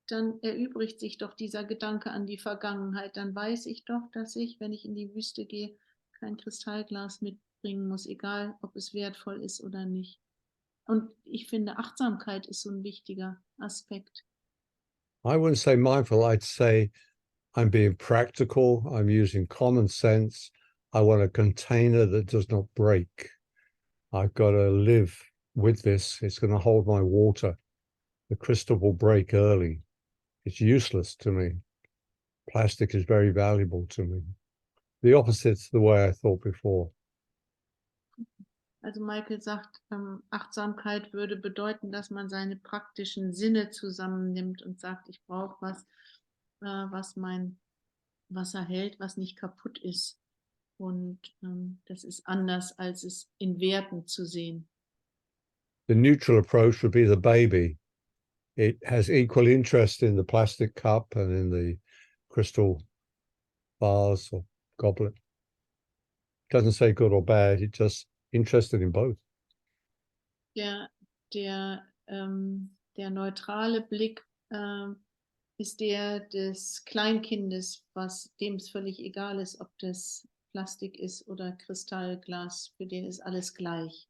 dann erübrigt sich doch dieser Gedanke an die Vergangenheit. Dann weiß ich doch, dass ich, wenn ich in die Wüste gehe, kein Kristallglas mitbringen muss, egal ob es wertvoll ist oder nicht. Und ich finde, Achtsamkeit ist so ein wichtiger Aspekt. I wouldn't say mindful, I'd say I'm being practical, I'm using common sense. I want a container that does not break. I've got to live with this. It's going to hold my water. The crystal will break early. It's useless to me. Plastic is very valuable to me. The opposite's the way I thought before. Also Michael sagt, Achtsamkeit würde bedeuten, dass man seine praktischen Sinne zusammennimmt und sagt, ich brauche was, was mein Wasser hält, was nicht kaputt ist. Und das ist anders, als es in Werten zu sehen. The neutral approach would be the baby. It has equal interest in the plastic cup and in the crystal vase or goblet. It doesn't say good or bad, it's just interested in both. Der neutrale Blick ist der des Kleinkindes, dem es völlig egal ist, ob das Plastik ist oder Kristallglas, für den ist alles gleich.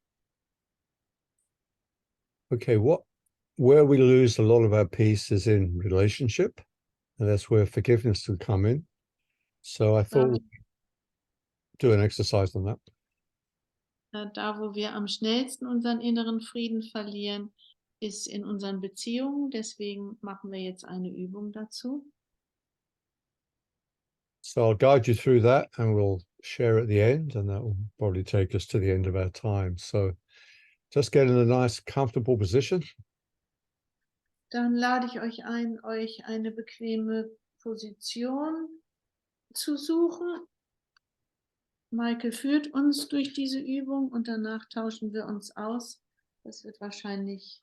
Okay, where we lose a lot of our peace is in relationship, and that's where forgiveness will come in. So I thought we'd do an exercise on that. Da, wo wir am schnellsten unseren inneren Frieden verlieren, ist in unseren Beziehungen. Deswegen machen wir jetzt eine Übung dazu. So I'll guide you through that and we'll share at the end, and that will probably take us to the end of our time. So just get in a nice, comfortable position. Dann lade ich euch ein, euch eine bequeme Position zu suchen. Michael führt uns durch diese Übung und danach tauschen wir uns aus. Das wird wahrscheinlich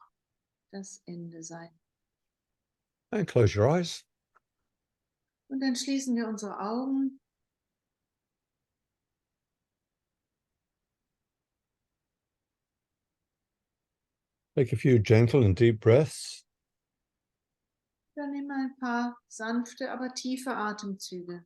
das Ende sein. And close your eyes. Und dann schließen wir unsere Augen. Take a few gentle and deep breaths. Dann nehmen wir ein paar sanfte, aber tiefe Atemzüge.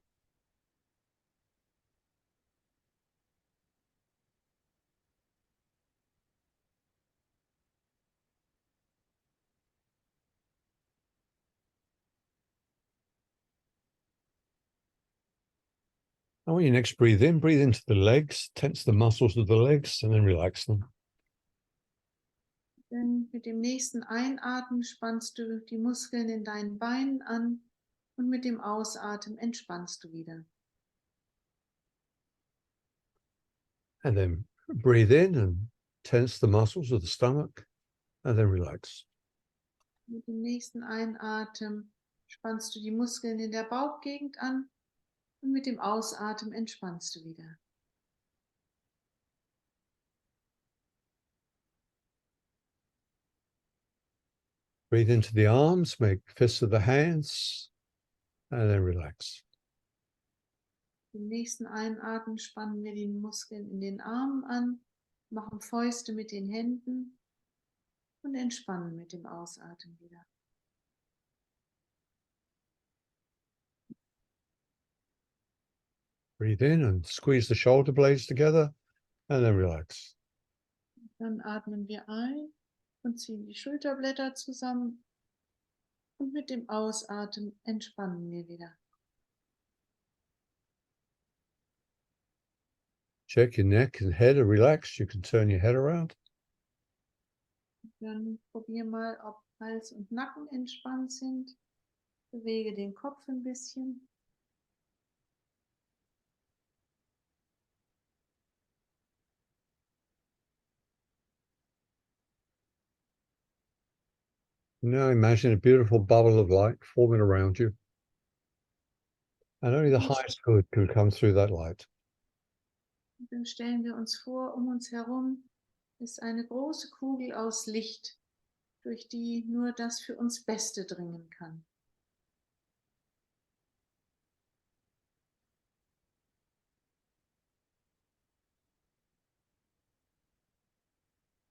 And when you next breathe into the legs, tense the muscles of the legs and then relax them. Denn mit dem nächsten Einatmen spannst du die Muskeln in deinen Beinen an und mit dem Ausatmen entspannst du wieder. And then breathe in and tense the muscles of the stomach and then relax. Mit dem nächsten Einatmen spannst du die Muskeln in der Bauchgegend an und mit dem Ausatmen entspannst du wieder. Breathe into the arms, make fists of the hands, and then relax. Im nächsten Einatmen spannen wir die Muskeln in den Armen an, machen Fäuste mit den Händen und entspannen mit dem Ausatmen wieder. Breathe in and squeeze the shoulder blades together, and then relax. Dann atmen wir ein und ziehen die Schulterblätter zusammen und mit dem Ausatmen entspannen wir wieder. Check your neck and head are relaxed. You can turn your head around. Dann probier mal, ob Hals und Nacken entspannt sind. Bewege den Kopf ein bisschen. Now imagine a beautiful bubble of light forming around you. And only the highest good can come through that light. Und dann stellen wir uns vor, um uns herum ist eine große Kugel aus Licht, durch die nur das für uns Beste dringen kann.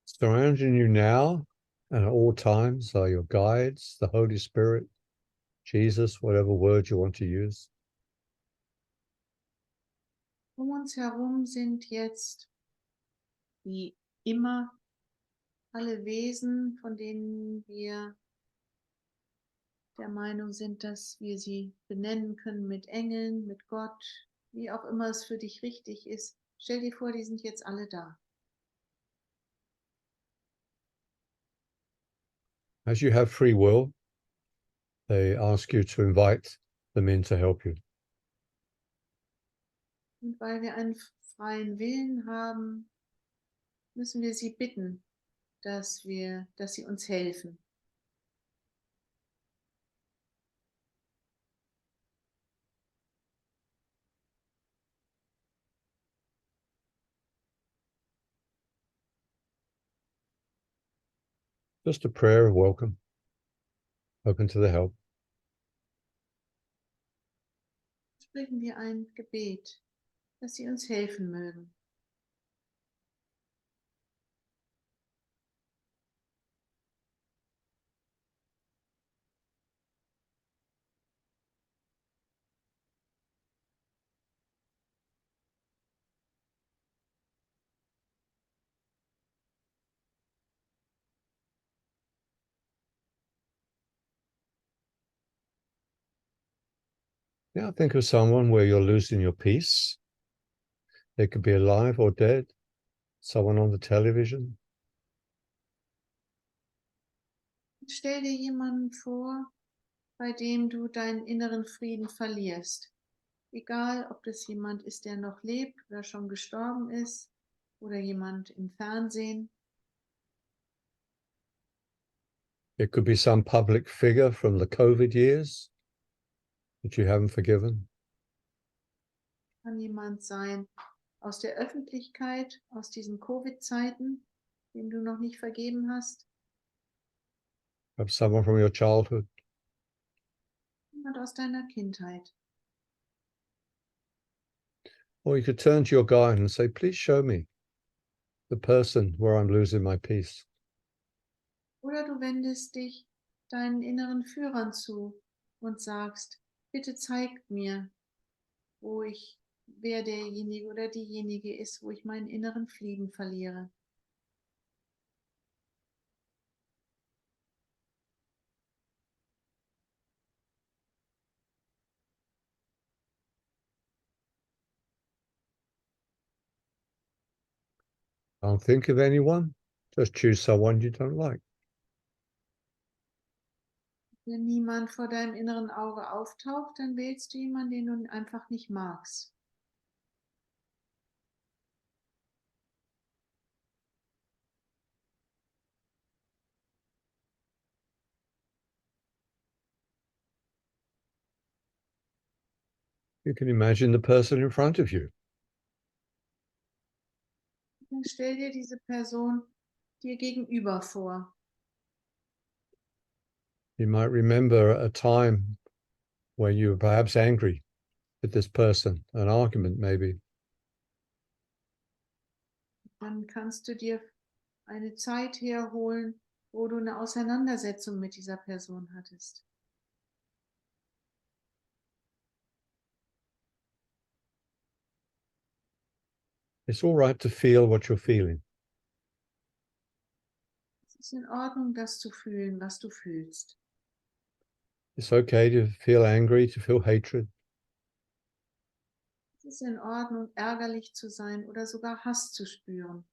Surrounding you now and at all times are your guides, the Holy Spirit, Jesus, whatever word you want to use. Um uns herum sind jetzt wie immer alle Wesen, von denen wir der Meinung sind, dass wir sie benennen können mit Engeln, mit Gott, wie auch immer es für dich richtig ist. Stell dir vor, die sind jetzt alle da. As you have free will, they ask you to invite them in to help you. Und weil wir einen freien Willen haben, müssen wir sie bitten, dass sie uns helfen. Just a prayer of welcome, open to the help. Sprechen wir ein Gebet, dass sie uns helfen mögen. Now think of someone where you're losing your peace. They could be alive or dead, someone on the television. Stell dir jemanden vor, bei dem du deinen inneren Frieden verlierst. Egal, ob das jemand ist, der noch lebt oder schon gestorben ist, oder jemand im Fernsehen. It could be some public figure from the COVID years that you haven't forgiven. Kann jemand sein aus der Öffentlichkeit, aus diesen Covid-Zeiten, dem du noch nicht vergeben hast. Perhaps someone from your childhood. Jemand aus deiner Kindheit. Or you could turn to your guide and say, please show me the person where I'm losing my peace. Oder du wendest dich deinen inneren Führern zu und sagst, bitte zeigt mir, wer derjenige oder diejenige ist, wo ich meinen inneren Frieden verliere. Can't think of anyone, just choose someone you don't like. Wenn niemand vor deinem inneren Auge auftaucht, dann wählst du jemanden, den du einfach nicht magst. You can imagine the person in front of you. Dann stell dir diese Person dir gegenüber vor. You might remember a time when you were perhaps angry with this person, an argument maybe. Dann kannst du dir eine Zeit herholen, wo du eine Auseinandersetzung mit dieser Person hattest. It's all right to feel what you're feeling. Es ist in Ordnung, das zu fühlen, was du fühlst. It's okay to feel angry, to feel hatred. Es ist in Ordnung, ärgerlich zu sein oder sogar Hass zu spüren.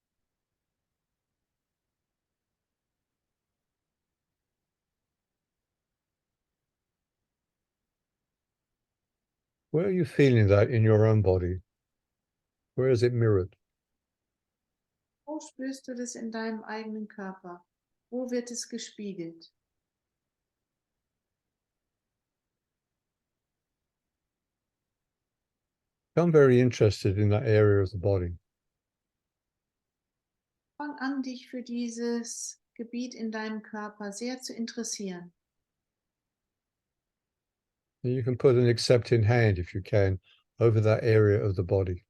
Where are you feeling that in your own body? Where is it mirrored? Wo spürst du das in deinem eigenen Körper? Wo wird es gespiegelt? I'm very interested in that area of the body. Fang an, dich für dieses Gebiet in deinem Körper sehr zu interessieren. And you can put an accepting hand, if you can, over that area of the body.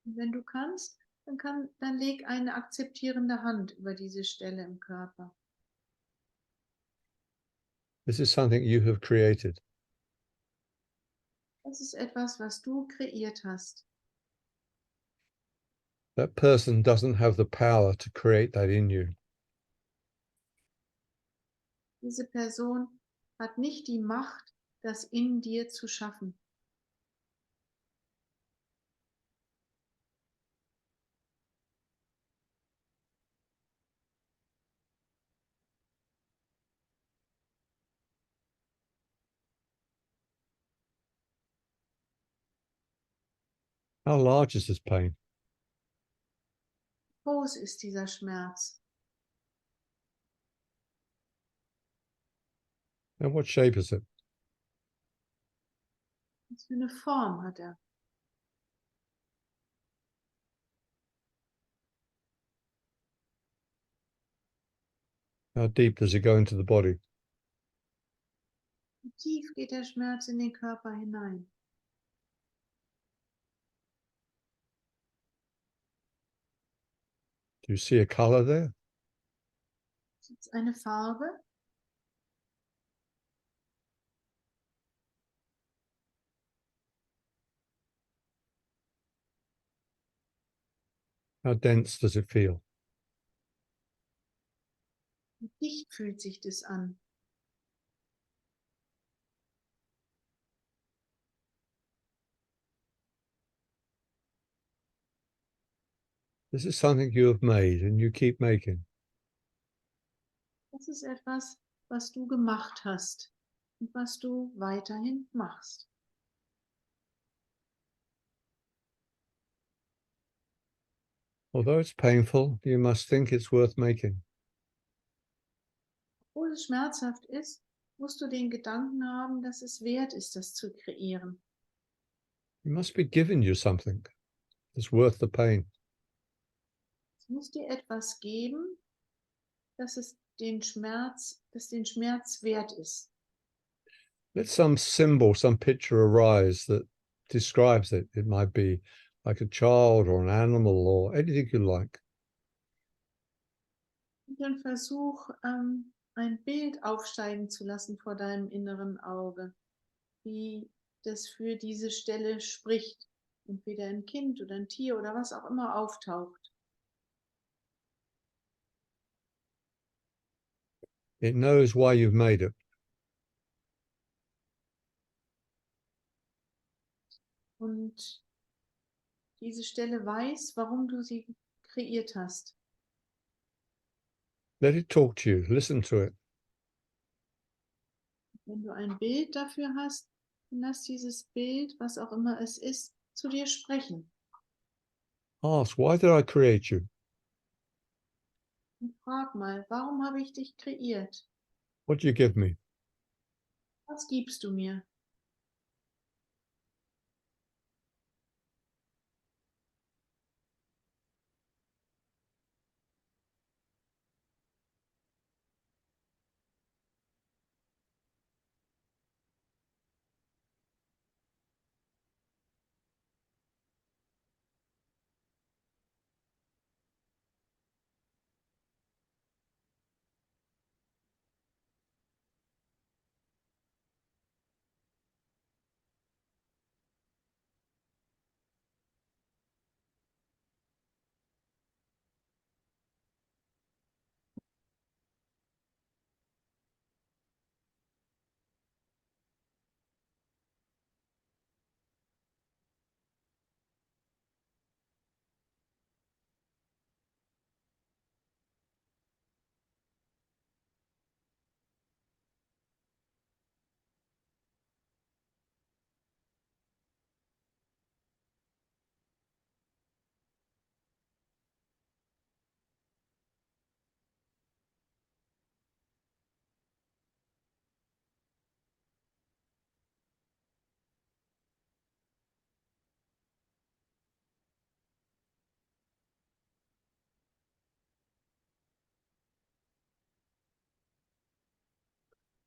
Und wenn du kannst, dann leg eine akzeptierende Hand über diese Stelle im Körper. This is something you have created. Das ist etwas, was du kreiert hast. That person doesn't have the power to create that in you. Diese Person hat nicht die Macht, das in dir zu schaffen. How large is this pain? Groß ist dieser Schmerz. And what shape is it? Was für eine Form hat er? How deep does it go into the body? Wie tief geht der Schmerz in den Körper hinein? Do you see a color there? Gibt es eine Farbe? How dense does it feel? Wie dicht fühlt sich das an? This is something you have made and you keep making. Das ist etwas, was du gemacht hast und was du weiterhin machst. Although it's painful, you must think it's worth making. Obwohl es schmerzhaft ist, musst du den Gedanken haben, dass es wert ist, das zu kreieren. It must be giving you something that's worth the pain. Es muss dir etwas geben, das den Schmerz wert ist. Let some symbol, some picture arise that describes it. It might be like a child or an animal or anything you like. Und dann versuch, ein Bild aufsteigen zu lassen vor deinem inneren Auge, wie das für diese Stelle spricht. Entweder ein Kind oder ein Tier oder was auch immer auftaucht. It knows why you've made it. Und diese Stelle weiß, warum du sie kreiert hast. Let it talk to you. Listen to it. Wenn du ein Bild dafür hast, dann lass dieses Bild, was auch immer es ist, zu dir sprechen. Ask, why did I create you? Und frag mal, warum habe ich dich kreiert? What do you give me? Was gibst du mir?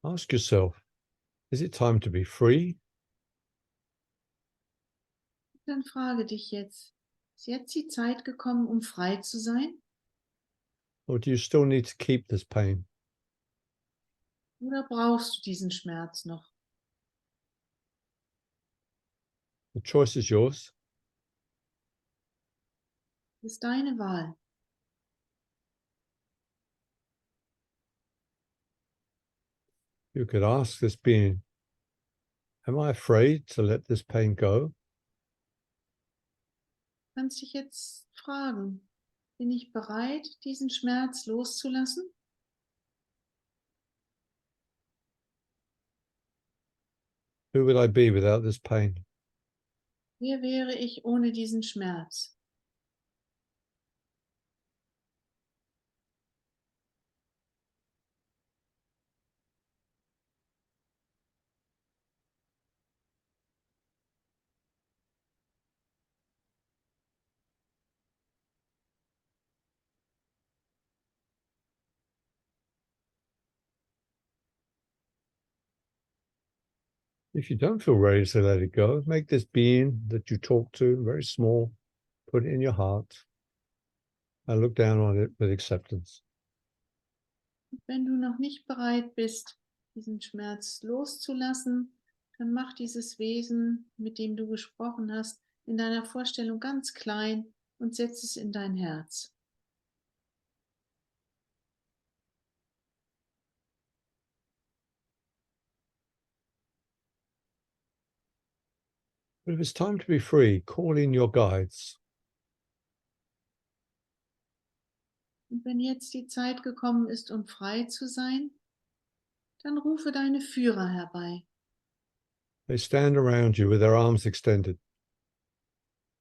Ask yourself, is it time to be free? Dann frage dich jetzt, ist jetzt die Zeit gekommen, um frei zu sein? Or do you still need to keep this pain? Oder brauchst du diesen Schmerz noch? The choice is yours. Das ist deine Wahl. You could ask this being, am I afraid to let this pain go? Du kannst dich jetzt fragen, bin ich bereit, diesen Schmerz loszulassen? Who would I be without this pain? Wer wäre ich ohne diesen Schmerz? If you don't feel ready to let it go, make this being that you talk to very small, put it in your heart, and look down on it with acceptance. Wenn du noch nicht bereit bist, diesen Schmerz loszulassen, dann mach dieses Wesen, mit dem du gesprochen hast, in deiner Vorstellung ganz klein und setz es in dein Herz. But if it's time to be free, call in your guides. Und wenn jetzt die Zeit gekommen ist, um frei zu sein, dann rufe deine Führer herbei. They stand around you with their arms extended.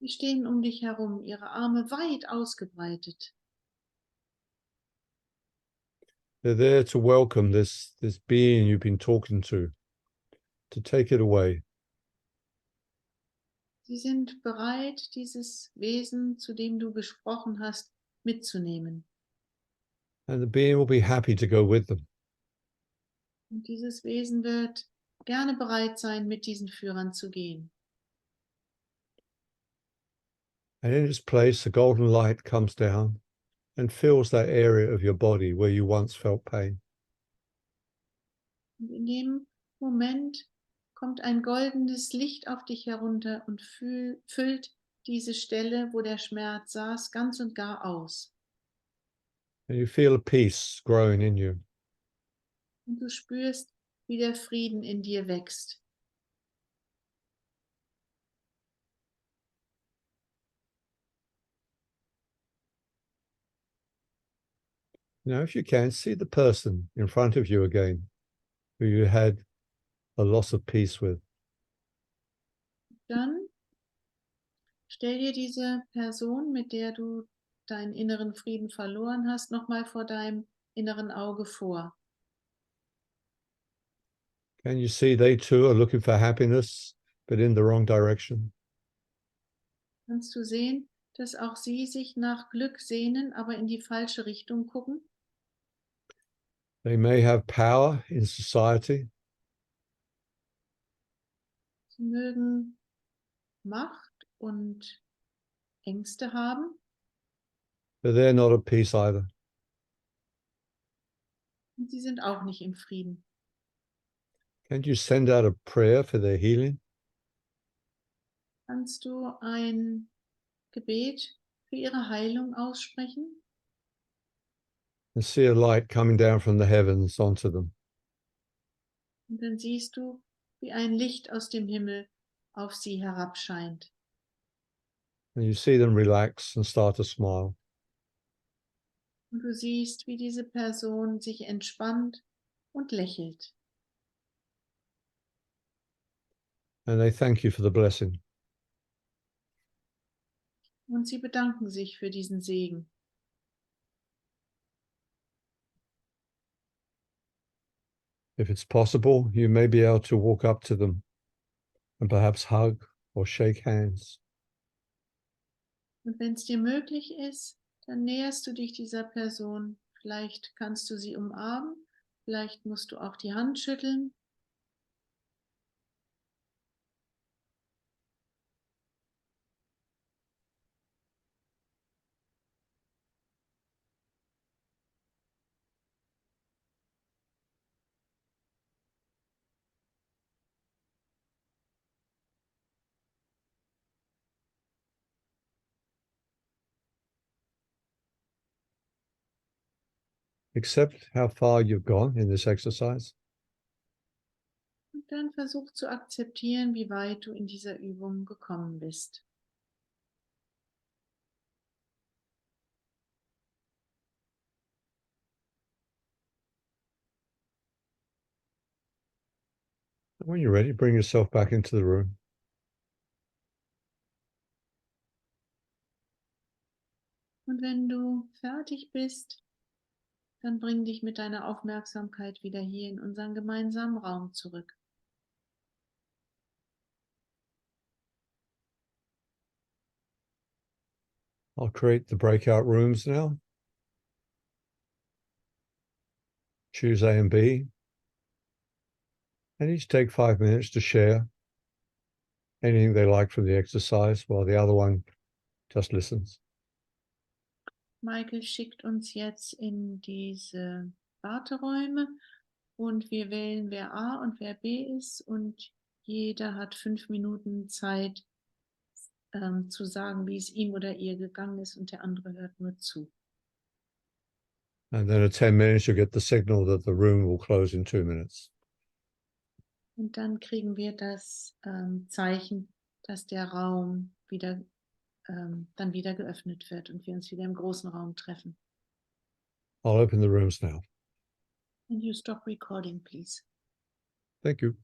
Die stehen um dich herum, ihre Arme weit ausgebreitet. They're there to welcome this being you've been talking to take it away. Sie sind bereit, dieses Wesen, zu dem du gesprochen hast, mitzunehmen. And the being will be happy to go with them. Und dieses Wesen wird gerne bereit sein, mit diesen Führern zu gehen. And in its place, a golden light comes down and fills that area of your body where you once felt pain. Und in dem Moment kommt ein goldenes Licht auf dich herunter und füllt diese Stelle, wo der Schmerz saß, ganz und gar aus. And you feel a peace growing in you. Und du spürst, wie der Frieden in dir wächst. Now, if you can, see the person in front of you again who you had a loss of peace with. Dann stell dir diese Person, mit der du deinen inneren Frieden verloren hast, nochmal vor deinem inneren Auge vor. Can you see they too are looking for happiness, but in the wrong direction? Kannst du sehen, dass auch sie sich nach Glück sehnen, aber in die falsche Richtung gucken? They may have power in society, Sie mögen Macht und Ängste haben, but they're not at peace either. und sie sind auch nicht im Frieden. Can you send out a prayer for their healing? Kannst du ein Gebet für ihre Heilung aussprechen? And see a light coming down from the heavens onto them. Und dann siehst du, wie ein Licht aus dem Himmel auf sie herabscheint. And you see them relax and start to smile. Und du siehst, wie diese Person sich entspannt und lächelt. And they thank you for the blessing. Und sie bedanken sich für diesen Segen. If it's possible, you may be able to walk up to them and perhaps hug or shake hands. Und wenn es dir möglich ist, dann näherst du dich dieser Person. Vielleicht kannst du sie umarmen, Vielleicht musst du auch die Hand schütteln. Accept how far you've gone in this exercise. Und dann versuch zu akzeptieren, wie weit du in dieser Übung gekommen bist. When you're ready, bring yourself back into the room. Und wenn du fertig bist, dann bring dich mit deiner Aufmerksamkeit wieder hier in unseren gemeinsamen Raum zurück. I'll create the breakout rooms now. Choose A and B. And each take 5 minutes to share anything they like from the exercise while the other one just listens. Michael schickt uns jetzt in diese Warteräume und wir wählen, wer A und wer B ist, und jeder hat 5 Minuten Zeit, zu sagen, wie es ihm oder ihr gegangen ist, und der andere hört nur zu. And then at 10 minutes, you'll get the signal that the room will close in 2 minutes. Und dann kriegen wir das Zeichen, dass der Raum wieder, dann wieder geöffnet wird und wir uns wieder im großen Raum treffen. I'll open the rooms now. And you stop recording, please. Thank you.